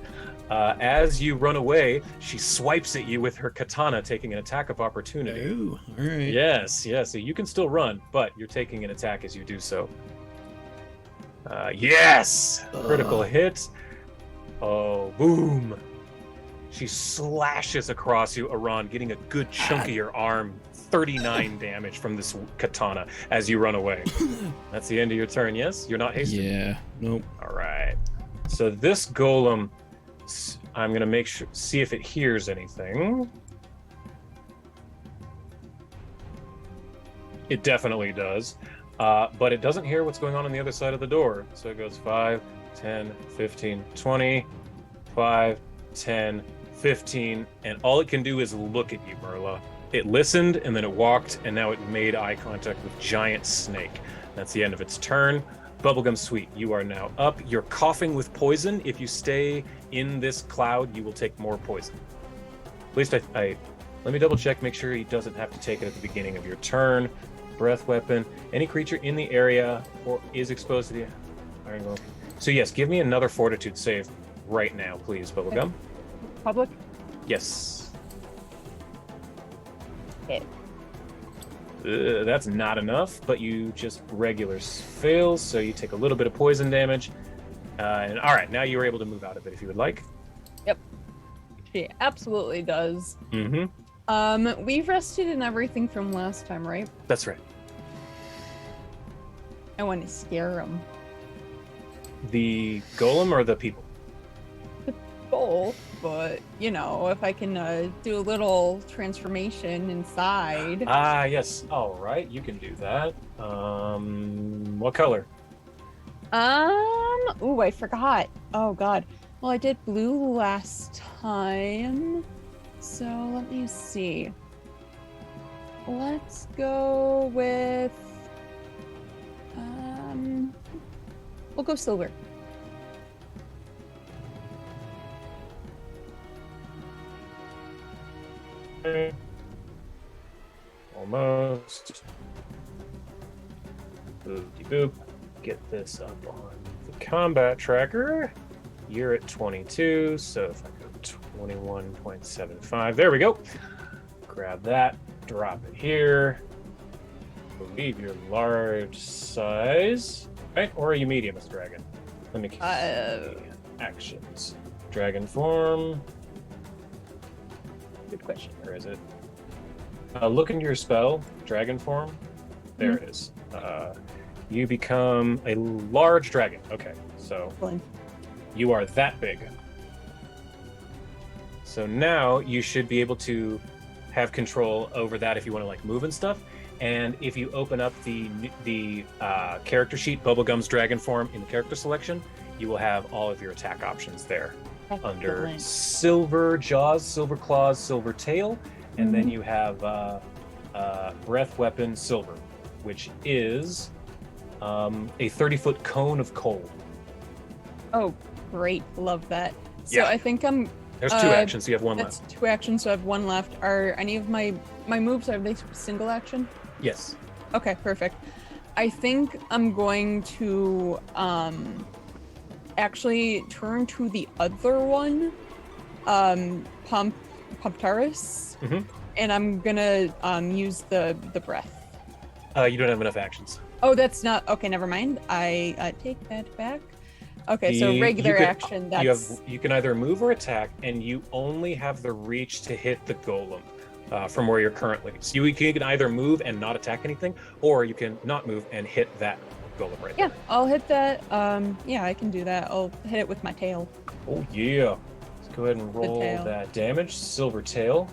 As you run away, she swipes at you with her katana, taking an attack of opportunity. Oh, all right. Yes, yes. So you can still run, but you're taking an attack as you do so. Yes! Critical hit. Oh, boom. She slashes across you, Aran, getting a good chunk of your arm. 39 damage from this katana as you run away. That's the end of your turn, yes? You're not hasted? Yeah, nope. All right. So this golem, I'm going to see if it hears anything. It definitely does. But it doesn't hear what's going on the other side of the door. So it goes 5, 10, 15, 20, 5, 10, 15, and all it can do is look at you, Merla. It listened, and then it walked, and now it made eye contact with Giant Snake. That's the end of its turn. Bubblegum Sweet, you are now up. You're coughing with poison. If you stay in this cloud, you will take more poison. At least let me double check, make sure he doesn't have to take it at the beginning of your turn. Breath weapon. Any creature in the area or is exposed to the iron golem. So yes, give me another fortitude save right now, please, Bubblegum. Public? Yes. Okay. That's not enough, but you just regular fails, so you take a little bit of poison damage. And all right, now you are able to move out of it if you would like. Yep. She absolutely does. Mm-hmm. We've rested in everything from last time, right? That's right. I want to scare him. The golem or the people? Both. but you know, if I can do a little transformation inside. Ah, yes. All right, you can do that. What color? Ooh, I forgot. Oh God. Well, I did blue last time, so let me see. Let's go with we'll go silver. Okay. Almost. Boopty boop. Get this up on the combat tracker. You're at 22, so if I go 21.75, there we go. Grab that, drop it here. Believe you're large size, right? Or are you medium as a dragon? Let me actions. Dragon form. Good question. Where is it? Look into your spell, dragon form. There it is. You become a large dragon. Okay, so you are that big. So now you should be able to have control over that if you want to like move and stuff. And if you open up the character sheet, Bubblegum's dragon form in the character selection, you will have all of your attack options there. Under silver jaws, silver claws, silver tail, and then you have breath weapon silver, which is a 30-foot cone of cold. Oh, great. Love that. So Yeah. I think I'm... There's two actions, so you have one that's left. 2 actions, so I have 1 left. Are any of my moves, are they single action? Yes. Okay, perfect. I think I'm going to actually turn to the other one, Pumptaris, and I'm gonna use the breath. You don't have enough actions. Oh, that's not okay. Never mind. I take that back. Okay, so regular action. That's You can either move or attack, and you only have the reach to hit the golem from where you're currently. So you can either move and not attack anything, or you can not move and hit that golem right yeah. there. I'll hit that. Yeah, I can do that. I'll hit it with my tail. Oh yeah. Let's go ahead and roll tail. that damage. Silver tail.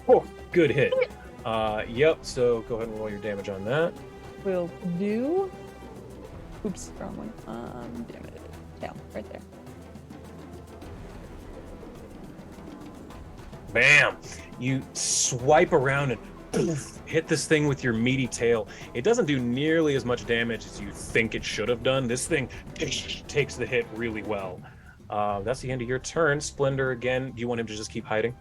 Oh, good hit. Yep. So go ahead and roll your damage on that. Will do. Oops, wrong one. Damn it. Tail, right there. Bam! You swipe around and poof, hit this thing with your meaty tail. It doesn't do nearly as much damage as you think it should have done. This thing takes the hit really well. That's the end of your turn. Splendor again. Do you want him to just keep hiding?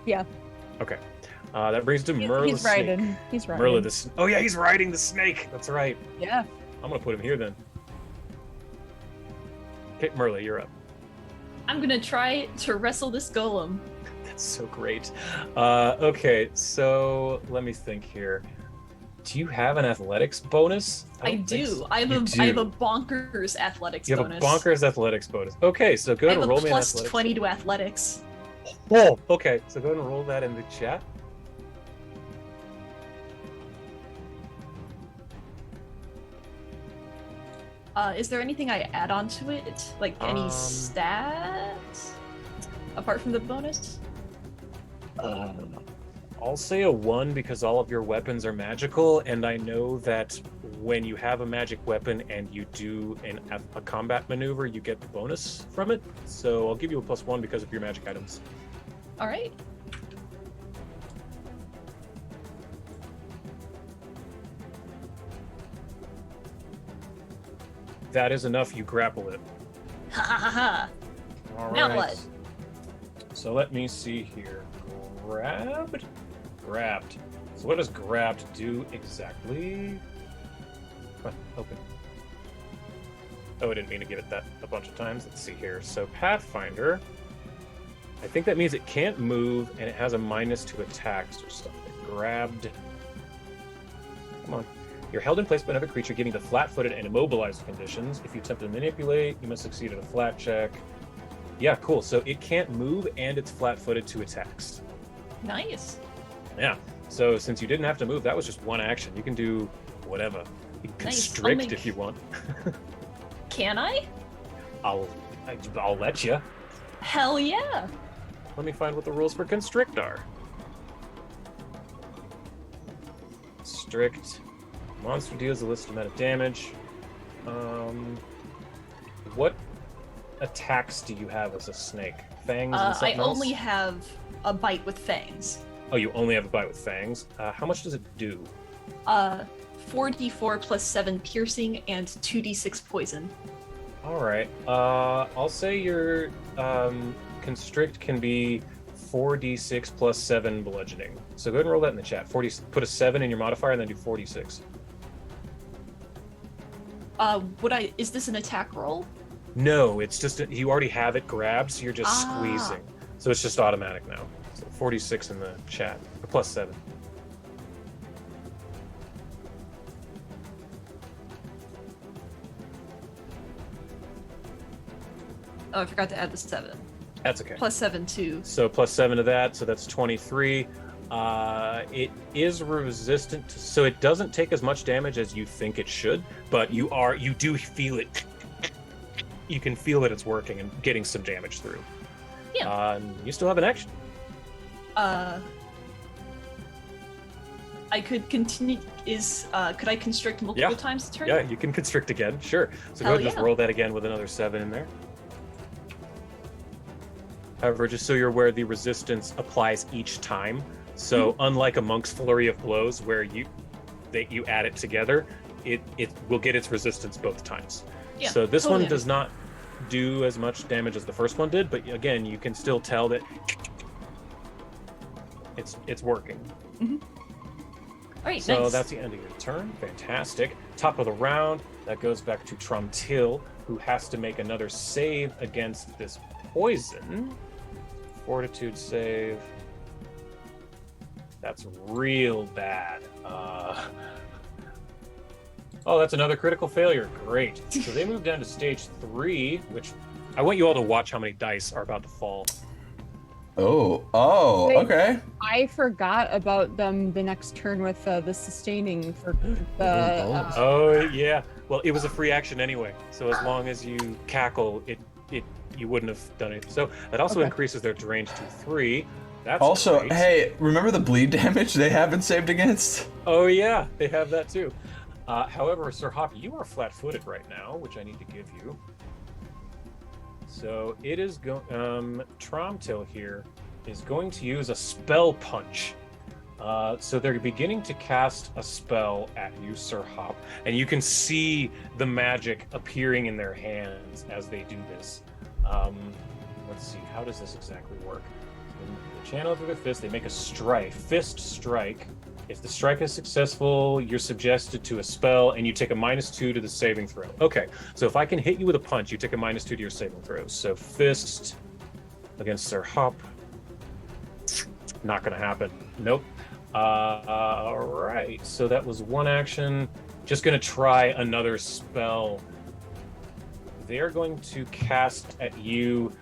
Yeah. Okay. That brings to Merle He's the snake. riding. He's riding. Merle oh yeah, he's riding the snake. That's right. Yeah. I'm gonna put him here then. Okay, Merle, you're up. I'm gonna try to wrestle this golem. That's so great. Okay, so let me think here. Do you have an athletics bonus? I don't think do. so. I have You a do. bonkers athletics You have bonus. a bonkers athletics bonus. Okay, so go I ahead have and a roll me an plus athletics. 20 to athletics. Oh, okay. So go ahead and roll that in the chat. Is there anything I add on to it? Like any stats? Apart from the bonus? I'll say a 1 because all of your weapons are magical, and I know that when you have a magic weapon and you do a combat maneuver, you get the bonus from it. So I'll give you a +1 because of your magic items. Alright. That is enough. You grapple it. Ha ha ha ha. All Now right. what? So let me see here. Grabbed? Grabbed. So what does grabbed do exactly? Huh, open. Oh, I didn't mean to give it that a bunch of times. Let's see here. So Pathfinder, I think that means it can't move and it has a minus to attacks or something. Grabbed. Come on. You're held in place by another creature, giving the flat-footed and immobilized conditions. If you attempt to manipulate, you must succeed at a flat check. Yeah, cool. So it can't move and it's flat-footed to attacks. Nice. Yeah. So since you didn't have to move, that was just one action. You can do whatever. You can Nice. constrict I'll make- if you want. Can I? I'll let you. Hell yeah. Let me find what the rules for constrict are. Constrict. Monster deals a listed amount of damage. What attacks do you have as a snake? Fangs and I something else? only have a bite with fangs. Oh, you only have a bite with fangs? How much does it do? 4d4 plus 7 piercing and 2d6 poison. Alright. I'll say your constrict can be 4d6 plus 7 bludgeoning. So go ahead and roll that in the chat. Put a 7 in your modifier and then do 4d6. Is this an attack roll? No, it's just you already have it grabbed, so you're just squeezing. So it's just automatic now. So 46 in the chat, plus 7. Oh, I forgot to add the 7. That's okay. Plus 7 too. So plus 7 to that, so that's 23. It is resistant, so it doesn't take as much damage as you think it should, but you do feel it. You can feel that it's working and getting some damage through. Yeah. You still have an action. I could continue. Could I constrict multiple times a turn? Yeah, you can constrict again. Sure. So go ahead and just roll that again with another 7 in there. However, just so you're aware, the resistance applies each time. So unlike a monk's flurry of blows, where you add it together, it will get its resistance both times. Yeah, so this totally one does not do as much damage as the first one did, but again, you can still tell that it's working. Mm-hmm. All right, So nice. that's the end of your turn. Fantastic. Top of the round, that goes back to Trumtil, who has to make another save against this poison. Fortitude save. That's real bad. Oh, that's another critical failure. Great. So they move down to stage 3, which I want you all to watch how many dice are about to fall. Oh, Wait. okay. I forgot about them the next turn with the sustaining for the. Oh yeah. Well, it was a free action anyway. So as long as you cackle, you wouldn't have done it. So that also increases their range to 3. That's also, great. hey, remember the bleed damage they have been saved against? Oh yeah, they have that too. However, Sir Hop, you are flat-footed right now, which I need to give you. So it is Tromtil here is going to use a spell punch. So they're beginning to cast a spell at you, Sir Hop, and you can see the magic appearing in their hands as they do this. Let's see, how does this exactly work? They channel through their fist, they make a fist strike. If the strike is successful, you're subjected to a spell, and you take a -2 to the saving throw. Okay, so if I can hit you with a punch, you take a -2 to your saving throws. So fist against Sir Hop. Not gonna happen. Nope. All right, so that was one action. Just gonna try another spell. They're going to cast at you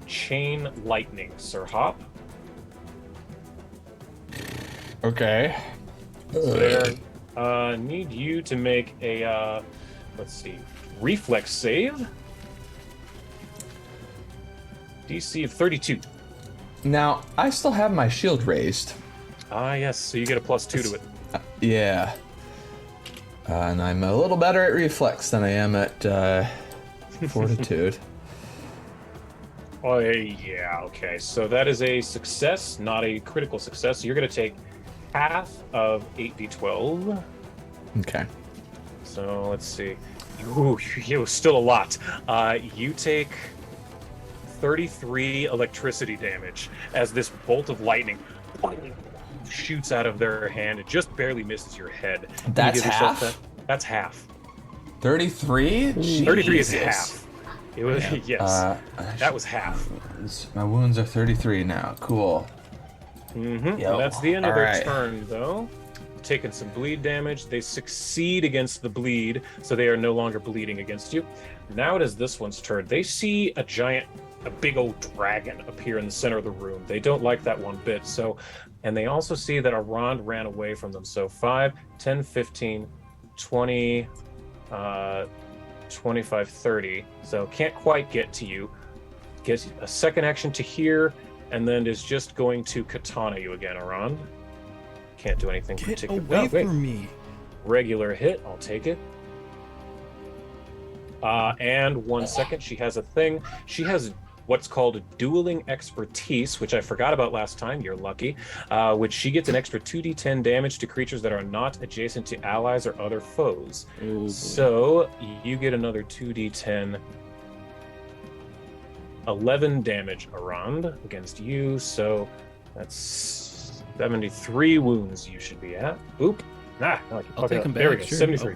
Chain Lightning, Sir Hop. Okay. So they need you to make a, let's see, reflex save. DC of 32. Now, I still have my shield raised. Ah, yes, so you get a +2 to it. Yeah. And I'm a little better at reflex than I am at fortitude. Oh, yeah, okay. So that is a success, not a critical success. So you're going to take half of 8d12. Okay. So let's see. Ooh, still a lot. You take 33 electricity damage as this bolt of lightning shoots out of their hand. It just barely misses your head. That's you give yourself half? That's half. 33? 33 is half. It was, yes. That was half. My wounds are 33 now. Cool. Mm-hmm. Yep. That's the end of their Alright. turn, though. Taking some bleed damage. They succeed against the bleed, so they are no longer bleeding against you. Now it is this one's turn. They see a big old dragon appear in the center of the room. They don't like that one bit. And they also see that Arand ran away from them. So 5, 10, 15, 20, 25, 30. So can't quite get to you. Gets a second action to here, and then is just going to katana you again, Aran. Can't do anything Get particular. away from me. Regular hit, I'll take it. And 1 second, she has a thing. She has what's called dueling expertise, which I forgot about last time. You're lucky. Which she gets an extra 2d10 damage to creatures that are not adjacent to allies or other foes. Oh, So you get another 2d10. 11 damage around against you, so that's 73 wounds you should be at. Oop. No, I can I'll take up. him There we back, go, sure. 73.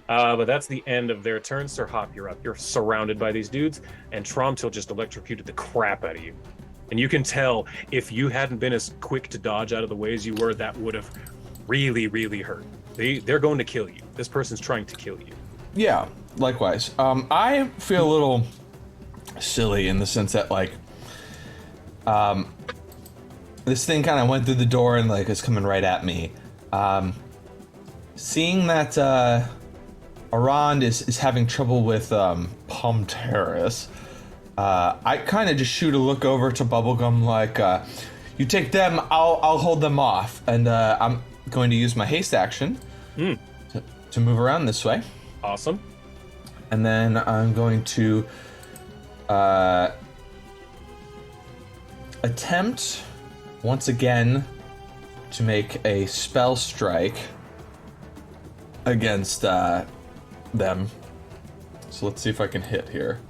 But that's the end of their turn. Sir Hop, you're up. You're surrounded by these dudes, and Tromtil just electrocuted the crap out of you. And you can tell if you hadn't been as quick to dodge out of the way as you were, that would have really, really hurt. They're going to kill you. This person's trying to kill you. Yeah, likewise. I feel a little silly in the sense that, like, this thing kind of went through the door and, like, is coming right at me. Seeing that Arand is having trouble with Phoneix, I kind of just shoot a look over to Bubblegum like, you take them, I'll hold them off. And I'm going to use my haste action to move around this way. Awesome. And then I'm going to attempt once again to make a spell strike against them. So let's see if I can hit here.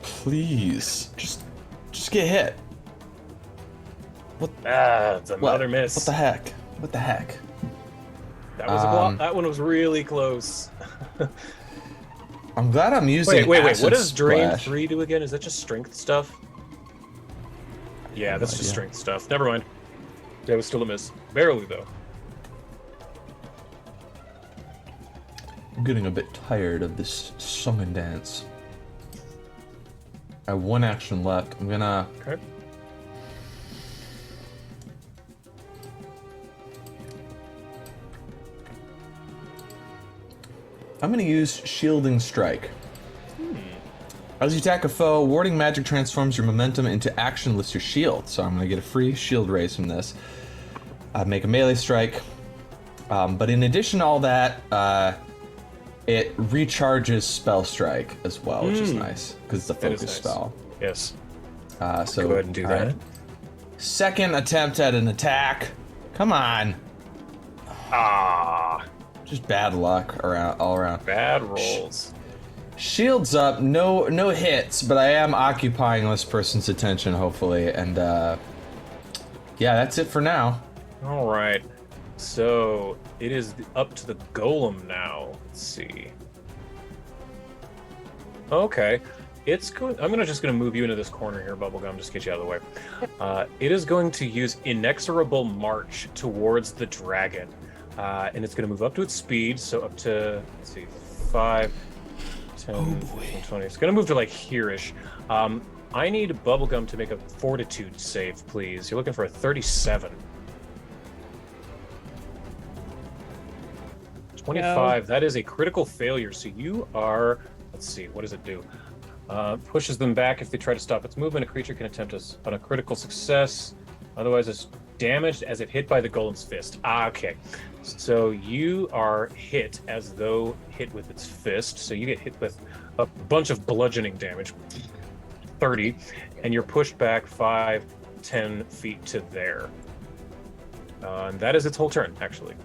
Please, just get hit. What? It's another miss. What the heck? What the heck? That was that one was really close. I'm glad I'm using. Wait. Acid What does Drain Splash. 3 do again? Is that just strength stuff? Yeah, that's just strength stuff. Never mind. That was still a miss. Barely, though. I'm getting a bit tired of this song and dance. I have one action left. I'm gonna. Okay. I'm gonna use Shielding Strike. As you attack a foe, warding magic transforms your momentum into action lifts your shield. So I'm gonna get a free shield raise from this. Make a melee strike. But in addition to all that, it recharges Spell Strike as well, which is nice because it's a That is focus nice. spell. Yes. So Go ahead and do that. right. Second attempt at an attack. Come on. Ah, Just bad luck all around. bad rolls. Shields up, no hits, but I am occupying this person's attention, hopefully, and yeah, that's it for now. All right. So it is up to the golem now. Let's see. Okay. It's going. Just gonna move you into this corner here, Bubblegum. Just get you out of the way. It is going to use inexorable march towards the dragon, and it's gonna move up to its speed. So up to 5, 10, 20. It's gonna move to like here-ish. I need Bubblegum to make a fortitude save, please. You're looking for a 37. 25. That is a critical failure. So you are. Let's see. What does it do? Pushes them back if they try to stop its movement. A creature can attempt on a critical success. Otherwise, it's damaged as if hit by the golem's fist. Okay. So you are hit as though hit with its fist. So you get hit with a bunch of bludgeoning damage. 30. And you're pushed back 5, 10 feet to there. And that is its whole turn, actually.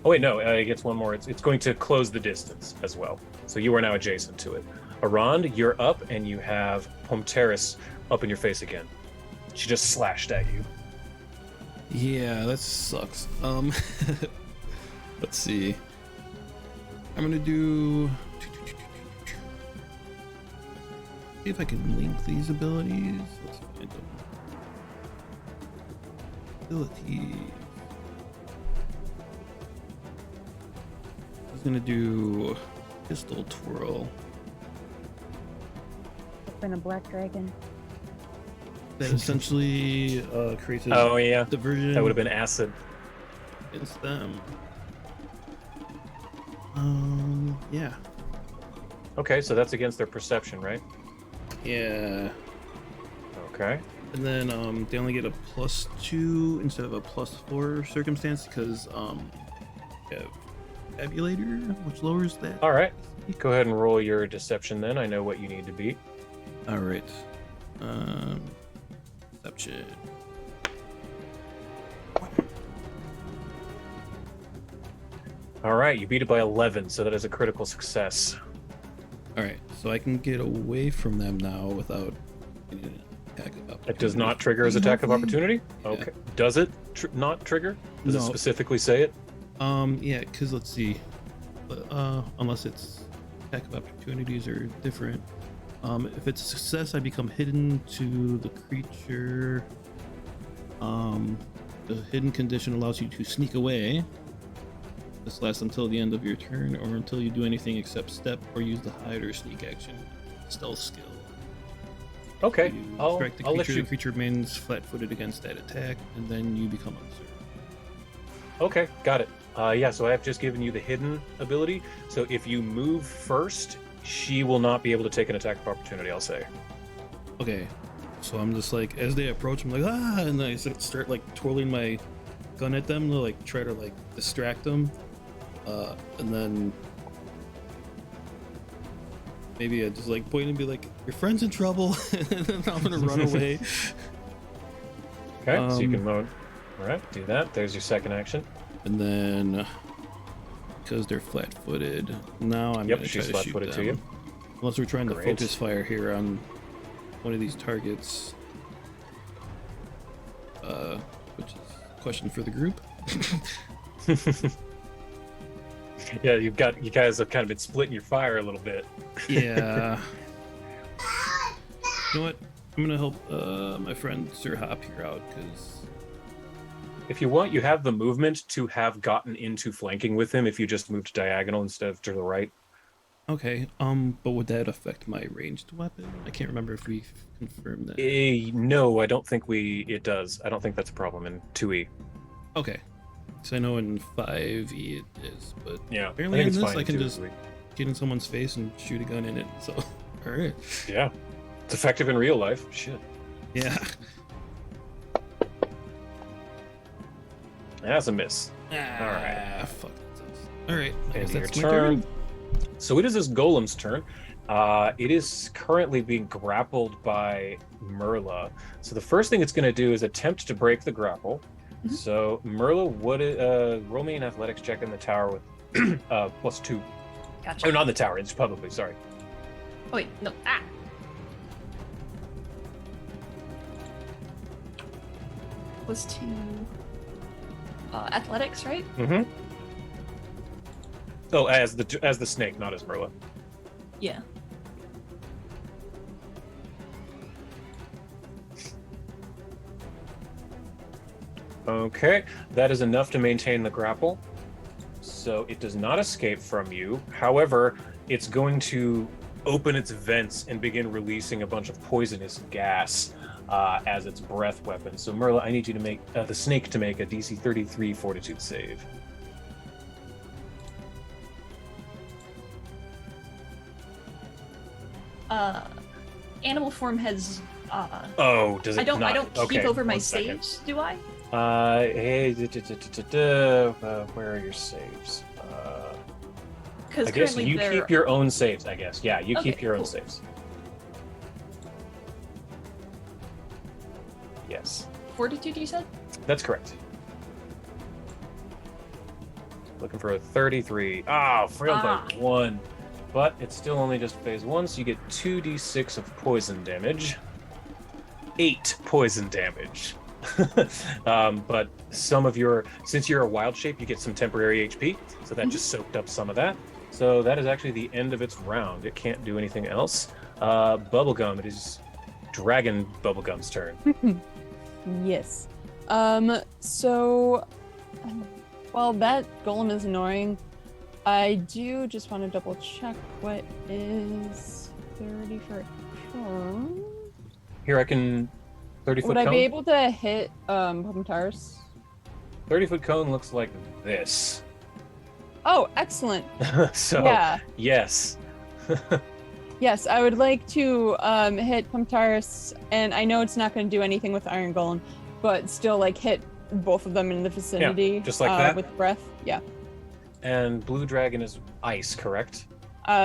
Oh, wait, no. It gets one more. It's going to close the distance as well. So you are now adjacent to it. Arand, you're up, and you have Phoneix up in your face again. She just slashed at you. Yeah, that sucks. Let's see. I'm gonna do. See if I can link these abilities. Let's find them. Abilities. I was gonna do pistol twirl. Been a black dragon. That essentially creates a Oh, yeah. diversion That would have been acid. against them. Yeah. Okay, so that's against their perception, right? Yeah. Okay. And then they only get a +2 instead of a +4 circumstance because we have tabulator, which lowers that. All right. Go ahead and roll your deception then. I know what you need to beat. All right. Deception. All right, you beat it by 11, so that is a critical success. All right, so I can get away from them now without getting an attack of opportunity. It does not trigger as attack of opportunity? Yeah. Okay. Does it not trigger? Does it No. specifically say it? Yeah, because let's see. Unless it's attack of opportunities are different. If it's a success, I become hidden to the creature. The hidden condition allows you to sneak away. This lasts until the end of your turn, or until you do anything except step or use the hide or sneak action stealth skill. Okay, You I'll strike the let creature. you. The creature remains flat-footed against that attack, and then you become observed. Okay, got it. Yeah, so I have just given you the hidden ability. So if you move first, she will not be able to take an attack of opportunity, I'll say. Okay, so I'm just like, as they approach, I'm like, ah, and I start like twirling my gun at them to like try to like distract them, and then maybe I just like point and be like, your friend's in trouble, and then I'm gonna run away. Okay, so you can move. All right, do that. There's your second action. And then, because they're flat-footed, now I'm Yep, gonna try she's to shoot flat-footed them. to you. Unless we're trying to Great. focus fire here on one of these targets, which is a question for the group. Yeah, you guys have kind of been splitting your fire a little bit. Yeah. You know what? I'm gonna help my friend Sir Hop here out because. If you want, you have the movement to have gotten into flanking with him if you just moved diagonal instead of to the right. Okay. But would that affect my ranged weapon? I can't remember if we confirmed that. No, I don't think it does. I don't think that's a problem in 2E. Okay. So I know in 5e it is, but Yeah, apparently I think in it's this fine I can in just 2E. get in someone's face and shoot a gun in it. So, all right. Yeah, it's effective in real life. Shit. Yeah. That's a miss. All right. Fuck. All right. I And guess your that's my turn. So it is this golem's turn. It is currently being grappled by Merla. So the first thing it's going to do is attempt to break the grapple. Mhm. So Merla would roll me an athletics check in the tower with +2. Gotcha. Oh, not in the tower. It's publicly. Sorry. Oh, wait, no. Ah. +2. Athletics, right? Mm-hmm. Oh, as the snake, not as Merla. Yeah. Okay, that is enough to maintain the grapple. So it does not escape from you. However, it's going to open its vents and begin releasing a bunch of poisonous gas as its breath weapon. So Merla, I need you to make the snake to make a DC 33 Fortitude save. Animal form has. Oh, does it I don't. not? I don't keep Okay, over my 1 second. saves, do I? Hey, where are your saves? Because I guess currently you they're. keep your own saves, I guess. Yeah, you keep Okay, your own cool. saves. Yes, Fortitude, you said? that's correct. Looking for a 33. Ah, failed by 1. But it's still only just phase 1, so you get 2d6 of poison damage. 8 poison damage. But some of since you're a wild shape, you get some temporary HP, so that just soaked up some of that. So that is actually the end of its round. It can't do anything else. Bubblegum, it is Dragon Bubblegum's turn. Yes. So, while that golem is annoying, I do just want to double check what is 30 for a turn. Here I can 30 foot Would cone. I be able to hit Pumptars? 30 foot cone looks like this. Oh, excellent. So, Yeah. yes. Yes, I would like to hit Pumptaris, and I know it's not going to do anything with Iron Golem, but still like hit both of them in the vicinity. just like that? With breath. Yeah. And Blue Dragon is ice, correct?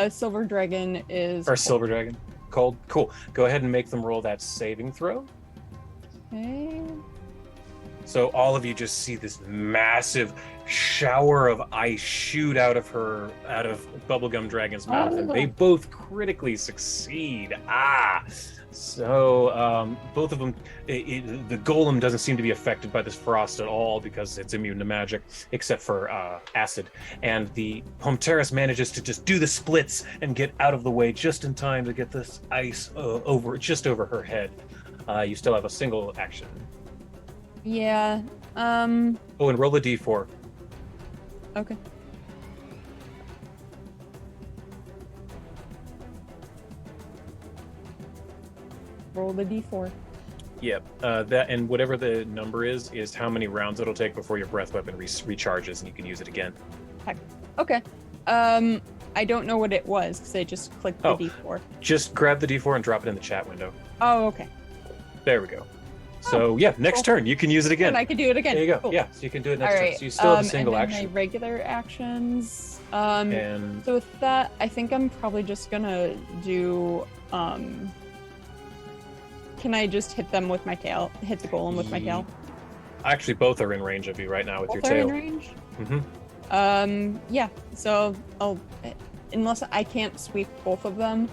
Silver Dragon is. Or Silver Dragon. Cold. Cool. Go ahead and make them roll that saving throw. Okay. So all of you just see this massive shower of ice shoot out of Bubblegum Dragon's mouth, and they both critically succeed. So both of them, the golem doesn't seem to be affected by this frost at all because it's immune to magic, except for acid. And the Pumptaris manages to just do the splits and get out of the way just in time to get this ice just over her head. You still have a single action. Yeah. Oh, and roll a d4. Okay. Roll the d4. Yep. That and whatever the number is how many rounds it'll take before your breath weapon recharges and you can use it again. Heck. Okay. I don't know what it was because I just clicked the d4. Just grab the d4 and drop it in the chat window. Oh, okay. There we go. So next turn you can use it again. And I can do it again. There you go. Cool. Yeah, so you can do it next All turn. right. So you still have a single and then action. My regular actions. And So with that, I think I'm probably just gonna do. Can I just hit them with my tail? Hit the golem with my tail? Actually, both are in range of you right now with Both your tail. are in range. Mm-hmm. Yeah. So I'll, unless I can't sweep both of them.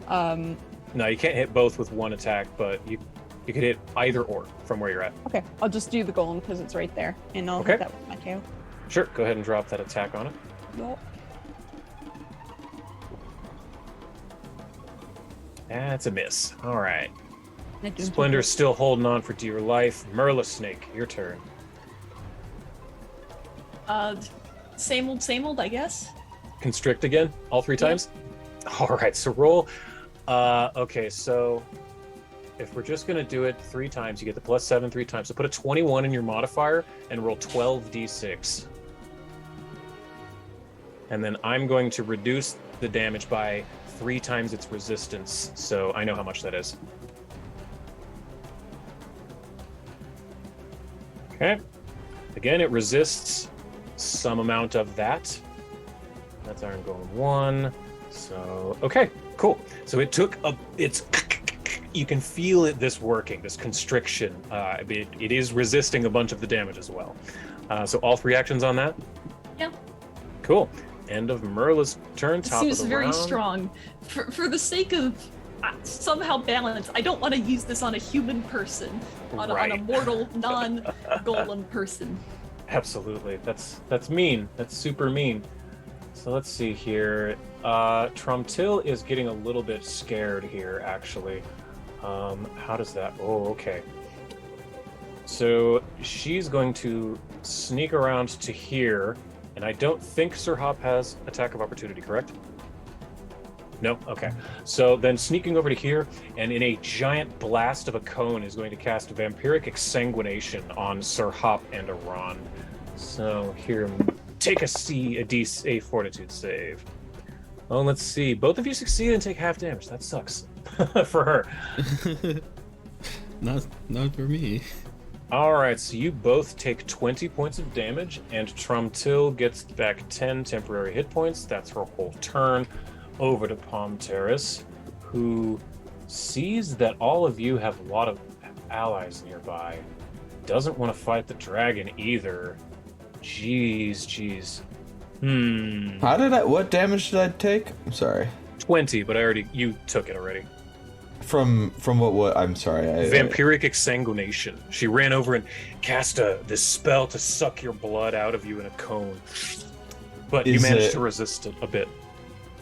No, you can't hit both with one attack, but you could hit either or from where you're at. Okay, I'll just do the golem because it's right there, and I'll hit that with my tail. Sure. Go ahead and drop that attack on it. Yup. That's a miss. All right. That didn't Splendor's still holding on for dear life. Merla Snake, your turn. Same old, I guess. Constrict again, all three times? All right, so roll. Okay, so if we're just going to do it 3 times, you get the +7 3 times. So put a 21 in your modifier and roll 12d6. And then I'm going to reduce the damage by 3 times its resistance, so I know how much that is. Okay. Again, it resists some amount of that. That's Iron Golem 1. So, okay, cool. So it took you can feel this working, this constriction. It is resisting a bunch of the damage as well. So all 3 actions on that? Yeah. Cool. End of Merla's turn, top Seems of the very round. strong. For the sake of somehow balance, I don't want to use this on a human person, on a mortal, non-golem person. Absolutely. That's mean. That's super mean. So let's see here. Trumtil is getting a little bit scared here, actually. How does that... Oh, okay. So she's going to sneak around to here, and I don't think Sir Hop has attack of opportunity, correct? No? Okay. So then sneaking over to here, and in a giant blast of a cone is going to cast Vampiric Exsanguination on Sir Hop and Iran. So here, take a Fortitude save. Oh, let's see. Both of you succeed and take half damage. That sucks for her. Not for me. All right, so you both take 20 points of damage, and Trumtil gets back 10 temporary hit points. That's her whole turn. Over to Pumptaris, who sees that all of you have a lot of allies nearby. Doesn't want to fight the dragon either. Jeez. What damage did I take? I'm sorry. 20, but you took it already. From what? I'm sorry. Vampiric Exsanguination. She ran over and cast this spell to suck your blood out of you in a cone. But you managed to resist it a bit.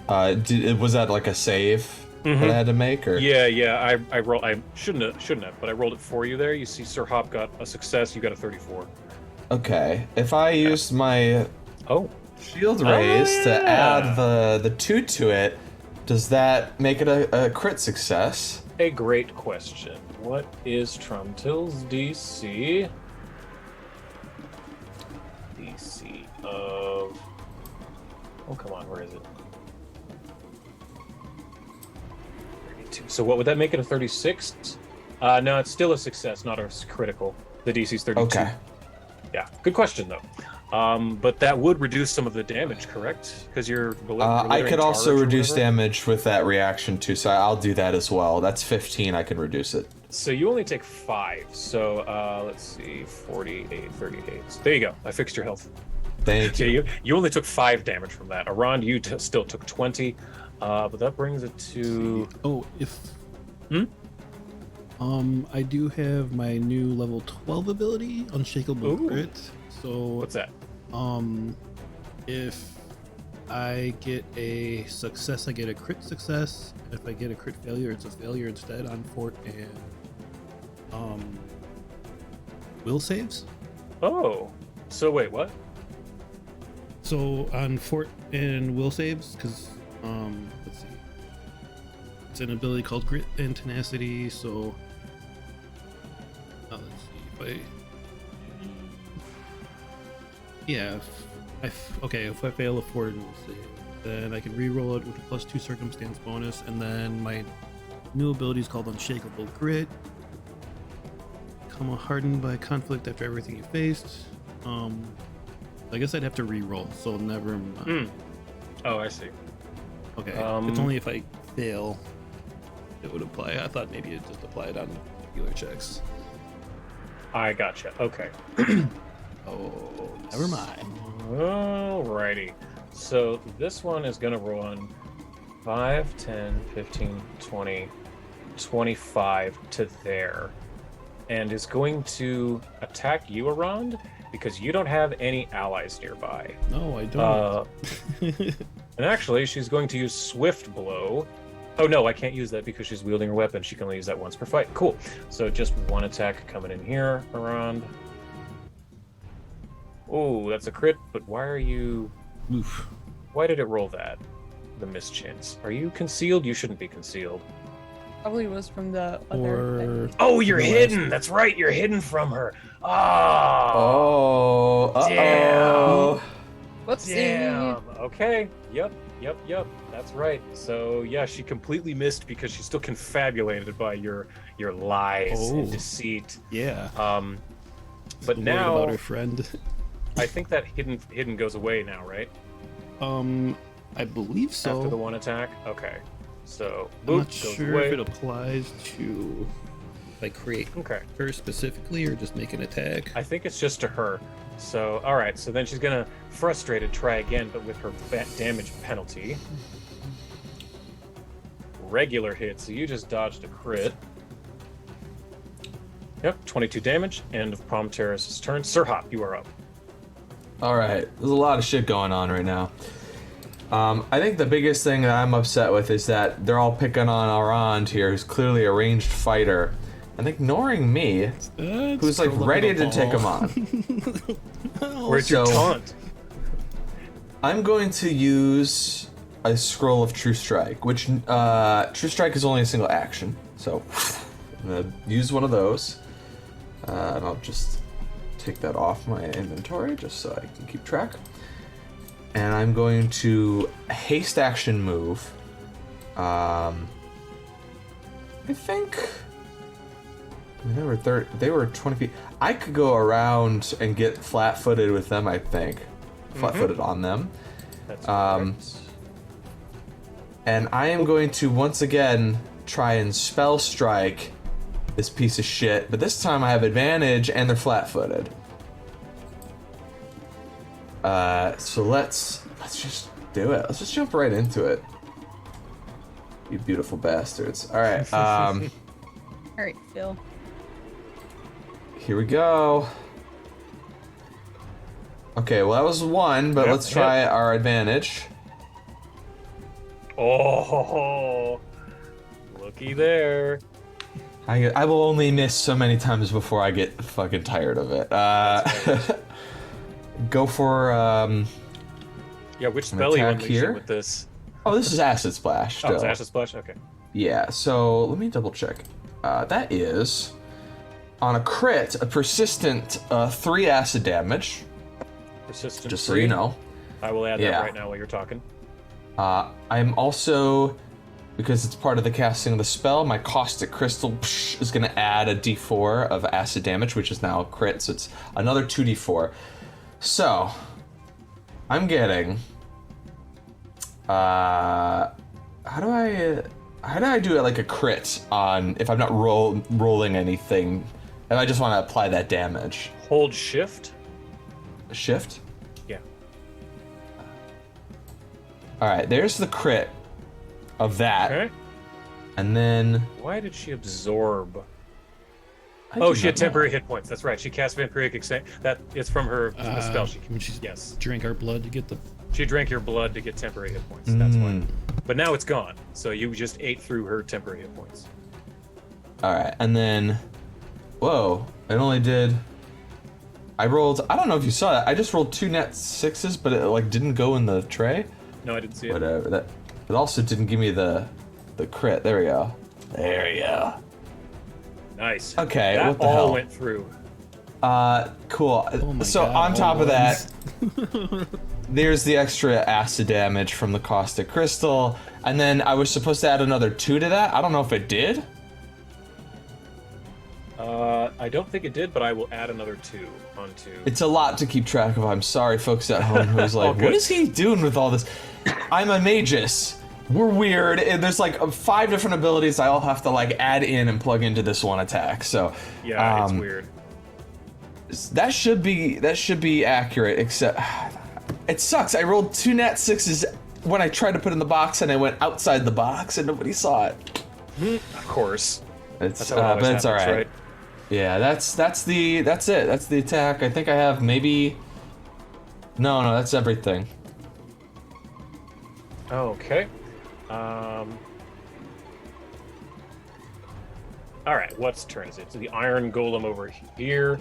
Was that like a save that I had to make, or? Yeah. I shouldn't have, but I rolled it for you there. You see, Sir Hop got a success. You got a 34. Okay. If I use my shield raise to add the 2 to it, does that make it a crit success? A great question. What is Trumtil's DC? DC of Oh, come on, where is it? 32. So what would that make it, a 36? No, it's still a success, not a critical. The DC's 32. Okay. Yeah, good question, though. But that would reduce some of the damage, correct? Because you're I could also reduce damage with that reaction too, so I'll do that as well. That's 15, I can reduce it. So you only take 5. So let's see, 48, 38. There you go. I fixed your health. Thank you. Yeah, you only took 5 damage from that. Arand, you still took 20. But that brings it to... Oh, if... I do have my new level 12 ability, Unshakable Grit. So... What's that? If I get a success, I get a crit success. If I get a crit failure, it's a failure instead on fort and will saves. Oh, so wait, what? So on fort and will saves, because let's see, it's an ability called Grit and Tenacity. So let's see if if I fail a fort and will save, then I can re-roll it with a +2 circumstance bonus, and then my new ability is called Unshakable Grit. Become hardened by conflict after everything you faced. I guess I'd have to re-roll, so never mind. Oh, I see. Okay, it's only if I fail it would apply. I thought maybe it just applied on regular checks. I gotcha. Okay. Oh, never mind. Alrighty. So this one is going to run 5, 10, 15, 20, 25 to there. And is going to attack you, Arand, because you don't have any allies nearby. No, I don't. And actually, she's going to use Swift Blow. Oh no, I can't use that because she's wielding her weapon. She can only use that once per fight. Cool. So just one attack coming in here, Arand. Oh, that's a crit, but why are you... Oof. Why did it roll that? The mischance. Are you concealed? You shouldn't be concealed. Probably was from the other. Oh, you're hidden! That's right, you're hidden from her. Oh, damn. Whoopsie. Damn. Okay. Yep. That's right. So yeah, she completely missed because she's still confabulated by your lies and deceit. Yeah. But so now about her friend. I think that hidden goes away now, right? I believe so. After the one attack. Okay. So I'm not goes sure away. if it applies to like create her specifically or just make an attack. I think it's just to her. So all right. So then she's gonna frustrated try again, but with her damage penalty. Regular hit. So you just dodged a crit. Yep, 22 damage. End of Prom Terrace's turn. Sir Hop, you are up. All right, there's a lot of shit going on right now. I think the biggest thing that I'm upset with is that they're all picking on Arand here, who's clearly a ranged fighter, and ignoring me, who's like ready to take him on. Where's your taunt? I'm going to use a Scroll of True Strike, which True Strike is only a single action. So I'm gonna use one of those, and I'll just take that off my inventory just so I can keep track. And I'm going to haste action move. I think they were 20 feet. I could go around and get flat-footed with them. I think flat-footed on them. That's correct. And I am going to once again try and spell strike this piece of shit, but this time I have advantage and they're flat-footed. So let's just do it. Let's just jump right into it. You beautiful bastards. All right. All right, Phil. Here we go. Okay, well that was one, but let's try our advantage. Oh, looky there. I will only miss so many times before I get fucking tired of it. Go for yeah, which spell you unleashing here with this? Oh, this is Acid Splash. Still. Oh, it's Acid Splash. Okay. Yeah. So let me double check. That is on a crit, a persistent 3 acid damage. Persistent. Just so you know. I will add Yeah. that right now while you're talking. I'm also, because it's part of the casting of the spell, my caustic crystal is going to add a d4 of acid damage, which is now a crit, so it's another 2d4. So, I'm getting, how do I do it like a crit on, if I'm not rolling anything, if I just want to apply that damage? Hold shift. Shift? Yeah. Alright, there's the crit of that. Okay. And then... Why did she absorb? I Oh, do she had not know. temporary hit points. That's right. She cast vampiric extinct. That is from her spell. When she Yes. drank our blood to get the. She drank your blood to get temporary hit points. That's why. Mm. But now it's gone. So you just ate through her temporary hit points. Alright, and then... Whoa, it only did... I rolled... I don't know if you saw that. I just rolled 2 net 6s, but it like didn't go in the tray. No, I didn't see it. Whatever. That. It also didn't give me the crit. There we go. There we go. Nice. Okay, That what the all hell? went through. Cool. Oh my So God, on top all of that, ones. there's the extra acid damage from the caustic crystal, and then I was supposed to add another 2 to that. I don't know if it did. I don't think it did, but I will add another 2 onto. It's a lot to keep track of. I'm sorry, folks at home who's All like, good. what is he doing with all this? I'm a magus. We're weird, and there's like 5 different abilities I all have to like add in and plug into this one attack. So Yeah, it's weird. that should be accurate. Except it sucks. I rolled 2 nat 6s when I tried to put in the box, and I went outside the box, and nobody saw it. Of course. It's That's how it always but it's all happens, right. Yeah, that's it. That's the attack. I think I have maybe. No, that's everything. Okay. All right, what's turn is it? The iron golem over here.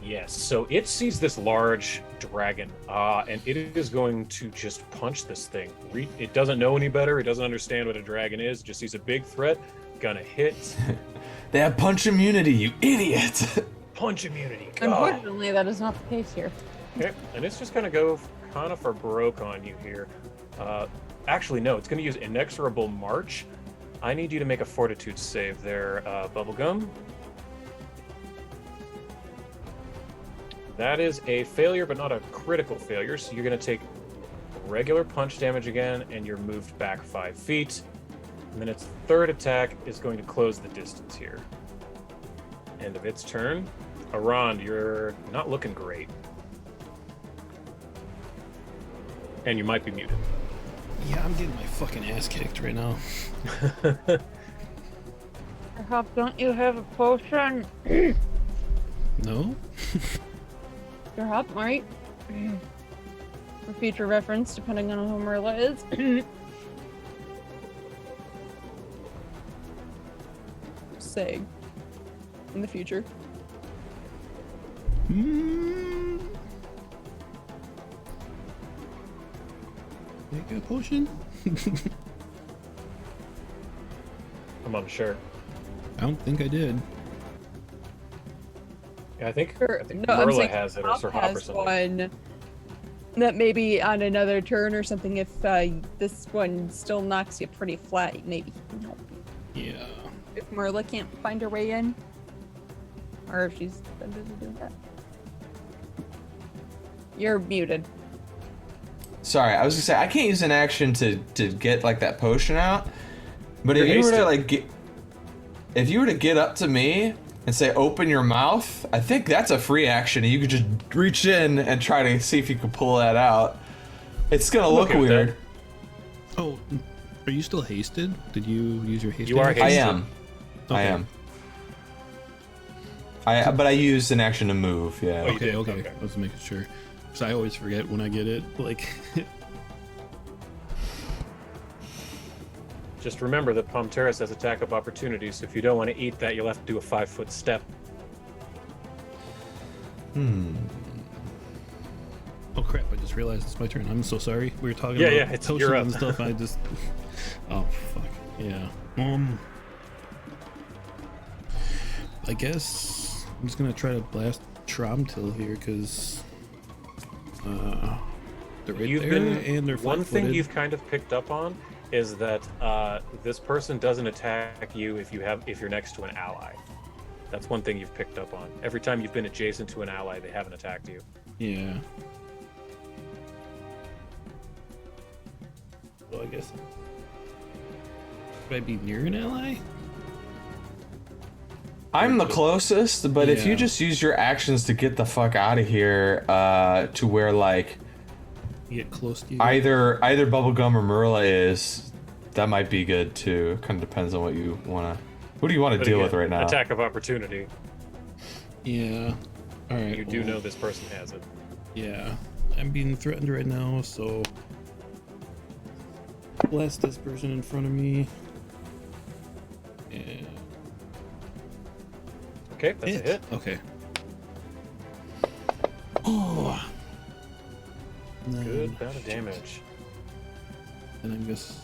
Yes, so it sees this large dragon, and it is going to just punch this thing. It doesn't know any better. It doesn't understand what a dragon is. It just sees a big threat. Gonna hit. They have punch immunity, you idiot. Punch immunity. Go. Unfortunately, that is not the case here. Okay, and it's just gonna go kind of for broke on you here. Actually, no, it's gonna use inexorable march. I need you to make a fortitude save there, Bubblegum. That is a failure, but not a critical failure, so you're gonna take regular punch damage again, and you're moved back 5 feet. And then its third attack is going to close the distance here. End of its turn. Arand, you're not looking great. And you might be muted. Yeah, I'm getting my fucking ass kicked right now. Hop, don't you have a potion? No? Your hop, right? For future reference, depending on who Merla is. Say. In the future. Make a potion? I'm unsure. I don't think I did. Yeah, I think I'm Merla saying has it, or Hop Sir Hop or has something. one that maybe on another turn or something, if this one still knocks you pretty flat, maybe he can help you. Yeah. If Merla can't find her way in. Or if she's been busy doing that. You're muted. Sorry, I was gonna say I can't use an action to get like that potion out. But You're if you were to hasted. like get, if you were to get up to me and say open your mouth, I think that's a free action. And you could just reach in and try to see if you can pull that out. It's gonna I'm look okay with weird. that. Oh, are you still hasted? Did you use your haste? You are action? I hasted. am. I Okay. am. But I used an action to move. Yeah. Oh, you Okay, did? okay. Okay. I was making sure. Because I always forget when I get it. Like, Just remember that Palm Terrace has attack of opportunity, so if you don't want to eat that, you'll have to do a 5-foot step. oh crap! I just realized it's my turn. I'm so sorry. We were talking Yeah, about yeah, it's- you're potions and up. stuff. I just. Oh fuck. Yeah. I guess I'm just gonna try to blast Tromtil here, because They're right You've there, been and they're one thing flat-footed. you've kind of picked up on is that this person doesn't attack you if you're next to an ally. That's one thing you've picked up on. Every time you've been adjacent to an ally, they haven't attacked you. Yeah. Well, I guess. Should I be near an ally? I'm the closest, but if you Yeah. just use your actions to get the fuck out of here, to where like You get close to you. either Bubblegum or Merla is, that might be good too. Kind of depends on what you wanna. Who do you want to But deal again, with right now? Attack of opportunity. Yeah. All right. You do well, know this person has it. Yeah. I'm being threatened right now, so blast this person in front of me. And Okay, that's a hit. Okay. Oh. And then- Good amount of damage. And I'm just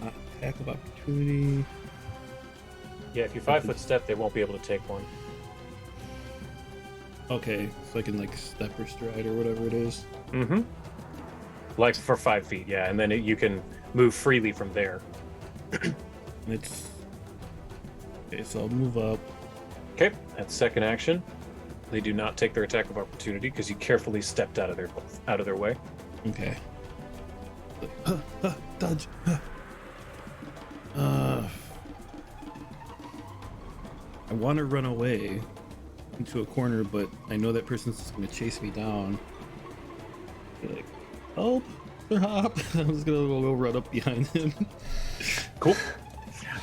attack of opportunity. Yeah, if you 5-foot step, they won't be able to take one. Okay, so I can like step or stride or whatever it is. Mm-hmm. Like for 5 feet, yeah, and then you can move freely from there. And it's okay, so I'll move up. Okay, that's second action. They do not take their attack of opportunity because you carefully stepped out of their way. Okay. Dodge. I want to run away into a corner, but I know that person's just going to chase me down. Be like, help! Stop! I'm just going to go run up behind him. Cool.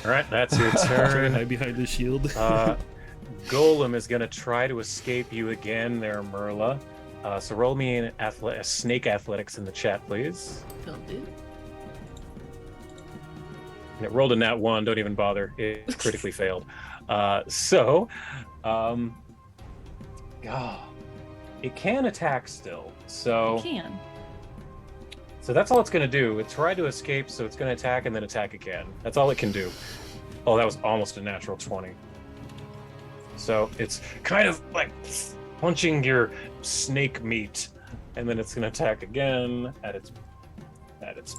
All right, that's your Try to turn. hide behind the shield. Golem is going to try to escape you again there, Merla. So roll me an snake athletics in the chat, please. Will do. It rolled a nat 1, don't even bother. It critically failed. It can attack still. So You can. So that's all it's going to do. It's try to escape, so it's going to attack and then attack again. That's all it can do. Oh, that was almost a natural 20. So it's kind of like punching your snake meat, and then it's going to attack again at its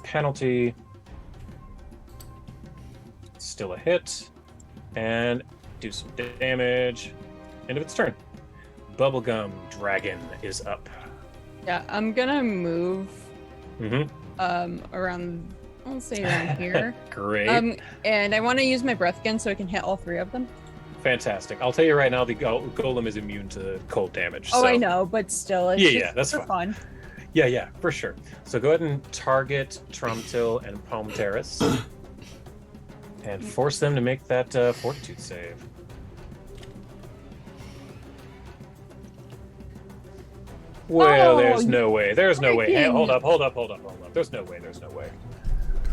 penalty. Still a hit, and do some damage. End of its turn. Bubblegum Dragon is up. Yeah, I'm gonna move Mm-hmm. around, I'll say around here. Great. And I want to use my breath again so I can hit all three of them. Fantastic. I'll tell you right now, the golem is immune to cold damage. Oh, so. I know, but still, it's just that's for fine. fun. Yeah, for sure. So go ahead and target Trumtil and Palm Terrace and force them to make that fortitude save. Well, there's no way. There's no way. Hey, hold up. There's no way.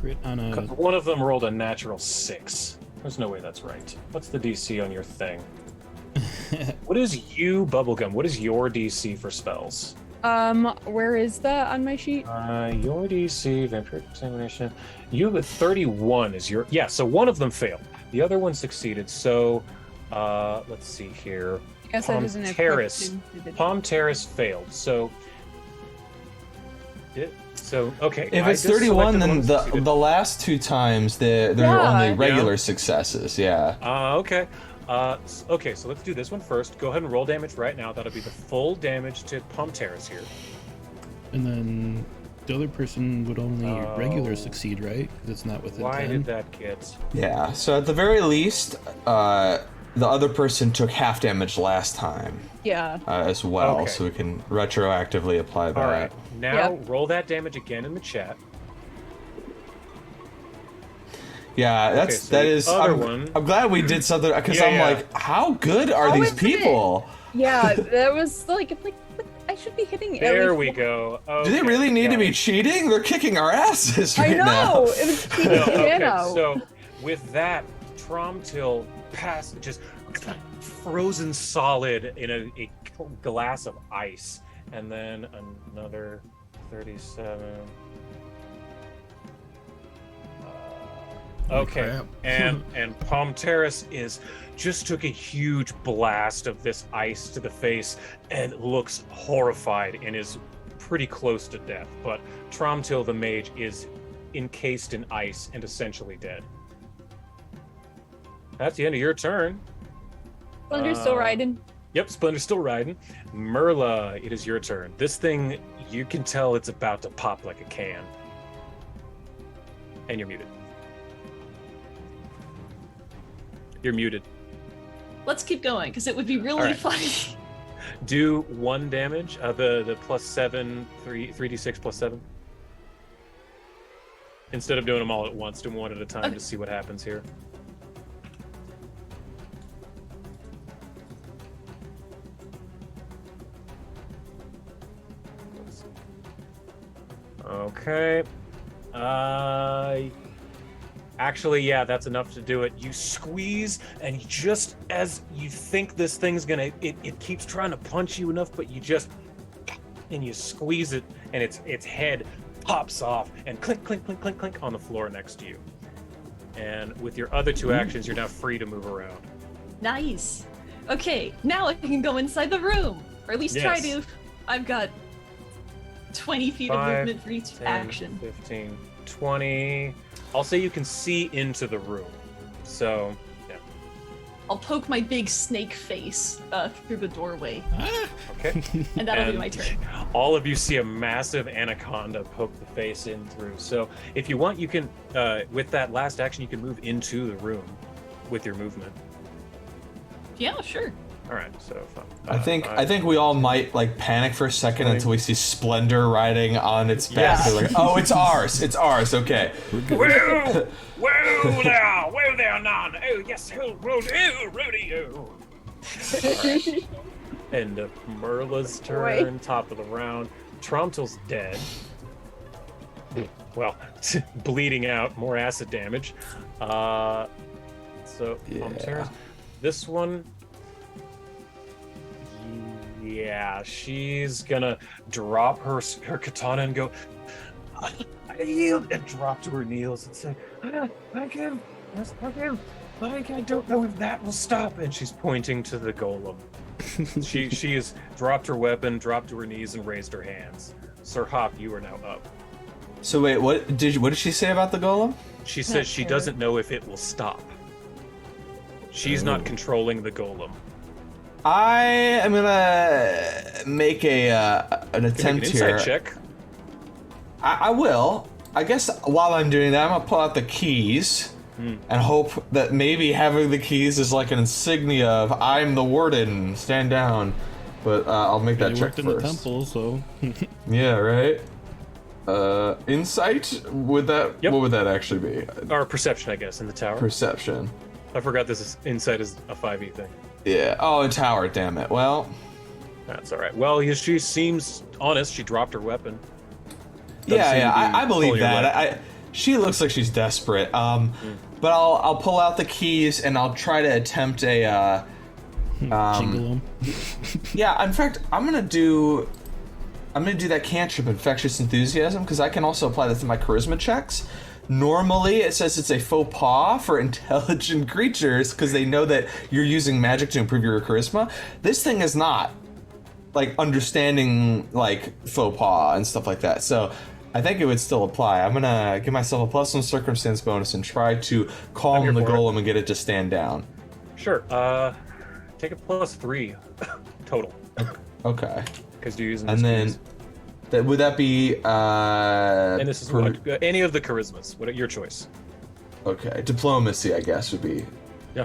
Crit on a... One of them rolled a natural 6. There's no way that's right. What's the DC on your thing? What is you, Bubblegum? What is your DC for spells? Where is that on my sheet? Your DC, vampiric examination. You have 31 is your... Yeah, so one of them failed. The other one succeeded. So, let's see here. I guess that doesn't have Palm Terrace failed. So, okay. If I it's just 31, selected then one that succeeded. the last two times they're only regular successes. Yeah. Okay. Okay, so let's do this one first. Go ahead and roll damage right now. That'll be the full damage to Palm Terrace here. And then the other person would only regular succeed, right? Because it's not within 10. Why did that get... Yeah. So at the very least, the other person took half damage last time. Yeah. As well, Okay. so we can retroactively apply that. All right. Now roll that damage again in the chat. Yeah, Okay, so that the is. other I'm, one- I'm glad we did something because Yeah, I'm yeah. like, how good are How these is it? people? Yeah, that was like I should be hitting. There at we least go. Do they Okay, really need to got be it. cheating? They're kicking our asses I right know. now. It was cheating No, okay, piano. so with that, Tromtil passed just frozen solid in a glass of ice, and then another 37. Okay, crap. and Palm Terrace just took a huge blast of this ice to the face and looks horrified and is pretty close to death, but Tromtil the mage is encased in ice and essentially dead. That's the end of your turn. Splender's still riding. Yep, Splender's still riding. Merla, it is your turn. This thing, you can tell it's about to pop like a can. And you're muted. You're muted. Let's keep going, because it would be really right. funny. Do 1 damage. The +7, 3d6 +7. Instead of doing them all at once, do them one at a time to see what happens here. Okay. Actually, yeah, that's enough to do it. You squeeze, and just as you think this thing's gonna, it keeps trying to punch you enough, but you just, and you squeeze it, and its head pops off, and clink, clink, clink, clink, clink on the floor next to you. And with your other 2 actions, you're now free to move around. Nice. Okay, now I can go inside the room, or at least try Yes. to. I've got 20 feet 5, of movement for each 10, action. 15, 20. I'll say you can see into the room. So, yeah. I'll poke my big snake face through the doorway. Okay. And that'll be my turn. All of you see a massive anaconda poke the face in through. So if you want, you can, with that last action, you can move into the room with your movement. Yeah, sure. All right, so I think we all might like panic for a second until we see Splendor riding on its back. Yeah. We're like, oh, it's ours. It's ours. Okay. Whoa there, Nan. Oh, yes, rodeo. Right. End of Merla's turn, top of the round. Tromtil's dead. Well, bleeding out, more acid damage. So, on turns. This one, yeah, she's gonna drop her katana and go, I yield, and drop to her knees and say, I can, yes, I can. I don't know if that will stop. And she's pointing to the golem. she has dropped her weapon, dropped to her knees, and raised her hands. Sir Hop, you are now up. So wait, what did she say about the golem? She says she doesn't know if it will stop. She's not controlling the golem. I am gonna make an attempt make an here. insight check. I will. I guess while I'm doing that, I'm gonna pull out the keys and hope that maybe having the keys is like an insignia of "I'm the warden, stand down." But I'll make that You check worked first. in the temple, so Yeah, right. Insight? Would that? Yep. What would that actually be? Or perception, I guess, in the tower. Perception. I forgot insight is a 5e thing. Yeah. Oh, a tower. Damn it. Well. That's all right. Well, she seems honest. She dropped her weapon. Yeah. I believe that. She looks like she's desperate. But I'll pull out the keys and I'll try to attempt a. jingle 'em. Yeah. In fact, I'm gonna do that cantrip, infectious enthusiasm, because I can also apply that to my charisma checks. Normally, it says it's a faux pas for intelligent creatures because they know that you're using magic to improve your charisma. This thing is not like understanding like faux pas and stuff like that. So I think it would still apply. I'm gonna give myself a +1 circumstance bonus and try to calm the golem and get it to stand down. Sure. Take a +3 total. Okay. Because you're using. And then. Would that be and this is any of the charismas. What your choice? Okay, diplomacy, I guess, would be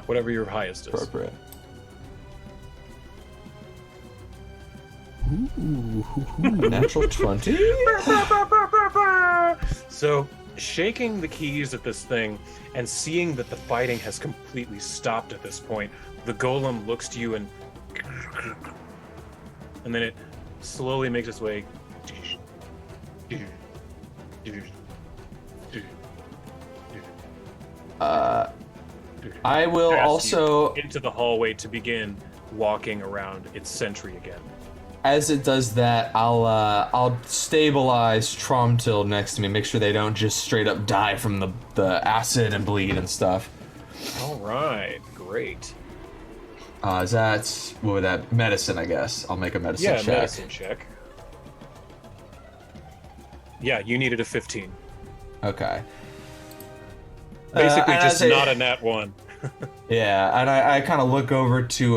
whatever your highest is. Appropriate. Ooh. Natural 20. So, shaking the keys at this thing and seeing that the fighting has completely stopped at this point, the golem looks to you and then it slowly makes its way. I will also into the hallway to begin walking around its sentry again. As it does that, I'll stabilize Tromtil next to me, make sure they don't just straight up die from the acid and bleed and stuff. All right, great. Is that what would that medicine? I guess I'll make a medicine check. Yeah, medicine check. Yeah, you needed a 15. Okay. Basically, and just I say- not a nat 1. Yeah, and I kind of look over to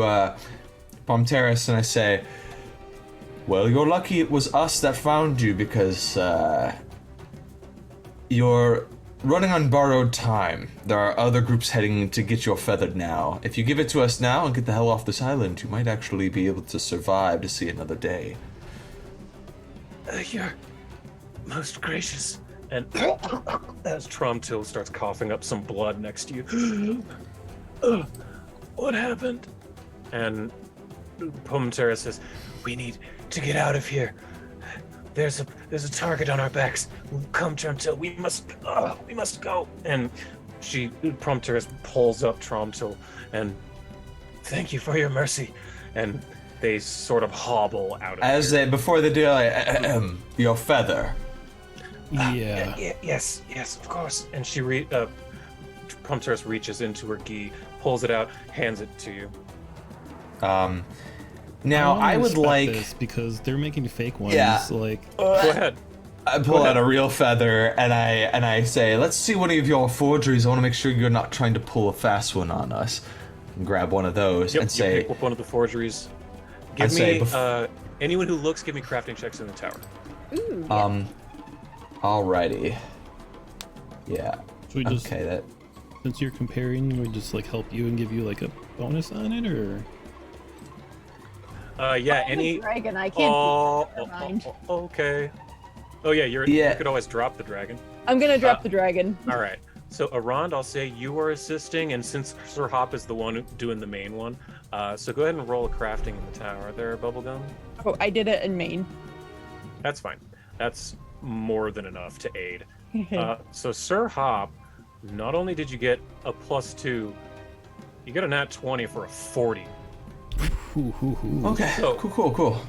Pomteris and I say, well, you're lucky it was us that found you because you're running on borrowed time. There are other groups heading to get your feathered now. If you give it to us now and get the hell off this island, you might actually be able to survive to see another day. You're most gracious. And as Tromtil starts coughing up some blood next to you, what happened? And Pomtera says, we need to get out of here. There's a target on our backs. Come, Tromtil, we must go. And Pomtera pulls up Tromtil and thank you for your mercy. And they sort of hobble out of here. Before they do, your feather. Yeah. Yes, of course. And she Pomteris reaches into her gi, pulls it out, hands it to you. Now I would like this because they're making fake ones. Yeah. Like, Go ahead. I pull out a real feather and I say, let's see one of your forgeries. I want to make sure you're not trying to pull a fast one on us. And grab one of those and say, you pick up one of the forgeries. Give me anyone who looks. Give me crafting checks in the tower. Ooh, yeah. Alrighty. Yeah. should we just, okay, that. since you're comparing, we just like help you and give you like a bonus on it, or? Yeah. I'm a Any. dragon. I can't. Never mind. Okay. Oh yeah, you could always drop the dragon. I'm gonna drop the dragon. All right. So Arand, I'll say you are assisting, and since Sir Hop is the one doing the main one, so go ahead and roll a crafting in the tower. There, bubblegum. Oh, I did it in Maine. That's fine. That's more than enough to aid. So Sir Hop, not only did you get a +2, you got a nat 20 for a 40. Okay. So, Cool.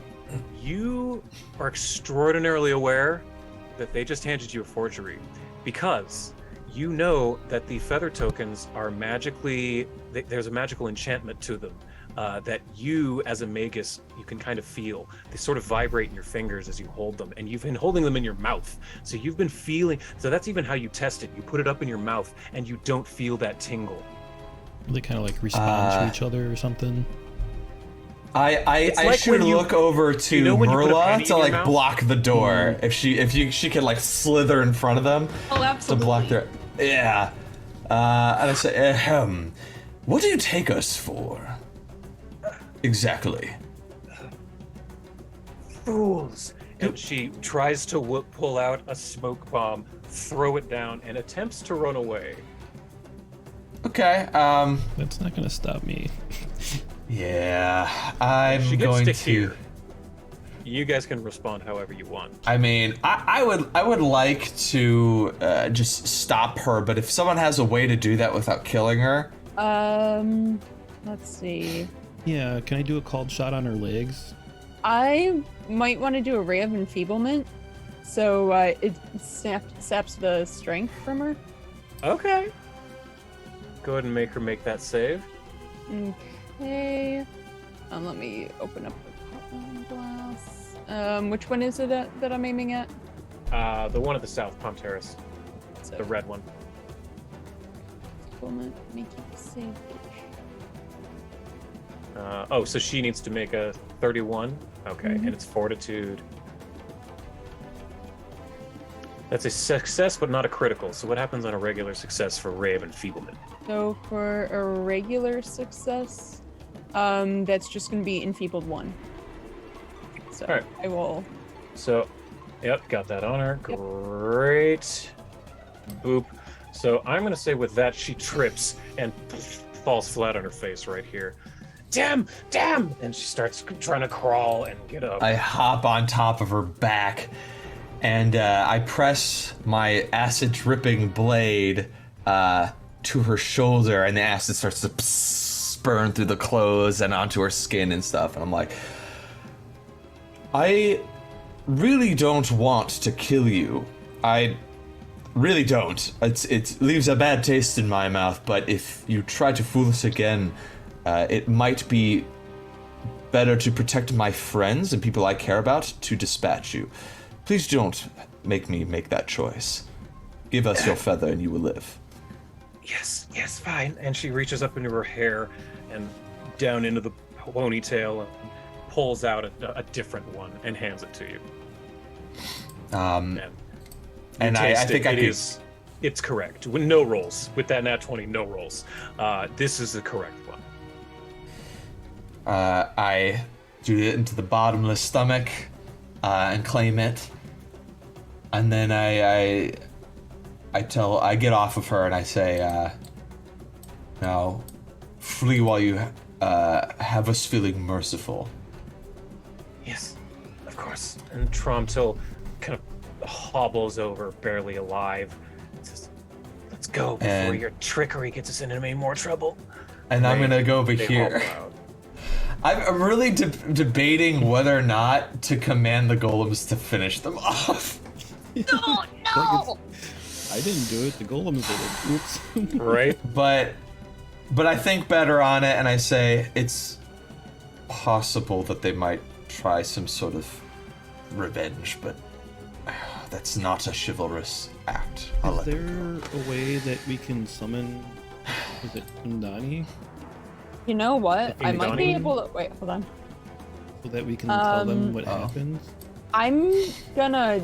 You are extraordinarily aware that they just handed you a forgery because you know that the feather tokens are magically, there's a magical enchantment to them that you as a magus, you can kind of feel. They sort of vibrate in your fingers as you hold them, and you've been holding them in your mouth. So you've been feeling, so that's even how you test it. You put it up in your mouth and you don't feel that tingle. They kind of like respond to each other or something. I like should when you- look over to you know when you put a penny Merla to in your like mouth? block the door. If she could like slither in front of them Oh, to absolutely. block their. Yeah. And I say, what do you take us for? Exactly. Fools! And she tries to pull out a smoke bomb, throw it down, and attempts to run away. Okay. That's not gonna stop me. Yeah. I'm She gets going to to. here. You guys can respond however you want. I mean, I would like to just stop her, but if someone has a way to do that without killing her, Let's see. Yeah, can I do a called shot on her legs? I might want to do a ray of enfeeblement, so it saps the strength from her. Okay. Go ahead and make her make that save. Okay. Let me open up the cotton glass. Which one is it that I'm aiming at? The one at the south, Palm Terrace. So, The red one. make it save. So she needs to make a 31. Okay, and it's fortitude. That's a success, but not a critical. So what happens on a regular success for Ray of Enfeeblement? So for a regular success, that's just going to be enfeebled 1. So Alright. I will. So, yep, got that on her. Yep. Great. Boop. So I'm going to say with that, she trips and falls flat on her face right here. Damn! And she starts trying to crawl and get up. I hop on top of her back, and I press my acid-dripping blade to her shoulder, and the acid starts to burn through the clothes and onto her skin and stuff. And I'm like, I really don't want to kill you. I really don't. It leaves a bad taste in my mouth, but if you try to fool us again, it might be better to protect my friends and people I care about to dispatch you. Please don't make me make that choice. Give us your feather and you will live. Yes, fine. And she reaches up into her hair and down into the ponytail and pulls out a different one and hands it to you. And I think it's correct. With no rolls. With that nat 20, no rolls. This is the correct one. I do it into the bottomless stomach and claim it. And then I get off of her and I say, now, flee while you have us feeling merciful. Yes, of course. And Tromtil kind of hobbles over, barely alive. Says, let's go before your trickery gets us into any more trouble. And I'm gonna go over here. I'm really debating whether or not to command the golems to finish them off. No, no! I didn't do it. The golems did it. Oops. Right? But I think better on it, and I say it's possible that they might try some sort of revenge, but that's not a chivalrous act. Is there a way that we can summon? Is it Undani? You know what? I might be Undani? able to wait. Hold on. So that we can tell them what happened? I'm gonna,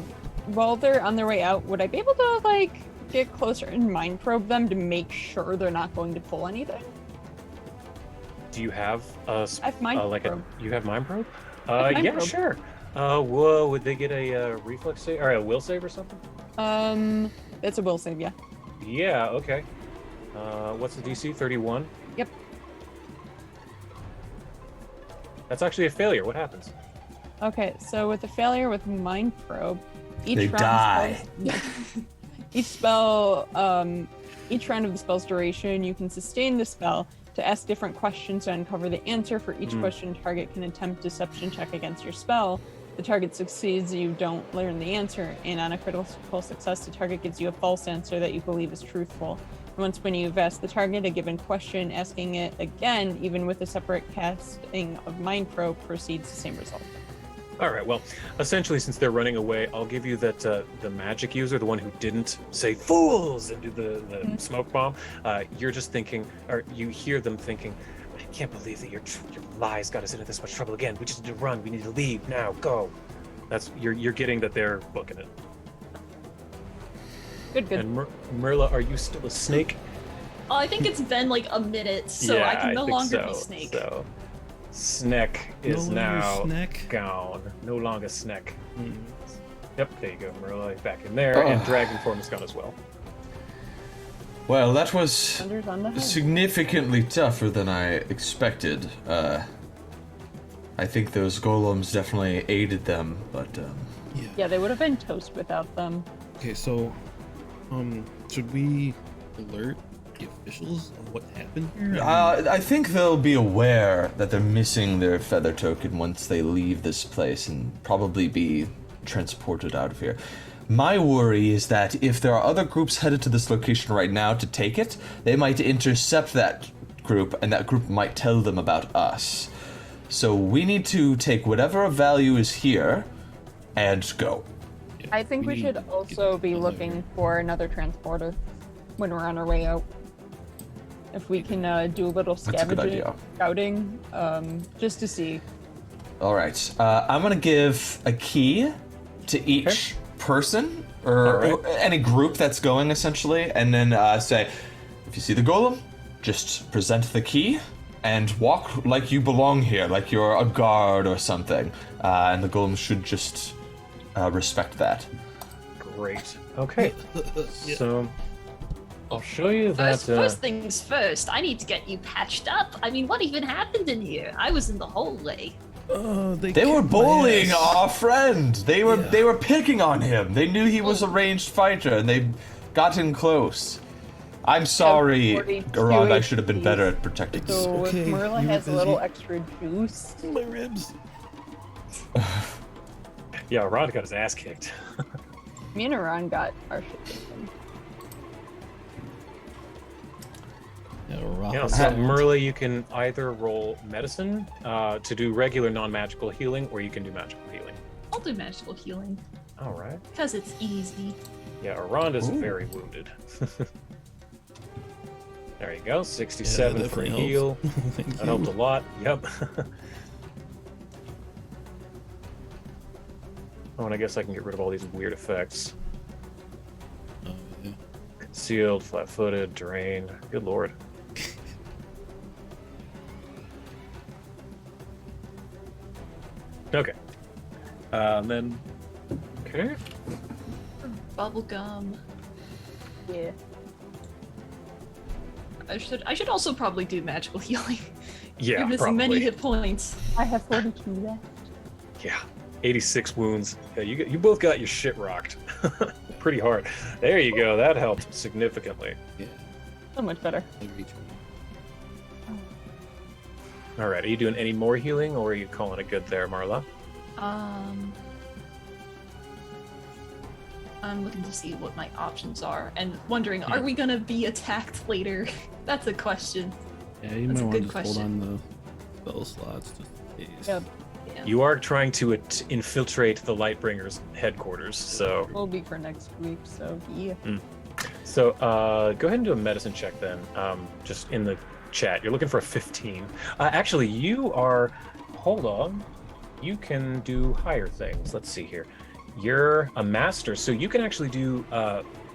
while they're on their way out, would I be able to like get closer and mind probe them to make sure they're not going to pull anything? Do you have a I have mind probe. You have mind probe? I have mind Yeah, probe. sure. Whoa, would they get a reflex save or a will save or something? It's a will save, yeah. Yeah, okay. What's the DC? 31? Yep. That's actually a failure. What happens? Okay, so with the failure with mind probe, each They round die. each round of the spell's duration, you can sustain the spell to ask different questions to uncover the answer. For each question, target can attempt deception check against your spell. The target succeeds, you don't learn the answer, and on a critical success, the target gives you a false answer that you believe is truthful. Once when you've asked the target a given question, asking it again, even with a separate casting of mind probe, proceeds the same result. All right. Well, essentially, since they're running away, I'll give you that the magic user, the one who didn't say "fools" and do the smoke bomb. You're just thinking, or you hear them thinking, "I can't believe that your lies got us into this much trouble again. We just need to run. We need to leave now. Go." That's you're getting that they're booking it. Good. And Merla, are you still a snake? Oh, I think it's been like a minute, so yeah, I can no think longer so, be Snake. So, Snack is No longer now Snack. gone. No longer Snack. Yep, there you go. Merla back in there, and Dragon form is gone as well. Well, that was Thunder's on the head. significantly tougher than I expected. I think those golems definitely aided them, but Yeah, they would have been toast without them. Okay, so should we alert the officials of what happened here? I think they'll be aware that they're missing their feather token once they leave this place and probably be transported out of here. My worry is that if there are other groups headed to this location right now to take it, they might intercept that group, and that group might tell them about us. So we need to take whatever of value is here and go. I think we should also be looking for another transporter when we're on our way out. If we can do a little That's a good idea. scouting, just to see. All right, I'm gonna give a key to each person or any group that's going, essentially, and then say, if you see the golem, just present the key and walk like you belong here, like you're a guard or something, and the golem should just respect that. Great. Okay. So I'll show you that. First things first, I need to get you patched up. I mean, what even happened in here? I was in the hallway. They were bullying our friend. They were picking on him. They knew he was a ranged fighter, and they got in close. I'm sorry, Garand. I should have been better at protecting. So if Merla has a little extra juice. My ribs. Yeah, Rod got his ass kicked. Me and Iran got our shit taken. Yeah, so Merla, you can either roll medicine to do regular non-magical healing, or you can do magical healing. I'll do magical healing. All right. Because it's easy. Yeah, Aranda's very wounded. There you go, 67 Yeah, for a definitely heal. helps. Thank That helped a you. lot. Yep. Oh, and I guess I can get rid of all these weird effects. Oh, yeah. Concealed, flat-footed, drained. Good lord. Okay. Then. Okay. Bubblegum. Yeah. I should also probably do magical healing. Yeah, You're missing probably. many hit points. I have 42 left. Yeah. 86 wounds. Yeah, you both got your shit rocked. Pretty hard. There you go. That helped significantly. Yeah. So much better. Every All right. Are you doing any more healing, or are you calling it good there, Marla? I'm looking to see what my options are and wondering, are we gonna be attacked later? That's a question. Yeah, you That's might a want to good just hold question. on the spell slots just in case. Yep. Yeah. You are trying to infiltrate the Lightbringers headquarters, so Will be for next week, so yeah. so go ahead and do a medicine check then. Just in the chat, you're looking for a 15. Actually, you are. Hold on. You can do higher things. Let's see here. You're a master, so you can actually do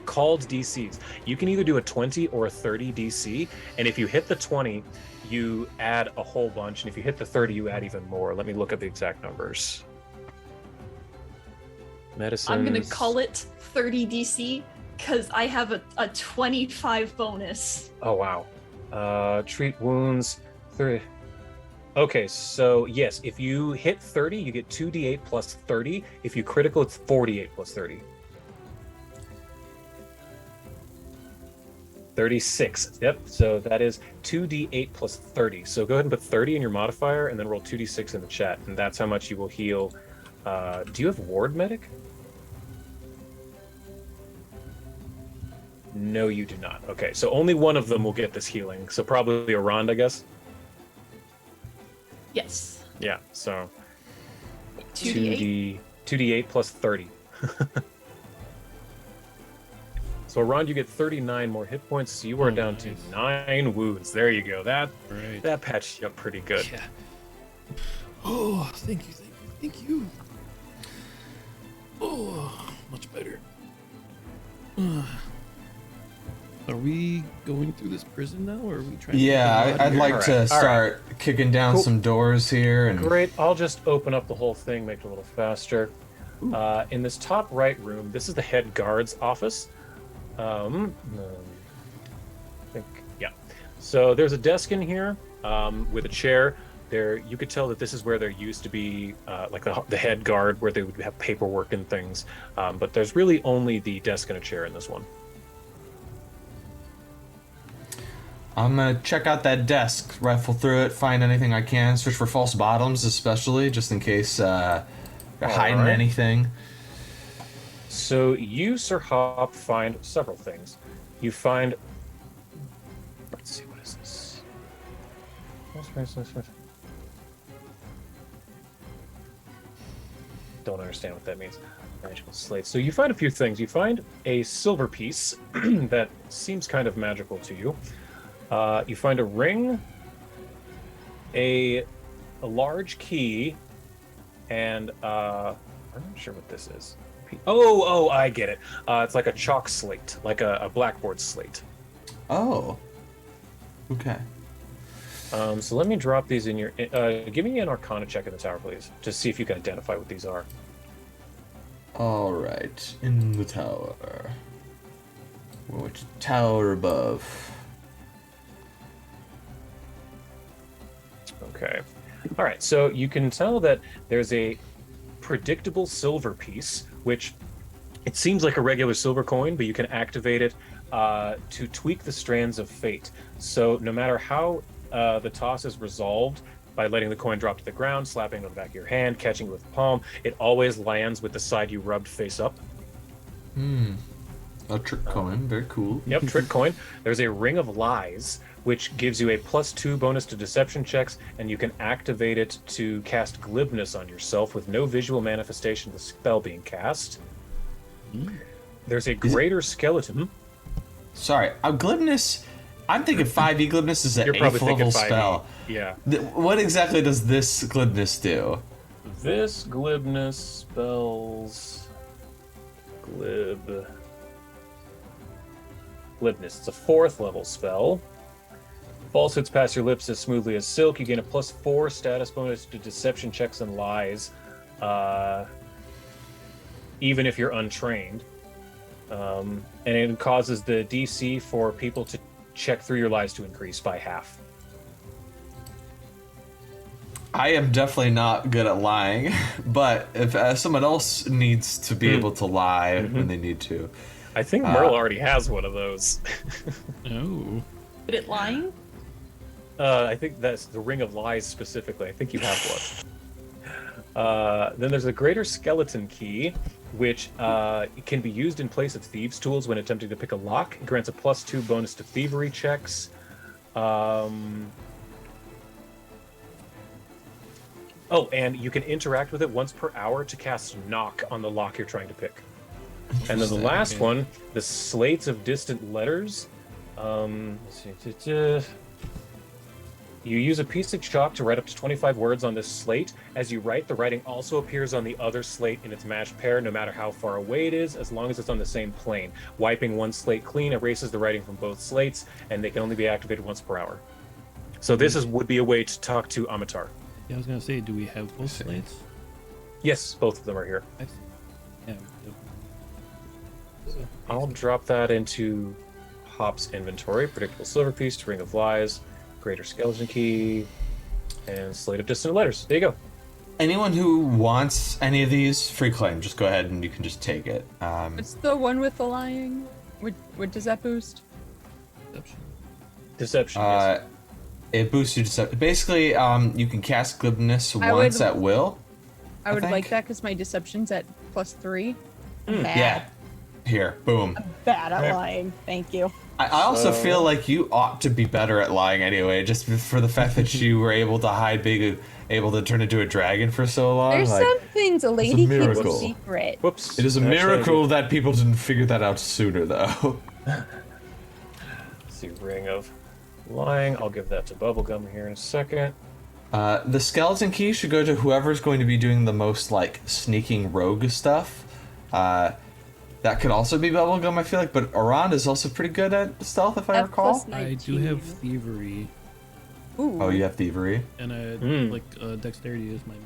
called DCs. You can either do a 20 or a 30 DC, and if you hit the 20, you add a whole bunch, and if you hit the 30, you add even more. Let me look at the exact numbers. Medicine. I'm gonna call it 30 DC because I have a 25 bonus. Oh wow. Treat wounds 30. Okay, so yes, if you hit 30, you get 2d8 plus 30. If you critical, it's 48 plus 30. 36. Yep, so that is 2d8 plus 30. So go ahead and put 30 in your modifier and then roll 2d6 in the chat, and that's how much you will heal. Do you have Ward Medic? No, you do not. Okay, so only one of them will get this healing. So probably a Rond, I guess. Yes. Yeah, so 2d8. 2d8 plus 30. So around you get 39 more hit points, so you are down to 9 wounds. There you go. That patched you up pretty good. Yeah. Oh, thank you, thank you, thank you. Oh, much better. Are we going through this prison now, or are we trying? Yeah, I'd like to start kicking down Cool. some doors here. And Great. I'll just open up the whole thing, make it a little faster. In this top right room, this is the head guard's office. I think, yeah. So there's a desk in here with a chair. There, you could tell that this is where there used to be like the head guard, where they would have paperwork and things. But there's really only the desk and a chair in this one. I'm gonna check out that desk, rifle through it, find anything I can, search for false bottoms, especially just in case they're hiding Alright. anything. So you, Sir Hop, find several things. You find. Let's see, what is this? Don't understand what that means. Magical slate. So you find a few things. You find a silver piece that seems kind of magical to you. You find a ring, a large key, and I'm not sure what this is. Oh, I get it. It's like a chalk slate, like a blackboard slate. Oh. Okay. So let me drop these in your. Give me an Arcana check in the tower, please, to see if you can identify what these are. All right, in the tower. Which tower above? Okay. All right. So you can tell that there's a predictable silver piece, which it seems like a regular silver coin, but you can activate it to tweak the strands of fate. So no matter how the toss is resolved, by letting the coin drop to the ground, slapping it on the back of your hand, catching it with the palm, it always lands with the side you rubbed face up. A trick coin, very cool. Yep, trick coin. There's a Ring of Lies, which gives you a +2 bonus to deception checks, and you can activate it to cast glibness on yourself with no visual manifestation of the spell being cast. There's a greater skeleton. Sorry, glibness. I'm thinking 5e glibness is an You're probably 8th level thinking 5e. spell. Yeah. What exactly does this glibness do? This glibness spells glibness. It's a 4th level spell. Falsehoods pass your lips as smoothly as silk. You gain a +4 status bonus to deception checks and lies, even if you're untrained. And it causes the DC for people to check through your lies to increase by half. I am definitely not good at lying, but if someone else needs to be able to lie when they need to. I think Merle already has one of those. Oh. Good at lying? I think that's the Ring of Lies specifically. I think you have one. Then there's a Greater Skeleton Key, which can be used in place of Thieves' Tools when attempting to pick a lock. It grants a +2 bonus to thievery checks. Oh, and you can interact with it once per hour to cast Knock on the lock you're trying to pick. And then the last one, the Slates of Distant Letters. You use a piece of chalk to write up to 25 words on this slate. As you write, the writing also appears on the other slate in its matched pair, no matter how far away it is, as long as it's on the same plane. Wiping one slate clean erases the writing from both slates, and they can only be activated once per hour. So this would be a way to talk to Amatar. Yeah, I was gonna say, do we have both slates? Yes, both of them are here. Yeah. I'll drop that into Hop's inventory. Predictable Silver Piece, Ring of Lies, Greater Skeleton Key, and Slate of Distant Letters. There you go. Anyone who wants any of these, free claim. Just go ahead and you can just take it. It's the one with the lying. What does that boost? Deception. Yes. It boosts your deception. Basically, you can cast glibness once at will. I would think. like that because my deception's at +3. I'm bad. Yeah. Here, boom. I'm bad at lying. Thank you. I also feel like you ought to be better at lying anyway, just for the fact that you were able to hide big, able to turn into a dragon for so long. There's some things a lady keeps a miracle. secret. Whoops. It is a miracle that people didn't figure that out sooner, though. Let's see, Ring of Lying. I'll give that to Bubblegum here in a second. The skeleton key should go to whoever's going to be doing the most, like, sneaking rogue stuff. That could also be Bubblegum, I feel like, but Arand is also pretty good at stealth, if I recall. I do have thievery. Ooh. Oh, you have thievery? And dexterity is my main.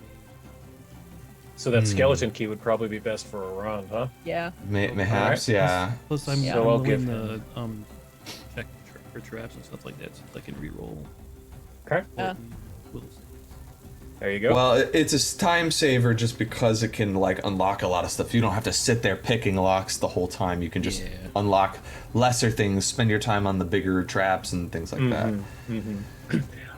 So that skeleton key would probably be best for Arand, huh? Yeah. Mayhaps, Right. yeah. Plus, I'm So I'll give the check for traps and stuff like that, so I can reroll. Okay. Wills. There you go. Well, it's a time saver just because it can, like, unlock a lot of stuff. You don't have to sit there picking locks the whole time. You can just unlock lesser things, spend your time on the bigger traps and things like that.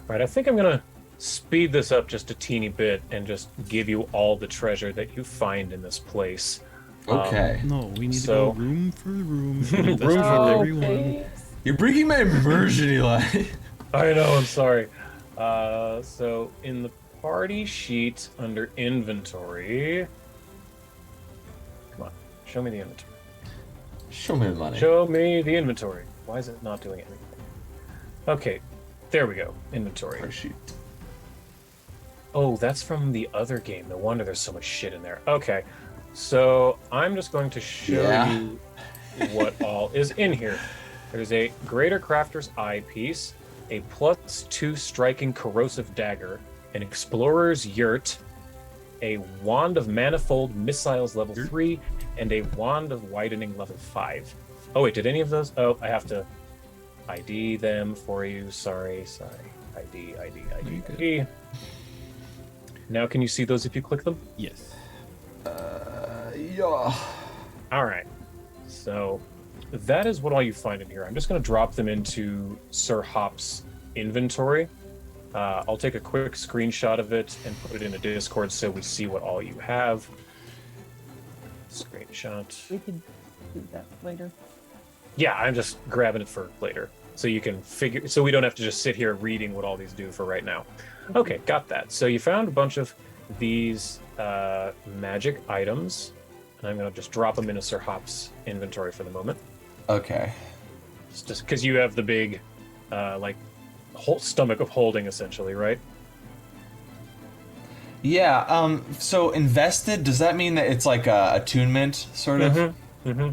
Right, I think I'm going to speed this up just a teeny bit and just give you all the treasure that you find in this place. Okay. No, we need to so- go room for room. Room for everyone. You're breaking my immersion, Eli. I know, I'm sorry. So in the party sheet under inventory. Come on, show me the inventory. Show me the money. Show me the inventory. Why is it not doing anything? Okay, there we go. Inventory. Party sheet. Oh, that's from the other game. No wonder there's so much shit in there. Okay, so I'm just going to show you what all is in here. There's a Greater Crafter's Eye piece, a +2 striking corrosive dagger, an Explorer's Yurt, a Wand of Manifold Missiles level 3, and a Wand of Widening level 5. Oh wait, did any of those? Oh, I have to ID them for you. Sorry. ID. Now can you see those if you click them? Yes. Yeah. All right. So that is what all you find in here. I'm just going to drop them into Sir Hop's inventory. I'll take a quick screenshot of it and put it in a Discord so we see what all you have. Screenshot. We could do that later. Yeah, I'm just grabbing it for later. So you can figure, so we don't have to just sit here reading what all these do for right now. Okay, got that. So you found a bunch of these magic items. And I'm going to just drop them into Sir Hop's inventory for the moment. Okay. Just because you have the big, like, whole stomach of holding, essentially, right? Yeah, so invested, does that mean that it's like a attunement, sort of? Mm-hmm.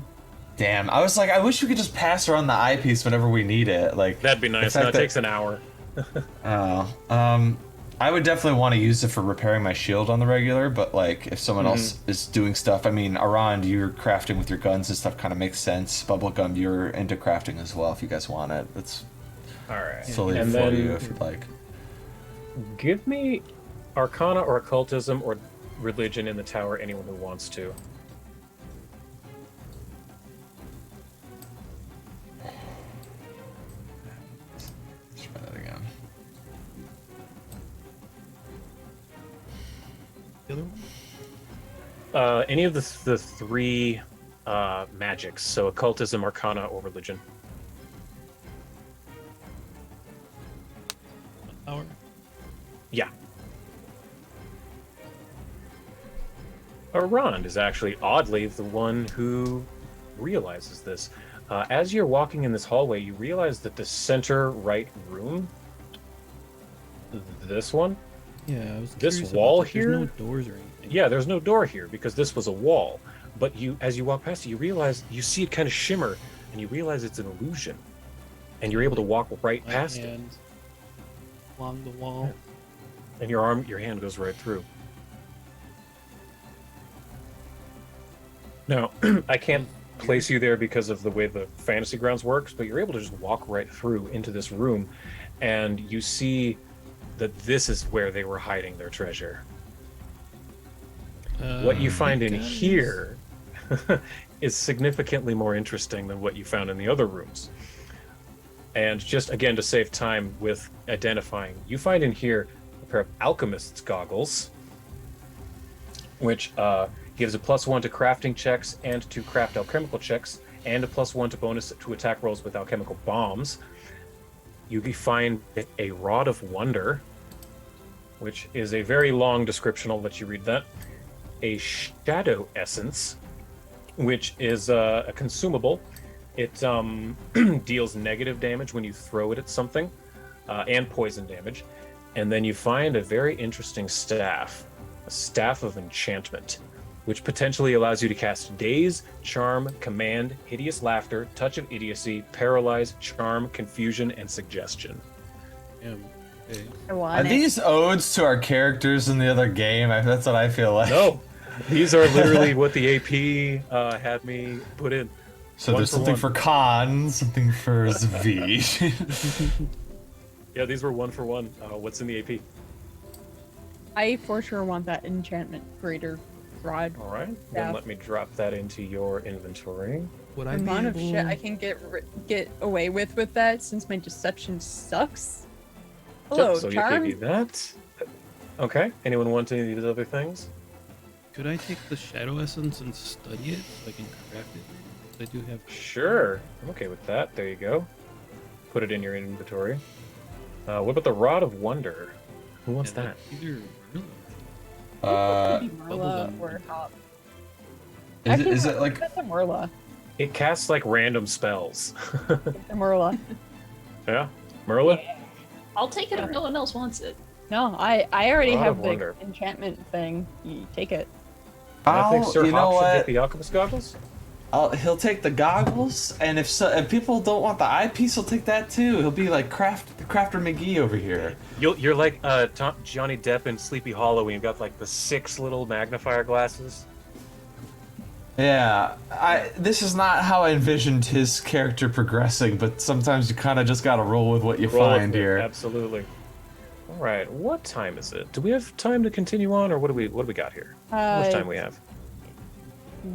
Damn, I was like, I wish we could just pass around the eyepiece whenever we need it. Like, That'd be nice. No, it takes an hour. I would definitely want to use it for repairing my shield on the regular, but like, if someone else is doing stuff, I mean, Arand, you're crafting with your guns and stuff kind of makes sense. Bubblegum, you're into crafting as well if you guys want it. It's Alright. solely And for then you if you'd like. give me Arcana or Occultism or Religion in the tower, anyone who wants to. Let's try that again. The other one? Any of the three magics, so Occultism, Arcana, or Religion. Hour. Yeah. Arand is actually, oddly, the one who realizes this. As you're walking in this hallway, you realize that the center right room, this one, Yeah, I was this curious wall about that. here, There's no doors or anything. yeah, there's no door here because this was a wall. But as you walk past it, you realize, you see it kind of shimmer, and you realize it's an illusion. And you're able to walk right My past it. hand along the wall. And your hand goes right through. Now, I can't place you there because of the way the Fantasy Grounds works, but you're able to just walk right through into this room, and you see that this is where they were hiding their treasure. What you find in here is significantly more interesting than what you found in the other rooms. And just, again, to save time with identifying, you find in here a pair of alchemist's goggles, which gives a +1 to crafting checks and to craft alchemical checks, and a +1 to bonus to attack rolls with alchemical bombs. You find a Rod of Wonder, which is a very long description. I'll let you read that. A Shadow Essence, which is a consumable. It deals negative damage when you throw it at something, and poison damage. And then you find a very interesting staff, a Staff of Enchantment, which potentially allows you to cast Daze, Charm, Command, Hideous Laughter, Touch of Idiocy, Paralyze, Charm, Confusion, and Suggestion. Okay. I want Are it. these odes to our characters in the other game? That's what I feel like. No, these are literally what the AP had me put in. So One there's for something one. for Khan, something for Zvi. Yeah, these were 1 for 1. What's in the AP? I for sure want that enchantment greater rod. All right, Yeah. then let me drop that into your inventory. Would The I be amount of able... shit I can get away with that since my deception sucks. Hello, Yep, so charm. you give you that. Okay, anyone want any of these other things? Could I take the Shadow Essence and study it so I can craft it? I do have... Sure, I'm okay with that. There you go. Put it in your inventory. What about the Rod of Wonder? Who wants that? Either really. Marla or Hop. Is it like... That's a Marla. It casts like random spells. It's a Marla. Yeah, Merlin. I'll take it if no one else wants it. No, I already Rod have of the Wonder. enchantment thing. You take it. I think Sir you know Hop should what? get the alchemist goggles. He'll take the goggles, and if people don't want the eyepiece, he'll take that too. He'll be like Crafter McGee over here. You're like Johnny Depp in Sleepy Hollow. You've got like the 6 little magnifier glasses. Yeah, this is not how I envisioned his character progressing, but sometimes you kind of just gotta roll with what you Roll find with it, here. Absolutely. All right, what time is it? Do we have time to continue on, or what do we got here? How much time we have?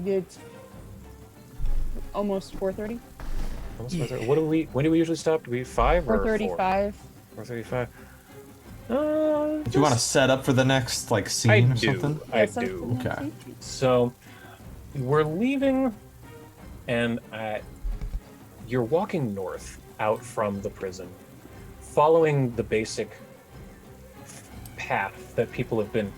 It's almost 4:30. Almost 4:30. When do we usually stop? Do we 5 or 4? 4:35. 4:35. Do you want to set up for the next like scene or something? I do. Okay. So we're leaving, and you're walking north out from the prison, following the basic path that people have been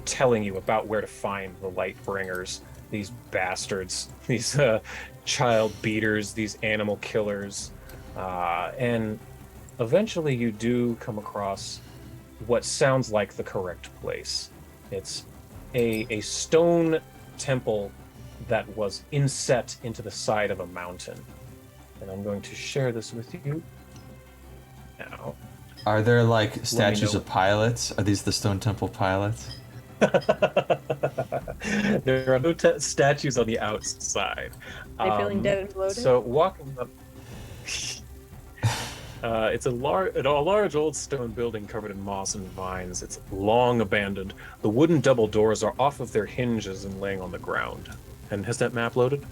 telling you about where to find the Lightbringers these bastards, these child beaters, these animal killers. And eventually you do come across what sounds like the correct place. It's a stone temple that was inset into the side of a mountain. And I'm going to share this with you now. Are there like statues of pilots? Are these the Stone Temple pilots? There are no statues on the outside. They feeling dead and bloated? So walking up, it's a large old stone building covered in moss and vines. It's long abandoned. The wooden double doors are off of their hinges and laying on the ground. And has that map loaded?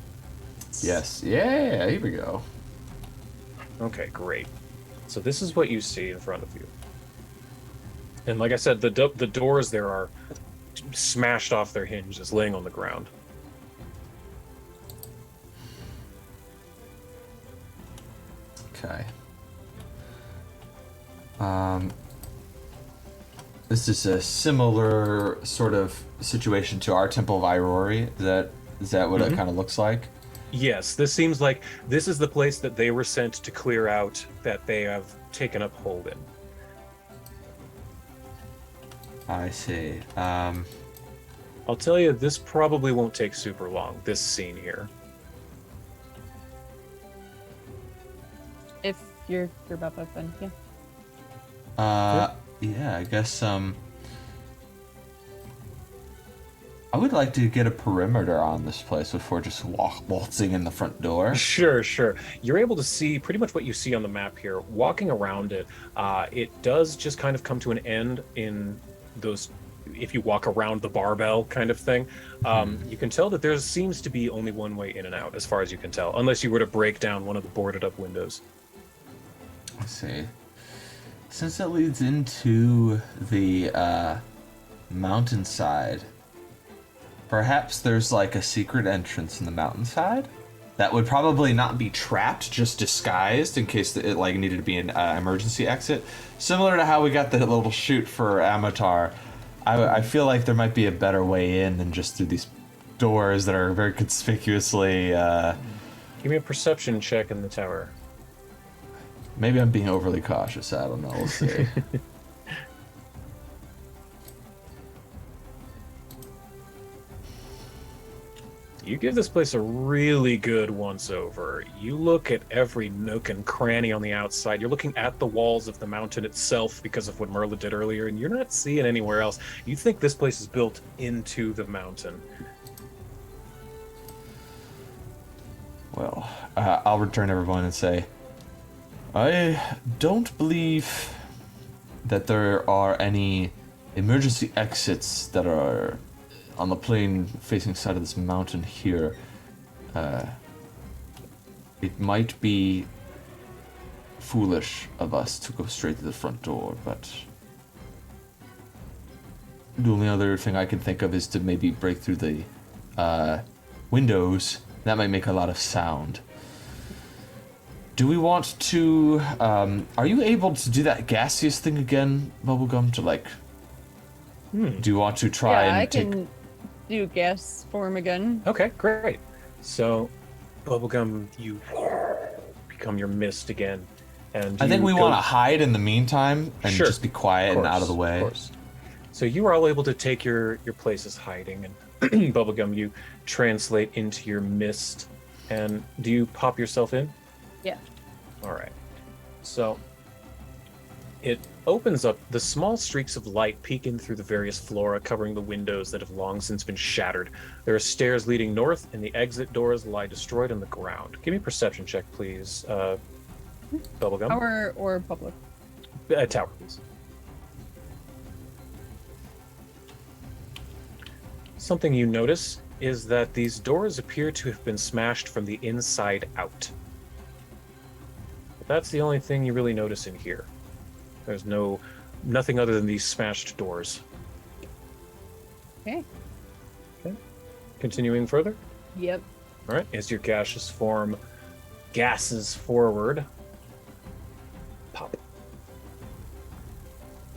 Yes. Yeah, here we go. Okay, great. So this is what you see in front of you. And like I said, the doors there are smashed off their hinges, laying on the ground. Okay. This is a similar sort of situation to our Temple of Irori. Is that what it kind of looks like? Yes, this seems like this is the place that they were sent to clear out that they have taken up hold in. I see. I'll tell you, this probably won't take super long, this scene here. If you're about that, then yeah. Yeah, I guess, I would like to get a perimeter on this place before just waltzing in the front door. Sure. You're able to see pretty much what you see on the map here. Walking around it, it does just kind of come to an end in those, if you walk around the barbell kind of thing. You can tell that there seems to be only one way in and out, as far as you can tell, unless you were to break down one of the boarded up windows. I see. Since it leads into the mountainside, perhaps there's like a secret entrance in the mountainside that would probably not be trapped, just disguised in case it like needed to be an emergency exit. Similar to how we got the little chute for Amatar, I feel like there might be a better way in than just through these doors that are very conspicuously. Give me a perception check in the tower. Maybe I'm being overly cautious. I don't know. We'll see. You give this place a really good once-over. You look at every nook and cranny on the outside. You're looking at the walls of the mountain itself because of what Merla did earlier, and you're not seeing anywhere else. You think this place is built into the mountain. Well, I'll return everyone and say, I don't believe that there are any emergency exits that are on the plain facing side of this mountain here. It might be foolish of us to go straight to the front door, but the only other thing I can think of is to maybe break through the windows. That might make a lot of sound. Do we want to, are you able to do that gaseous thing again, Bubblegum, to like, do you want to try and I take... can do gas form again. Okay, great. So, Bubblegum, you become your mist again. And I think we go... want to hide in the meantime and Sure. just be quiet and out of the way. Of course. So you are all able to take your places hiding, and Bubblegum, you translate into your mist. And do you pop yourself in? Yeah. All right. So it opens up. The small streaks of light peek in through the various flora covering the windows that have long since been shattered. There are stairs leading north, and the exit doors lie destroyed on the ground. Give me a perception check, please, Bubblegum. Tower or public? Tower, please. Something you notice is that these doors appear to have been smashed from the inside out. But that's the only thing you really notice in here. There's nothing other than these smashed doors. Okay. Continuing further. Yep. All right, as your gaseous form gasses forward, pop.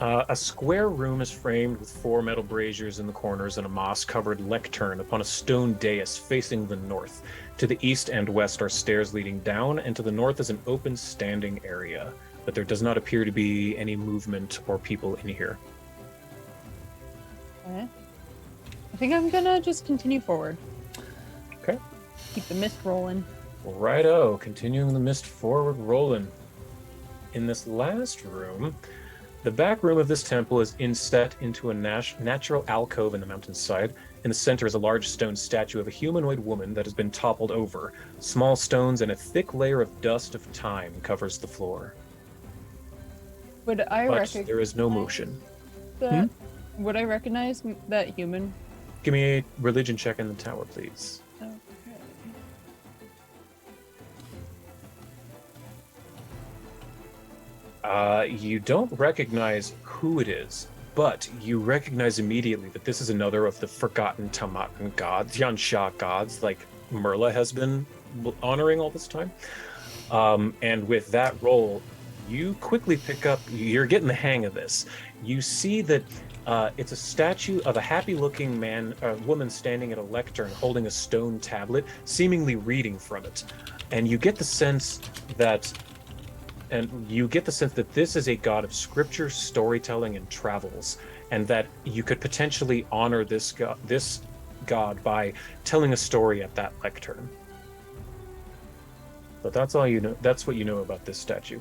A square room is framed with 4 metal braziers in the corners and a moss-covered lectern upon a stone dais facing the north. To the east and west are stairs leading down, and to the north is an open standing area. But there does not appear to be any movement or people in here. Okay. I think I'm gonna just continue forward. Okay. Keep the mist rolling. Righto, continuing the mist forward rolling. In this last room, the back room of this temple is inset into a natural alcove in the mountainside. In the center is a large stone statue of a humanoid woman that has been toppled over. Small stones and a thick layer of dust of time covers the floor. Would I But recognize there is no motion. that? Would I recognize that human? Give me a religion check in the tower, please. Okay. You don't recognize who it is, but you recognize immediately that this is another of the forgotten Tamatan gods, Yansha gods, like Merla has been honoring all this time. And with that roll, you quickly pick up, you're getting the hang of this. You see that it's a statue of a happy-looking woman standing at a lectern holding a stone tablet, seemingly reading from it. And you get the sense that this is a god of scripture, storytelling, and travels, and that you could potentially honor this god by telling a story at that lectern. But that's all you know. That's what you know about this statue.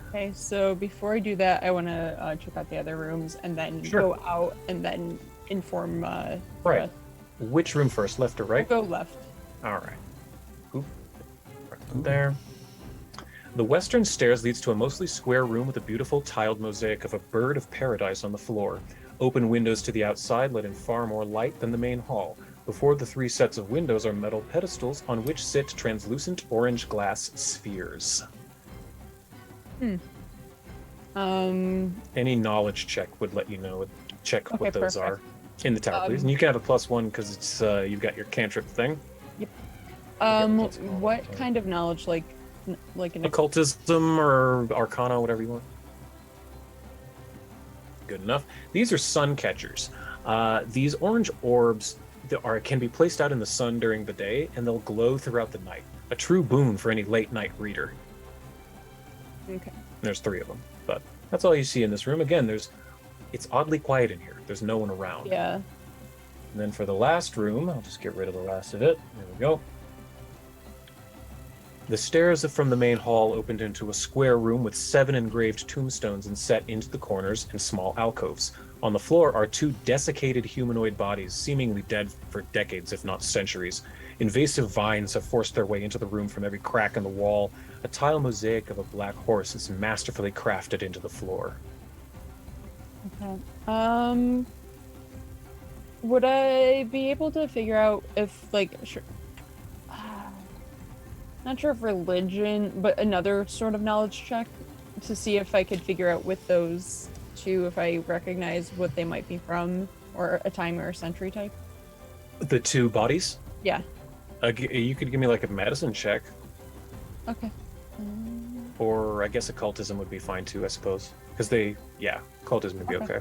Okay, so before I do that, I want to check out the other rooms and then go out and then inform. Right. Which room first, left or right? Go left. All right. Oop. Right there. The western stairs leads to a mostly square room with a beautiful tiled mosaic of a bird of paradise on the floor. Open windows to the outside let in far more light than the main hall. Before the 3 sets of windows are metal pedestals on which sit translucent orange glass spheres. Any knowledge check would let you know. Check what those are in the tower, please. And you can have a +1 because it's you've got your cantrip thing. Yep. What kind of knowledge, like an occultism or arcana, whatever you want. Good enough. These are sun catchers. These orange orbs can be placed out in the sun during the day, and they'll glow throughout the night. A true boon for any late night reader. Okay. There's 3 of them, but that's all you see in this room. Again, it's oddly quiet in here. There's no one around. Yeah. And then for the last room, I'll just get rid of the last of it. There we go. The stairs from the main hall opened into a square room with 7 engraved tombstones and set into the corners and small alcoves. On the floor are 2 desiccated humanoid bodies, seemingly dead for decades, if not centuries. Invasive vines have forced their way into the room from every crack in the wall. A tile mosaic of a black horse is masterfully crafted into the floor. Okay. Would I be able to figure out if, not sure if religion, but another sort of knowledge check to see if I could figure out with those 2 if I recognize what they might be from, or a time or a century type? The 2 bodies? Yeah. You could give me a medicine check. Okay. Or I guess occultism would be fine too, I suppose. Because occultism would be okay.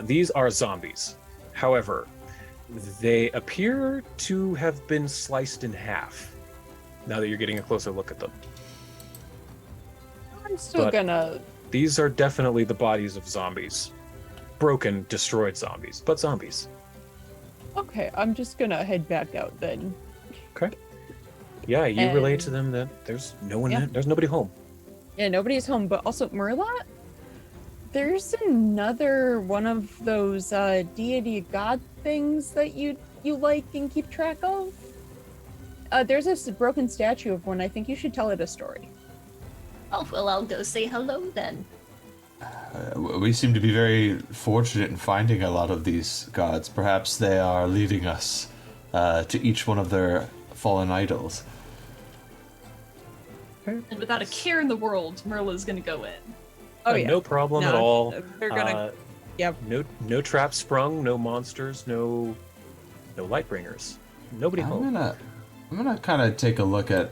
These are zombies. However, they appear to have been sliced in half, now that you're getting a closer look at them. I'm still gonna... These are definitely the bodies of zombies. Broken, destroyed zombies, but zombies. Okay, I'm just gonna head back out then. Okay. Yeah, you relay to them that there's no one there's nobody home. Yeah, nobody's home, but also Merlot? There's another one of those deity god things that you like and keep track of. There's this broken statue of one. I think you should tell it a story. Oh, well, I'll go say hello then. We seem to be very fortunate in finding a lot of these gods. Perhaps they are leading us to each one of their fallen idols. And without a care in the world, Merla's gonna go in. Oh yeah, no problem at all. They're gonna, No traps sprung, no monsters, no Lightbringers. Nobody home. I'm gonna kind of take a look at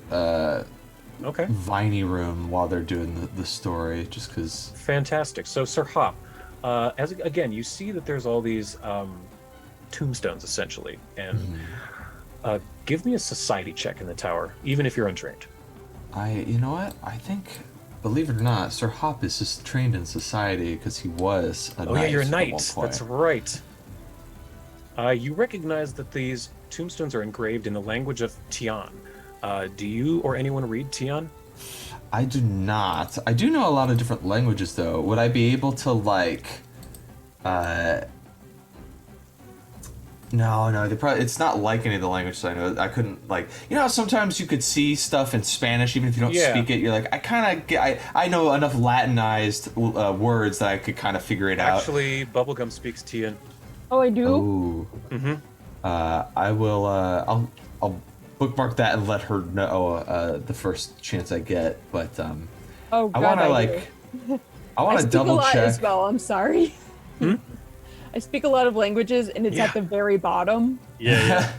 Okay. viney room while they're doing the story, just because. Fantastic. So, Sir Hop, as again, you see that there's all these tombstones essentially, and give me a society check in the tower, even if you're untrained. You know what? I think, believe it or not, Sir Hop is just trained in society because he was a knight. Oh yeah, you're a at one knight. point. That's right. You recognize that these tombstones are engraved in the language of Tian. Do you or anyone read Tian? I do not. I do know a lot of different languages, though. Would I be able to, like, No, it's not like any of the languages I know. I couldn't, like, you know how sometimes you could see stuff in Spanish even if you don't speak it? You're like, I know enough Latinized words that I could kind of figure it out. Actually, Bubblegum speaks Tian. Oh, I do? Ooh. Mm-hmm. I will, I'll bookmark that and let her know the first chance I get, but, Oh, God, I want to, do. like, I want to double I speak a lot check. as well, I'm sorry. I speak a lot of languages, and it's at the very bottom. Yeah.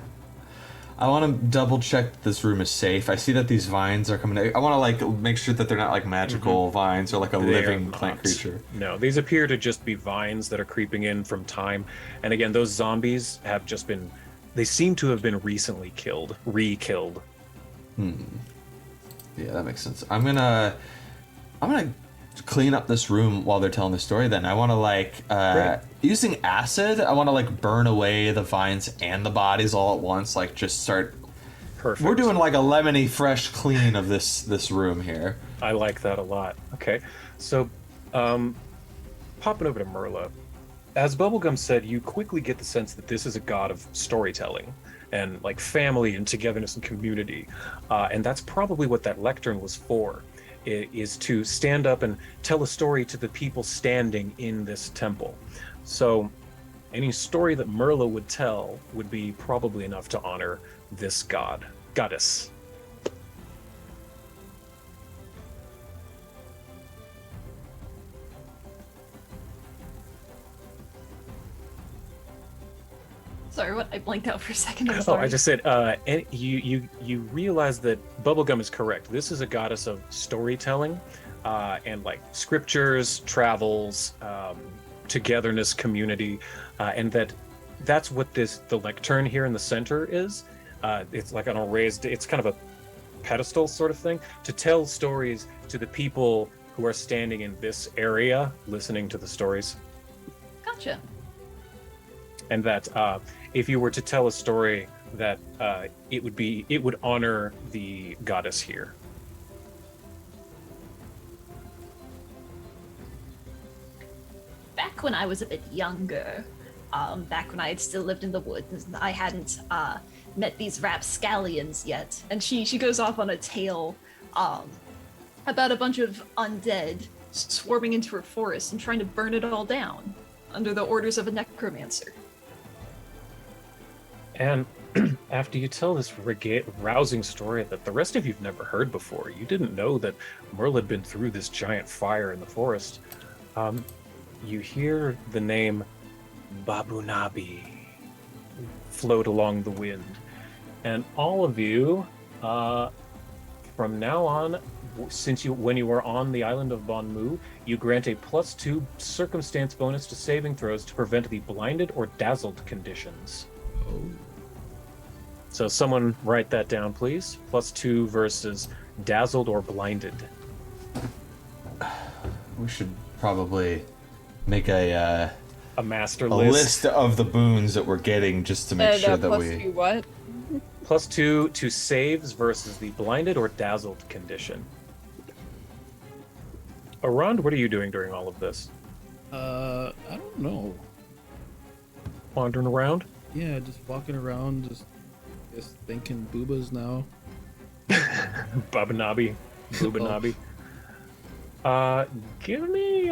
I want to double check that this room is safe. I see that these vines are coming. I want to like make sure that they're not like magical vines or like a living plant creature. No, these appear to just be vines that are creeping in from time. And again, those zombies have just been. They seem to have been recently re-killed. Yeah, that makes sense. I'm gonna clean up this room while they're telling the story. Then I want to like using acid. I want to like burn away the vines and the bodies all at once. Like just start. Perfect. We're doing like a lemony fresh clean of this room here. I like that a lot. Okay, so popping over to Merla. As Bubblegum said, you quickly get the sense that this is a god of storytelling and like family and togetherness and community, and that's probably what that lectern was for. Is to stand up and tell a story to the people standing in this temple. So any story that Merla would tell would be probably enough to honor this goddess. Sorry, what? I blanked out for a second. I'm Oh, sorry. I just said, and you realize that Bubblegum is correct. This is a goddess of storytelling, and like scriptures, travels, togetherness, community, and that's what the lectern here in the center is. It's like on a raised, it's kind of a pedestal sort of thing to tell stories to the people who are standing in this area, listening to the stories. Gotcha. And that if you were to tell a story, that it would honor the goddess here. Back when I was a bit younger, back when I had still lived in the woods, I hadn't met these rapscallions yet, and she goes off on a tale about a bunch of undead swarming into her forest and trying to burn it all down under the orders of a necromancer. And after you tell this rousing story that the rest of you've never heard before, you didn't know that Merle had been through this giant fire in the forest, you hear the name Babunabi float along the wind. And all of you, from now on, when you are on the island of Bonmu, you grant a +2 circumstance bonus to saving throws to prevent the blinded or dazzled conditions. Oh. So someone write that down, please. +2 versus dazzled or blinded. We should probably make a master list of the boons that we're getting just to make sure that we. +2 what? +2 to saves versus the blinded or dazzled condition. Arand, what are you doing during all of this? I don't know. Wandering around? Yeah, just walking around, just thinking boobas now. Babanabi. Boobanabi. Give me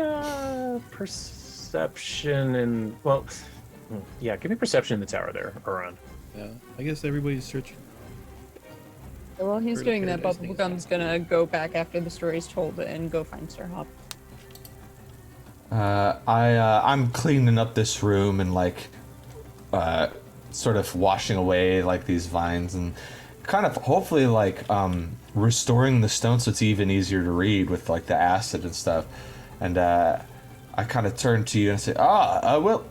perception and give me perception in the tower there, Arand. Yeah, I guess everybody's searching. While he's Bird of doing that, Paradise things. Bubblegum's gonna go back after the story's told and go find Sir Hop. I'm cleaning up this room and like sort of washing away like these vines and kind of hopefully like restoring the stone so it's even easier to read with like the acid and stuff. And I kind of turn to you and say, well,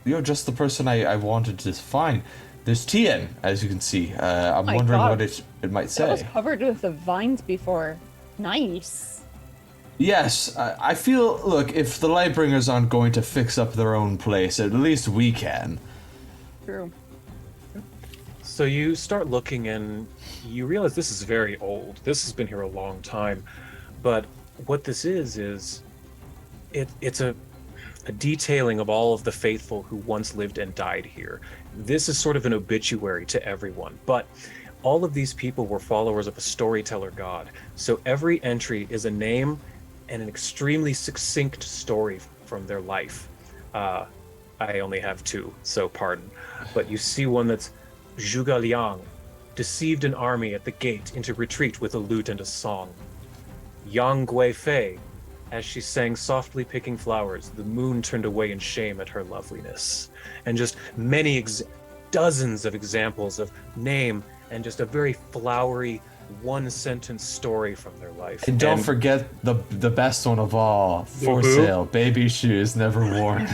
you're just the person I wanted to find. There's Tian, as you can see. I'm my wondering God. what it might That was say. covered with the vines before. Nice. Yes, I feel, look, if the Lightbringers aren't going to fix up their own place, at least we can. True. So you start looking and you realize this is very old. This has been here a long time. But what this is it's a detailing of all of the faithful who once lived and died here. This is sort of an obituary to everyone. But all of these people were followers of a storyteller god. So every entry is a name and an extremely succinct story from their life. I only have two, so pardon. But you see one that's Zhuge Liang deceived an army at the gate into retreat with a lute and a song. Yang Guifei, as she sang softly picking flowers, the moon turned away in shame at her loveliness. And just many dozens of examples of name and just a very flowery one-sentence story from their life. And don't forget the best one of all, for sale, baby shoes never worn.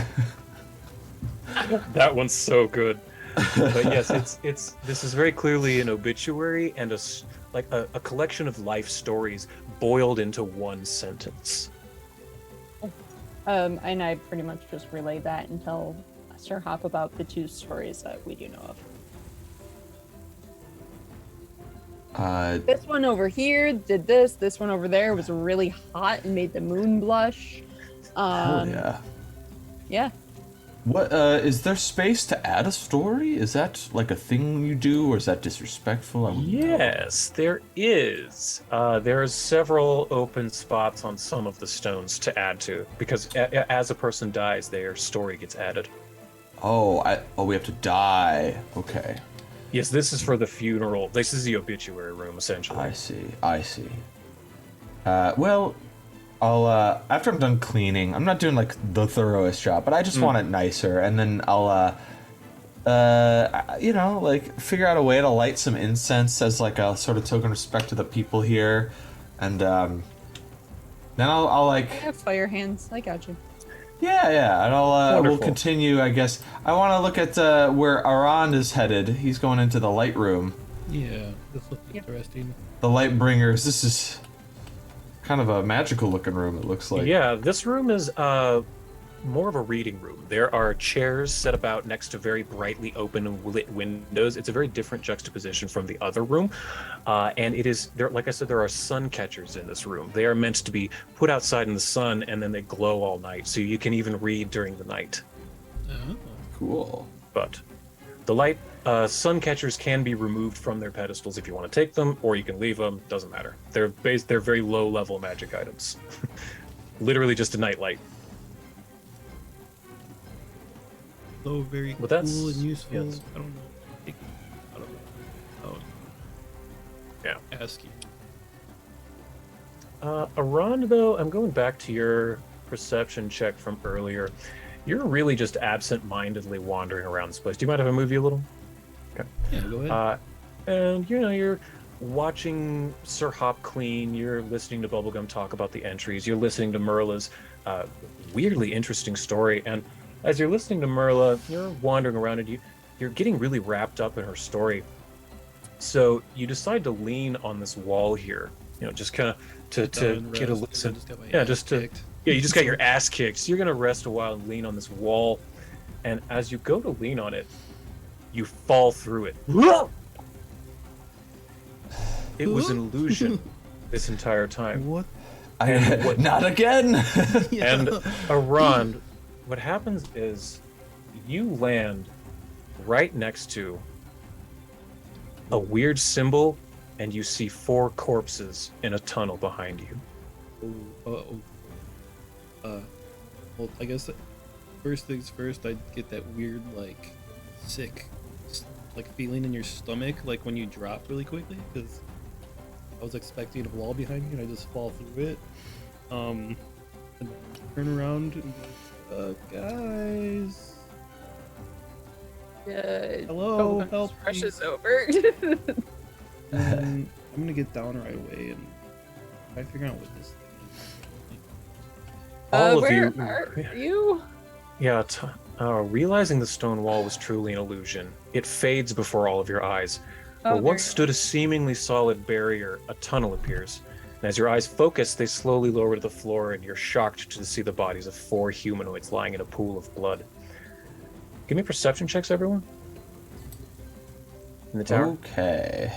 That one's so good. But yes, this is very clearly an obituary and a collection of life stories boiled into one sentence. And I pretty much just relay that and tell Sir Hop about the two stories that we do know of. This one over here did this. This one over there was really hot and made the moon blush. Hell yeah. Yeah. What is there space to add a story? Is that like a thing you do, or is that disrespectful? Yes, there is. There's several open spots on some of the stones to add to, because as a person dies, their story gets added. Oh, we have to die. Okay. Yes, this is for the funeral. This is the obituary room, essentially. I see. Well, I'll after I'm done cleaning, I'm not doing like the thoroughest job, but I just want it nicer, and then I'll like figure out a way to light some incense as like a sort of token of respect to the people here, and then I'll like I have fire hands. I got you. yeah, and we'll Wonderful. continue. I guess I want to look at where Aran is headed. He's going into the light room. Yeah, this looks interesting. The Lightbringers. This is kind of a magical looking room, it looks like. Yeah, this room is more of a reading room. There are chairs set about next to very brightly open and lit windows. It's a very different juxtaposition from the other room. And it is, there, like I said, there are sun catchers in this room. They are meant to be put outside in the sun, and then they glow all night, so you can even read during the night. Oh. Cool. But the light sun catchers can be removed from their pedestals if you want to take them, or you can leave them. Doesn't matter. They're very low level magic items. Literally just a nightlight. So very But cool that's- and useful. yes. I don't know. I don't know. Yeah. Ask you. Aran, though, I'm going back to your perception check from earlier. You're really just absent-mindedly wandering around this place. Do you mind if I move you a little? Okay. Yeah, go ahead. And you're watching Sir Hop clean. You're listening to Bubblegum talk about the entries. You're listening to Merla's weirdly interesting story. And as you're listening to Merla, you're wandering around and you're getting really wrapped up in her story. So you decide to lean on this wall here. Just kind of to get a listen. Yeah, just to. Yeah, you just got your ass kicked. So you're gonna rest a while and lean on this wall. And as you go to lean on it, you fall through it. It was an illusion this entire time. What? Not again. And Aran, what happens is you land right next to a weird symbol, and you see 4 corpses in a tunnel behind you. Well, I guess first things first, I'd get that weird, like, sick, like, feeling in your stomach, like when you drop really quickly, because I was expecting a wall behind me and I just fall through it. And then turn around and go, guys. Yeah. Hello, help me. Rushes over. I'm gonna get down right away and try to figure out what this thing is. All of where you. are you? Yeah, realizing the stone wall was truly an illusion, it fades before all of your eyes. Where Oh, once there you stood a seemingly solid barrier, a tunnel appears. And as your eyes focus, they slowly lower to the floor, and you're shocked to see the bodies of 4 humanoids lying in a pool of blood. Give me perception checks, everyone. In the tower. Okay.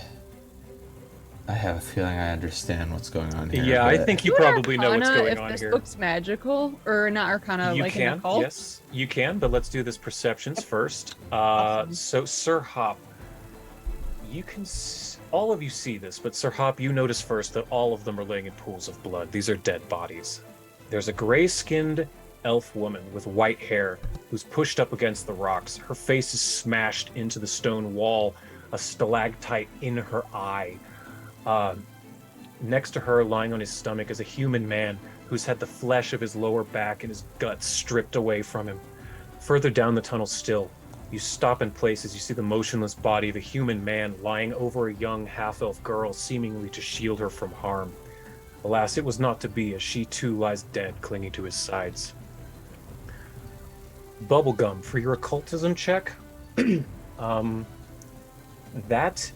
I have a feeling I understand what's going on here. Yeah, I but- think you Do an probably know what's Arcana going if on this here. looks magical, or not Arcana, You like an can, occult. yes, you can, but let's do this perceptions first. Awesome. So, Sir Hop, you can, all of you see this, but Sir Hop, you notice first that all of them are laying in pools of blood. These are dead bodies. There's a gray-skinned elf woman with white hair who's pushed up against the rocks. Her face is smashed into the stone wall, a stalactite in her eye. Next to her, lying on his stomach, is a human man who's had the flesh of his lower back and his guts stripped away from him. Further down the tunnel still, you stop in place as you see the motionless body of a human man lying over a young half-elf girl, seemingly to shield her from harm. Alas, it was not to be, as she too lies dead, clinging to his sides. Bubblegum, for your occultism check, that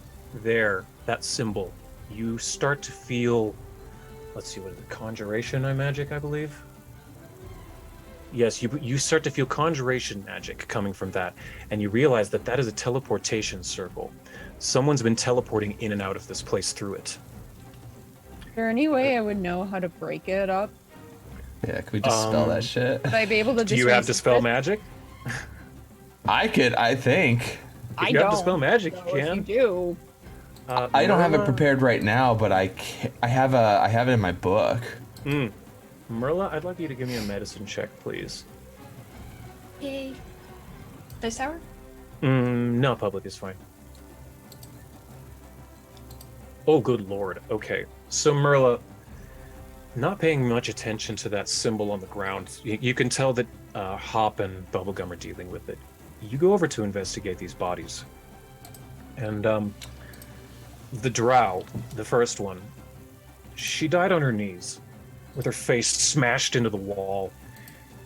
symbol, you start to feel, let's see, what is it, conjuration magic, I believe? Yes, you start to feel conjuration magic coming from that, and you realize that that is a teleportation circle. Someone's been teleporting in and out of this place through it. Is there any way I would know how to break it up? Yeah, can we dispel that shit? Would I be able to Do you have resist dispel it? magic? I could, I think. If you have dispel magic, you So if can. you do. I don't have it Merla- prepared right now, but I have it in my book. Merla, I'd like you to give me a medicine check, please. Yay. Dice tower? No, public is fine. Oh, good lord. Okay. So, Merla, not paying much attention to that symbol on the ground, you can tell that Hop and Bubblegum are dealing with it. You go over to investigate these bodies. And, the drow, the first one, she died on her knees, with her face smashed into the wall.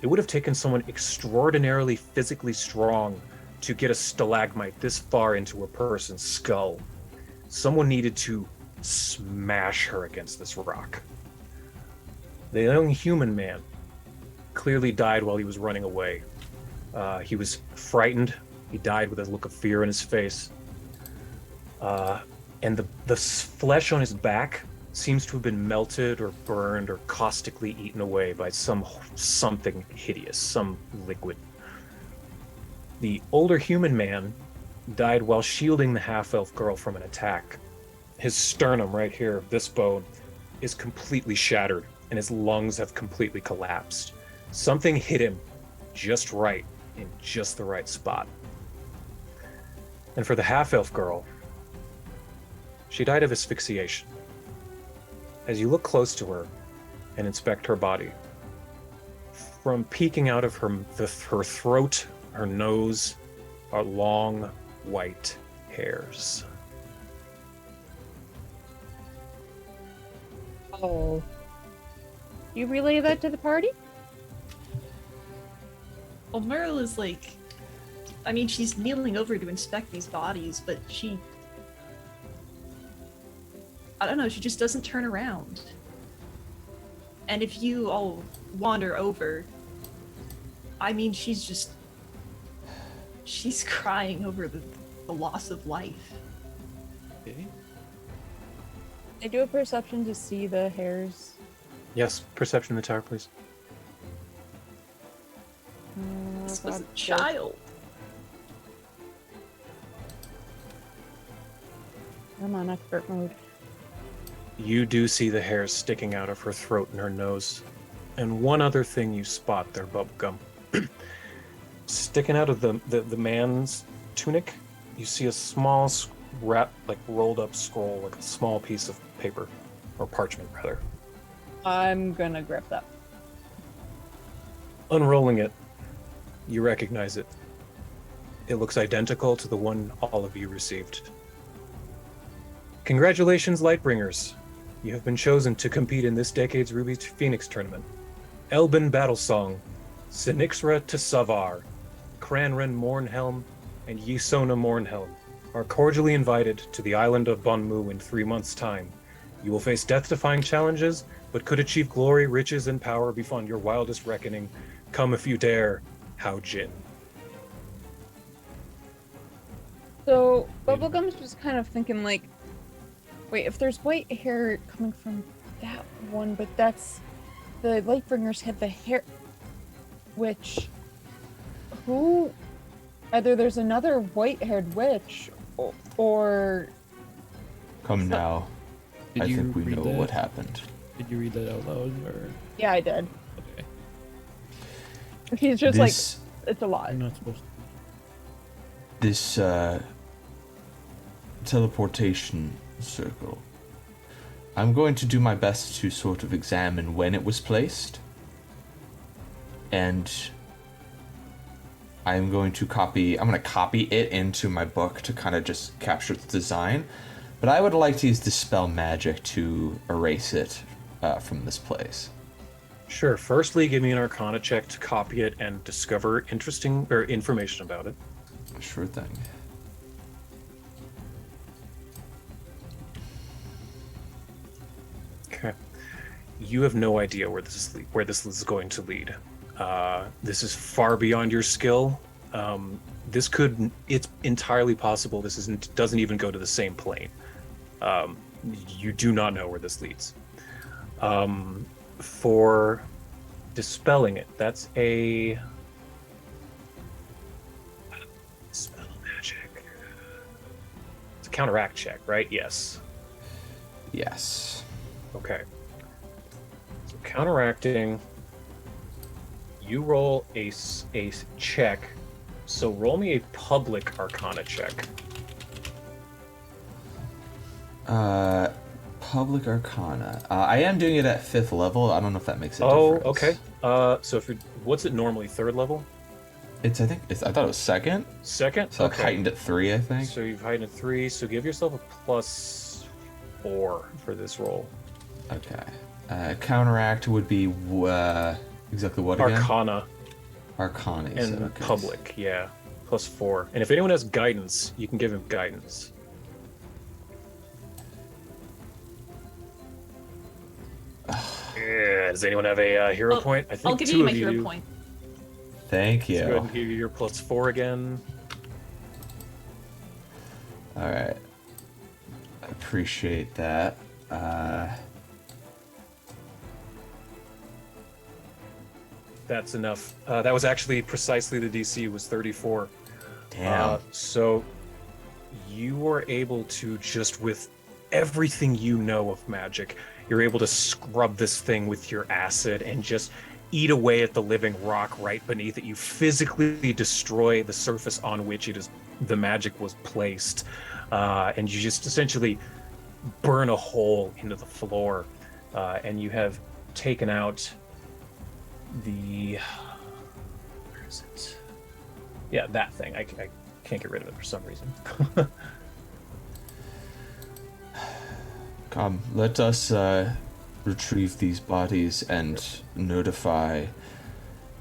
It would have taken someone extraordinarily physically strong to get a stalagmite this far into a person's skull. Someone needed to smash her against this rock. The young human man clearly died while he was running away. He was frightened. He died with a look of fear in his face. And the flesh on his back seems to have been melted or burned or caustically eaten away by something hideous, some liquid. The older human man died while shielding the half-elf girl from an attack. His sternum right here, this bone, is completely shattered, and his lungs have completely collapsed. Something hit him just right, in just the right spot. And for the half-elf girl, she died of asphyxiation. As you look close to her and inspect her body, from peeking out of her throat, her nose, are long white hairs. Oh. You relay that to the party? Well, Merle is like, I mean, she's kneeling over to inspect these bodies, but I don't know, she just doesn't turn around. And if you all wander over, I mean, she's crying over the loss of life. Okay. I do a perception to see the hairs. Yes, perception in the tower, please. This was a God, child. I'm on expert mode. You do see the hairs sticking out of her throat and her nose. And one other thing you spot there, Bubblegum. Sticking out of the man's tunic, you see a small rolled up scroll, like a small piece of paper, or parchment rather. I'm gonna grab that. Unrolling it, you recognize it. It looks identical to the one all of you received. Congratulations, Lightbringers. You have been chosen to compete in this decade's Ruby Phoenix tournament. Elbin Battlesong, Sinixra to Savar, Cranren Mornhelm, and Yisona Mornhelm are cordially invited to the island of Bonmu in 3 months' time. You will face death-defying challenges, but could achieve glory, riches, and power beyond your wildest reckoning. Come if you dare, Hao Jin. So Bubblegum's just kind of thinking like, wait, if there's white hair coming from that one, but that's the Lightbringers had the hair, which who? Either there's another white-haired witch, or Come now. Did I you think we read know that? what happened. Did you read that out loud, or yeah, I did. okay? He's just This- like, it's a lot. I'm not supposed to. This teleportation circle. I'm going to do my best to sort of examine when it was placed. And I'm going to copy it into my book to kind of just capture the design. But I would like to use Dispel Magic to erase it from this place. Sure. Firstly, give me an Arcana check to copy it and discover interesting or information about it. Sure thing. Okay. You have no idea where this is going to lead. This is far beyond your skill. It's entirely possible this doesn't even go to the same plane. You do not know where this leads. For dispelling it, that's a spell magic. It's a counteract check, right? Yes. Yes. Okay. So counteracting, you roll a check. So roll me a public Arcana check. Public Arcana. I am doing it at 5th level. I don't know if that makes a Oh, difference. okay. So if what's it normally? 3rd level? I thought it was 2nd. 2nd? So Okay. I've heightened at 3, I think. So you've heightened at 3. So give yourself a +4 for this roll. Okay. Counteract would be exactly what again? Arcana Arcana. you said, and okay. public, yeah, +4. And if anyone has guidance, you can give him guidance. Yeah, does anyone have a hero point? I think I'll give two you my of you hero do. point. Thank you. So go ahead and give you your +4 again. All right. I appreciate that. That's enough. That was actually precisely the DC was 34. Damn. So you were able to just with everything you know of magic, you're able to scrub this thing with your acid and just eat away at the living rock right beneath it. You physically destroy the surface on which the magic was placed, and you just essentially burn a hole into the floor, and you have taken out the where is it? Yeah, that thing. I can't get rid of it for some reason. Come, let us retrieve these bodies and notify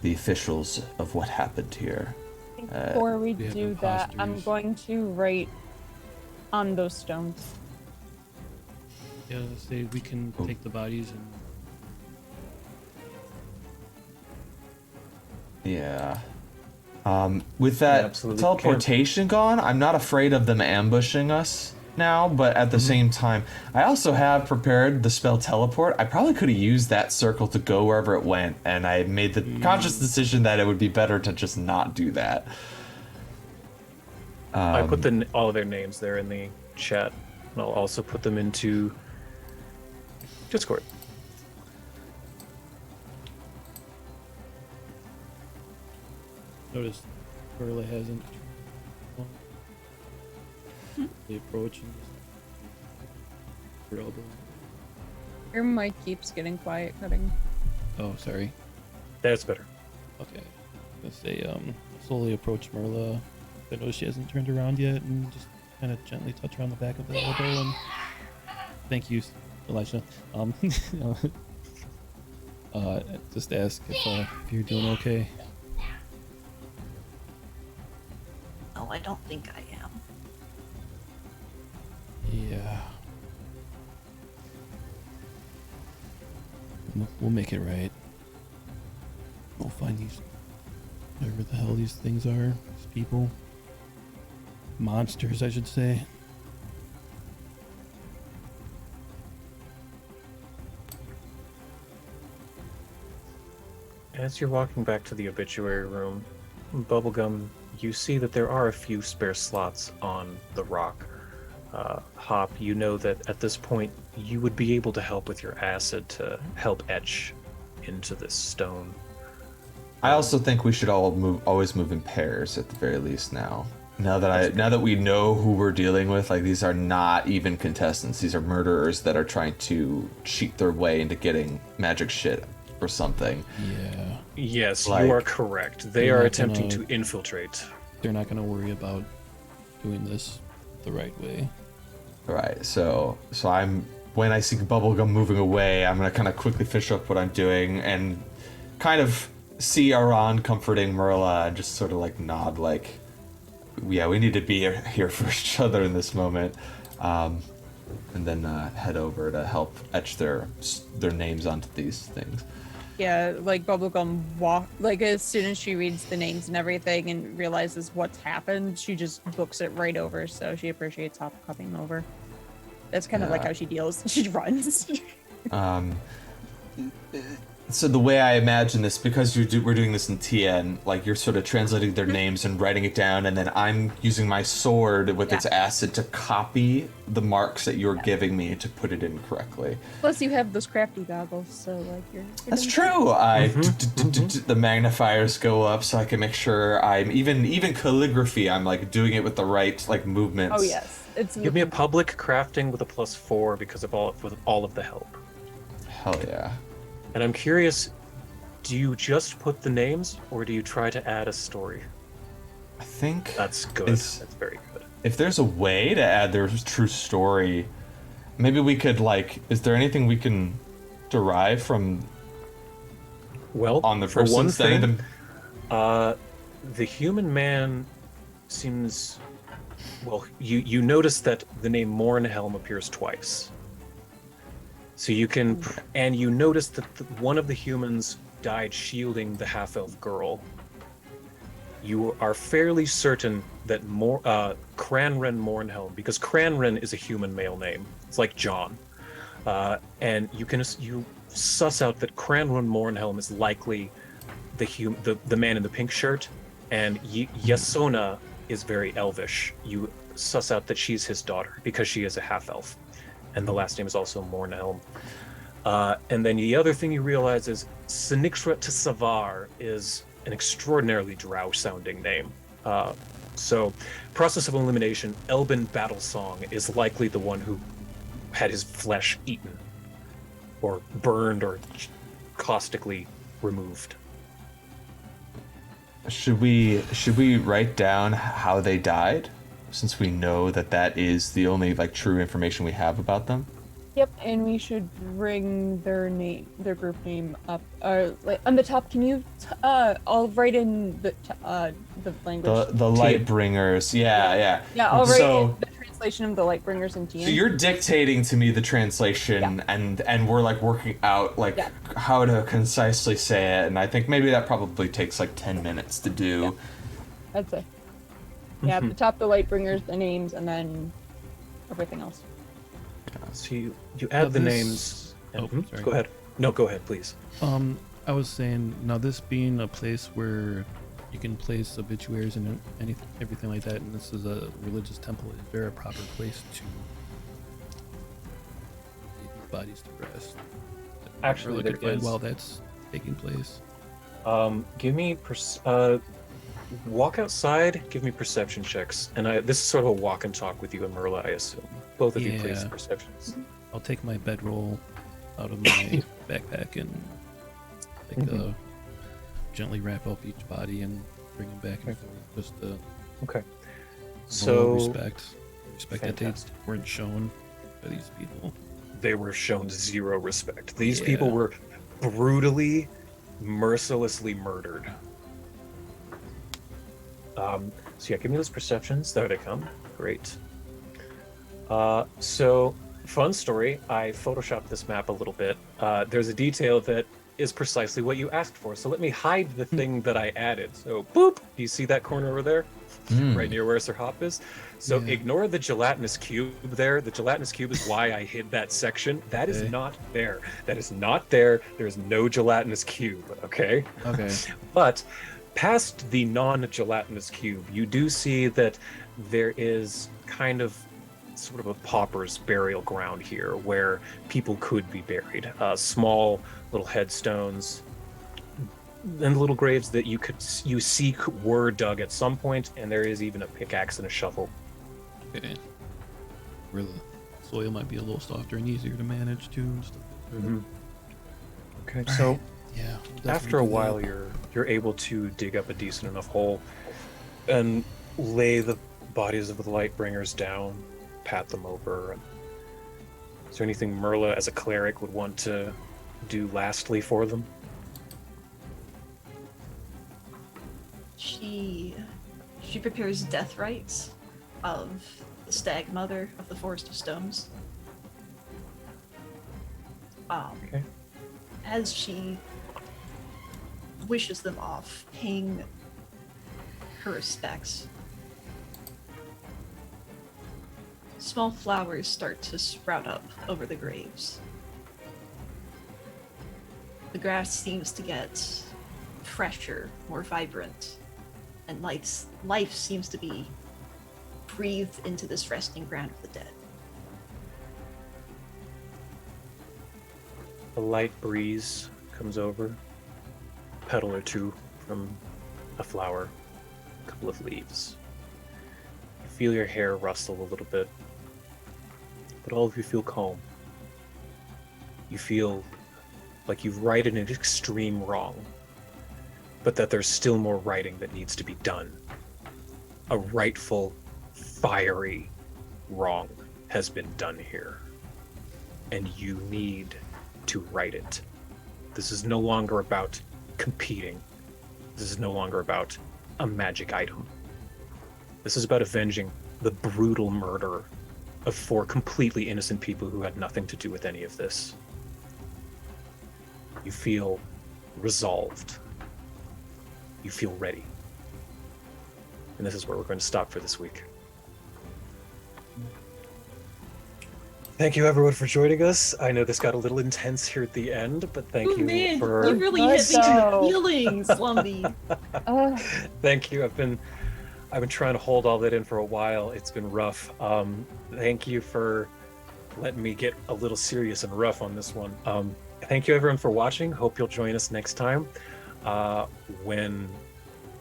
the officials of what happened here. Before we we have do that, I'm imposters. going to write on those stones. Yeah, say we can Oh. take the bodies and Yeah. With that absolutely teleportation gone, I'm not afraid of them ambushing us now, but at the same time, I also have prepared the spell teleport. I probably could have used that circle to go wherever it went, and I made the conscious decision that it would be better to just not do that. I put all of their names there in the chat, and I'll also put them into Discord. notice Perla hasn't. They approach and her elbow. Your mic keeps getting quiet, cutting. Oh, sorry. That's better. Okay. Let's say slowly approach Merla. I know she hasn't turned around yet, and just kind of gently touch her on the back of the elbow and thank you, Elijah. Just ask if you're doing okay. Oh, I don't think I am. Yeah. We'll make it right. We'll find these, whatever the hell these things are, these people. Monsters, I should say. As you're walking back to the obituary room, Bubblegum, you see that there are a few spare slots on the rock. Hop, you know that at this point you would be able to help with your acid to help etch into this stone. I also think we should always move in pairs at the very least now. Now that we know who we're dealing with, like these are not even contestants. These are murderers that are trying to cheat their way into getting magic shit or something. Yeah. Yes, you are correct. They are attempting to infiltrate. They're not going to worry about doing this the right way. Right. So when I see Bubblegum moving away, I'm gonna kind of quickly finish up what I'm doing and kind of see Aran comforting Merla and just sort of like nod like, yeah, we need to be here for each other in this moment, and then head over to help etch their names onto these things. Yeah, like Bubblegum like as soon as she reads the names and everything and realizes what's happened, she just books it right over, so she appreciates Hop coming over. That's kind of like how she deals. She runs. So the way I imagine this, because we're doing this in TN, like you're sort of translating their names and writing it down, and then I'm using my sword with its acid to copy the marks that you're giving me to put it in correctly. Plus, you have those crafty goggles, so like you're That's true. The magnifiers go up so I can make sure I'm even calligraphy. I'm like doing it with the right like movements. Oh yes, it's. Give me a public crafting with a +4 because of all of the help. Hell yeah. And I'm curious, do you just put the names, or do you try to add a story? I think that's good. That's very good. If there's a way to add their true story, maybe we could like. Is there anything we can derive from? Well, on the for one person thing, the human man seems. Well, you notice that the name Mornhelm appears twice. So you can, and you notice that one of the humans died shielding the half-elf girl. You are fairly certain that Cranren Mornhelm, because Cranren is a human male name. It's like John, and you suss out that Cranren Mornhelm is likely the man in the pink shirt, and Yasona is very elvish. You suss out that she's his daughter because she is a half-elf. And the last name is also Mornhelm. And then the other thing you realize is Sinixra to Savar is an extraordinarily drow-sounding name. So, process of elimination, Elbin Battlesong is likely the one who had his flesh eaten, or burned, or caustically removed. Should we write down how they died? Since we know that is the only like true information we have about them. Yep, and we should bring their group name up. Like on the top, can you? I'll write in the language. The Lightbringers, yeah. Yeah, I'll write in the translation of the Lightbringers in TN. So you're dictating to me the translation, and we're like working out like how to concisely say it, and I think maybe that probably takes like 10 minutes to do. Yeah. I'd say. Yeah, at the top, the Lightbringers, the names, and then everything else. So you add the names. Oh, sorry. Go ahead. No, go ahead, please. I was saying, now this being a place where you can place obituaries and everything like that, and this is a religious temple, is there a proper place to lay these bodies to rest? Actually, there is. While that's taking place. Give me walk outside. Give me perception checks, and this is sort of a walk and talk with you and Merla, I assume. Both of you, please, perceptions. I'll take my bedroll out of my backpack and gently wrap up each body and bring them back and forth. Just So respect that they weren't shown by these people. they were shown zero respect. These people were brutally, mercilessly murdered. So yeah, give me those perceptions. There they come. Great. So, fun story. I photoshopped this map a little bit. There's a detail that is precisely what you asked for. So let me hide the thing that I added. So, boop! Do you see that corner over there? Right near where Sir Hop is? So ignore the gelatinous cube there. The gelatinous cube is why I hid that section. That is not there. That is not there. There is no gelatinous cube, okay? Okay. But past the non-gelatinous cube, you do see that there is kind of sort of a pauper's burial ground here where people could be buried. Small little headstones and little graves that you see were dug at some point, and there is even a pickaxe and a shovel. Okay. Where the soil might be a little softer and easier to manage too and stuff. Okay, so yeah, after a while you're able to dig up a decent enough hole and lay the bodies of the Lightbringers down, pat them over. Is there anything Merla as a cleric would want to do lastly for them? She prepares death rites of the stag mother of the Forest of Stones. Okay. As she wishes them off, paying her respects, small flowers start to sprout up over the graves. The grass seems to get fresher, more vibrant, and life seems to be breathed into this resting ground of the dead. A light breeze comes over, a petal or two from a flower, a couple of leaves. You feel your hair rustle a little bit, but all of you feel calm. You feel like you've righted an extreme wrong, but that there's still more righting that needs to be done. A rightful, fiery wrong has been done here, and you need to right it. This is no longer about competing. This is no longer about a magic item. This is about avenging the brutal murder of 4 completely innocent people who had nothing to do with any of this. You feel resolved. You feel ready. And this is where we're going to stop for this week. Thank you, everyone, for joining us. I know this got a little intense here at the end, but thank you Man, for... you really hit me in the feelings, Lumpy. Thank you. I've been trying to hold all that in for a while. It's been rough. Thank you for letting me get a little serious and rough on this one. Thank you, everyone, for watching. Hope you'll join us next time when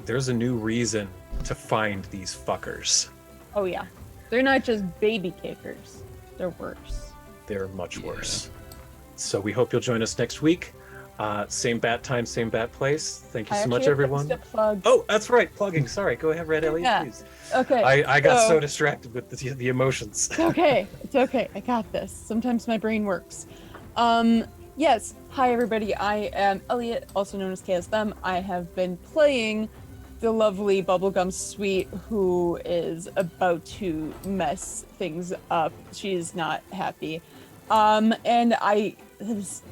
there's a new reason to find these fuckers. Oh yeah, they're not just baby kickers. They're worse. They're much worse. So we hope you'll join us next week. Same bat time, same bat place. Thank you so much, everyone. Oh, that's right, plugging. Sorry, go ahead, Red Ellie, please. Okay. I got so distracted with the emotions. It's okay. It's okay. I got this. Sometimes my brain works. Yes. Hi, everybody. I am Elliot, also known as KSM. I have been playing the lovely Bubblegum Sweet, who is about to mess things up. She's not happy. And I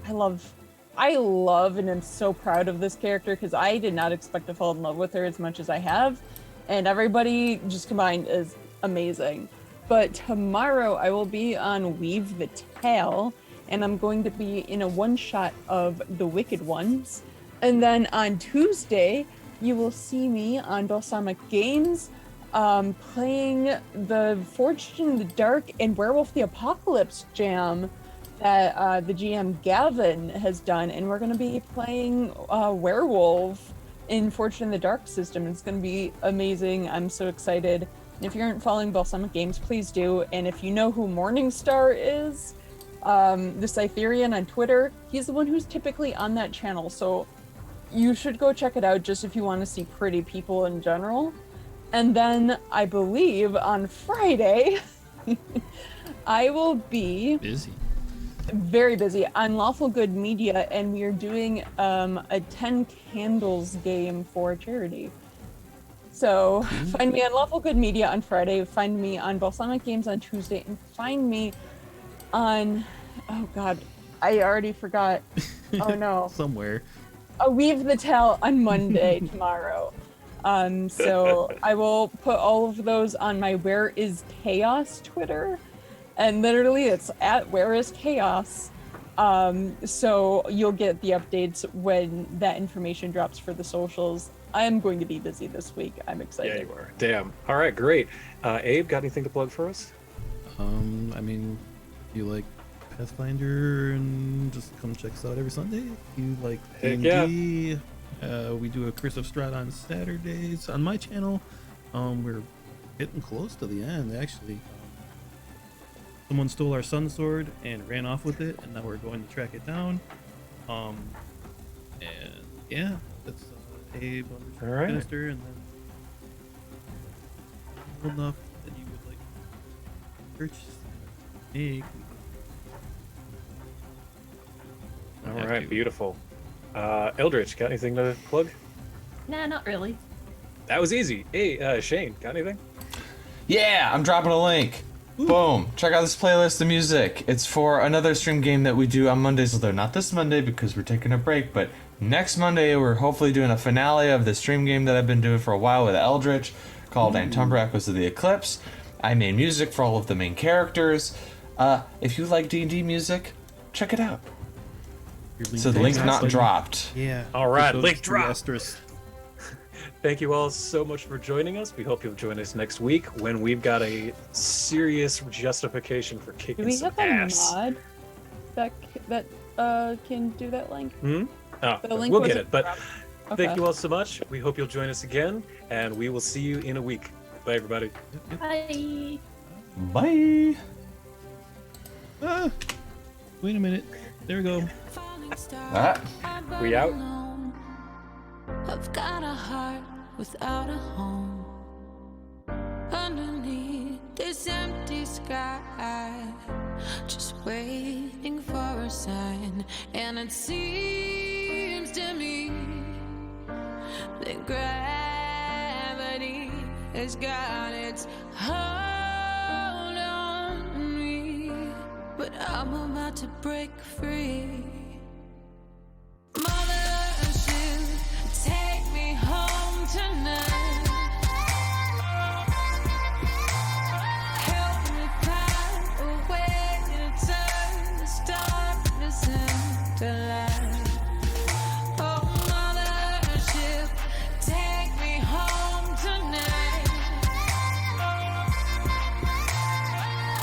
love and am so proud of this character because I did not expect to fall in love with her as much as I have. And everybody just combined is amazing. But tomorrow I will be on Weave the Tale, and I'm going to be in a one-shot of The Wicked Ones. And then on Tuesday, you will see me on Balsamic Games playing the Forged in the Dark and Werewolf the Apocalypse jam that the GM Gavin has done. And we're going to be playing Werewolf in Forged in the Dark system. It's going to be amazing. I'm so excited. And if you aren't following Balsamic Games, please do. And if you know who Morningstar is, the Cytherian on Twitter, he's the one who's typically on that channel. So you should go check it out just if you want to see pretty people in general. And then I believe on Friday, I will be busy. very busy on Lawful Good Media, and we are doing a 10 Candles game for charity. So find me on Lawful Good Media on Friday, find me on Balsamic Games on Tuesday, and find me on, oh god, I already forgot. Oh no. Somewhere. Weave the Tell on Monday, tomorrow. So I will put all of those on my Where Is Chaos Twitter. And literally it's at Where Is Chaos. So you'll get the updates when that information drops for the socials. I am going to be busy this week. I'm excited. Yeah, you are. Damn. All right, great. Abe, got anything to plug for us? I mean, if you like Pathfinder, and just come check us out every Sunday. If you like D&D, we do a Curse of Strahd on Saturdays on my channel. We're getting close to the end, actually. Someone stole our sun sword and ran off with it, and now we're going to track it down. And yeah, that's Abe All right. Minister, and then enough that you would like purchase make. All right, beautiful. Eldritch, got anything to plug? Nah, not really. That was easy. Hey, Shane, got anything? Yeah, I'm dropping a link. Boom. Check out this playlist of music. It's for another stream game that we do on Mondays, although not this Monday because we're taking a break, but next Monday we're hopefully doing a finale of the stream game that I've been doing for a while with Eldritch called Antumbra Echoes of the Eclipse. I made music for all of the main characters. If you like D&D music, check it out. So the link not dropped. Yeah. All right, Those link three drop. asterisks. Thank you all so much for joining us. We hope you'll join us next week when we've got a serious justification for Do kicking we some have a ass. mod that can do that link? Oh, The link we'll get wasn't it. But dropped. thank Okay. you all so much. We hope you'll join us again, and we will see you in a week. Bye, everybody. Bye. Bye. Wait a minute. There we go. We out. I've got a heart without a home. Underneath this empty sky, just waiting for a sign. And it seems to me that gravity has got its hold on me, but I'm about to break free. Mothership, take me home tonight. Help me find a way to turn this darkness into light. Oh, mothership, take me home tonight.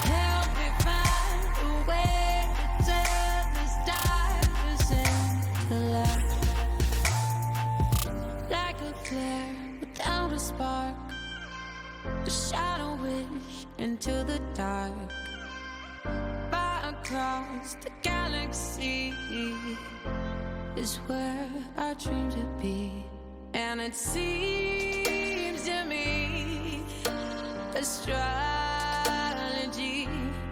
Help me find a way to turn this darkness into light. Like a flare without a spark, a shadow wish into the dark. Far across the galaxy is where our dreams would be. And it seems to me astrology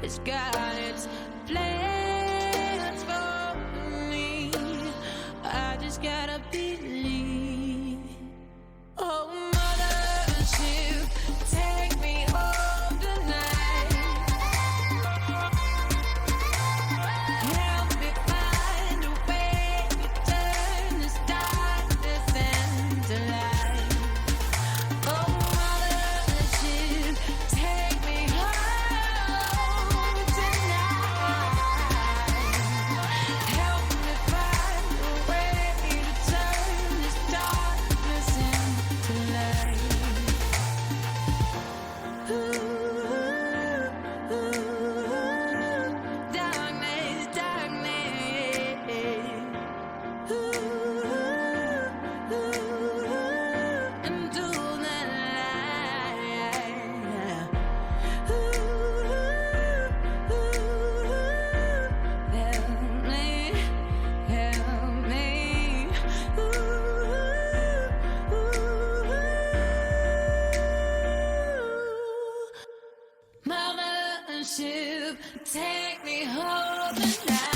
has got its plans for me. I just gotta believe. Oh, mothership, take me home tonight. Help me find a way to turn this darkness into light. Oh, mothership, take me home tonight. Help me find a way to turn this darkness into light. Darkness, darkness, into the light. Help me. Mothership, take me home tonight.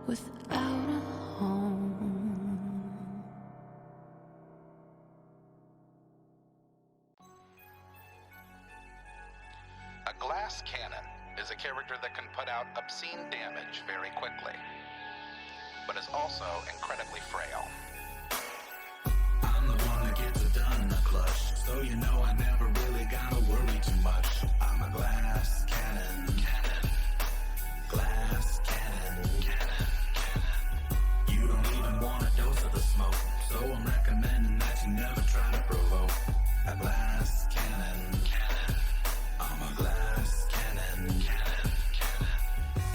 without a home. A glass cannon is a character that can put out obscene damage very quickly, but is also incredibly frail. I'm the one that gets it done in the clutch, so you know I never really gotta worry too much. I'm a glass cannon, glass cannon. You don't even want a dose of the smoke, so I'm recommending that you never try to provoke. A glass cannon, I'm a glass cannon.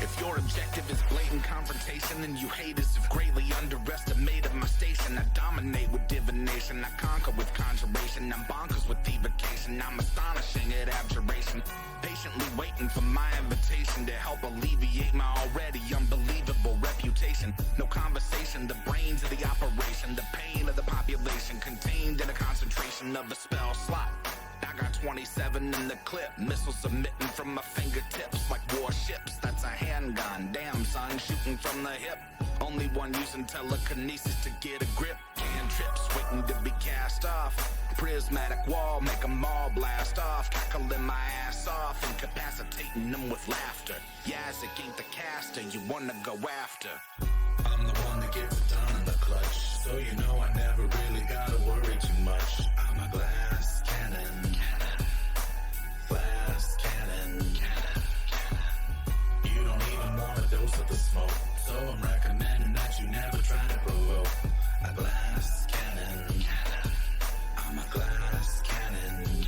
If your objective is blatant confrontation and you haters have greatly underestimated my station, I dominate with divination, I conquer with conjuration, I'm bonkers with evocation, I'm astonishing at abjuration, patiently waiting for my invitation to help alleviate my already unbelievable reputation. No conversation, the brains of the operation, the pain of the population contained in a concentration of a spell slot. I got 27 in the clip, missiles emitting from my fingertips like warships. That's a handgun, damn son, shooting from the hip. Only one using telekinesis to get a grip. Cantrips waiting to be cast off. Prismatic wall, make them all blast off. Cackling my ass off, incapacitating them with laughter. Yazzik ain't the caster you wanna go after. I'm the one that gets it done in the clutch, so you know I never really gotta worry too much. I'm a glass cannon, glass cannon. You don't even want a dose of the smoke, so I'm recommending that you never try to provoke. A glass cannon, I'm a glass cannon.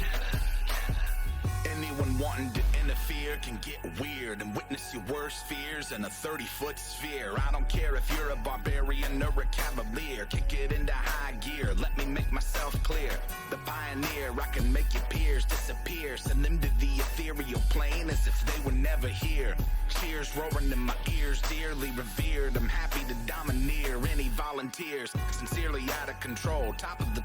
Anyone wanting to interfere can get weird and witness your worst fears in a 30-foot sphere. I don't care if you're a barbarian or a cavalier. Kick it into high gear, let me make myself clear. The pioneer, I can make your peers disappear. Send them to the ethereal plane as if they were never here. Cheers roaring in my ears, dearly revered. I'm happy to domineer any volunteers. Sincerely out of control, top of the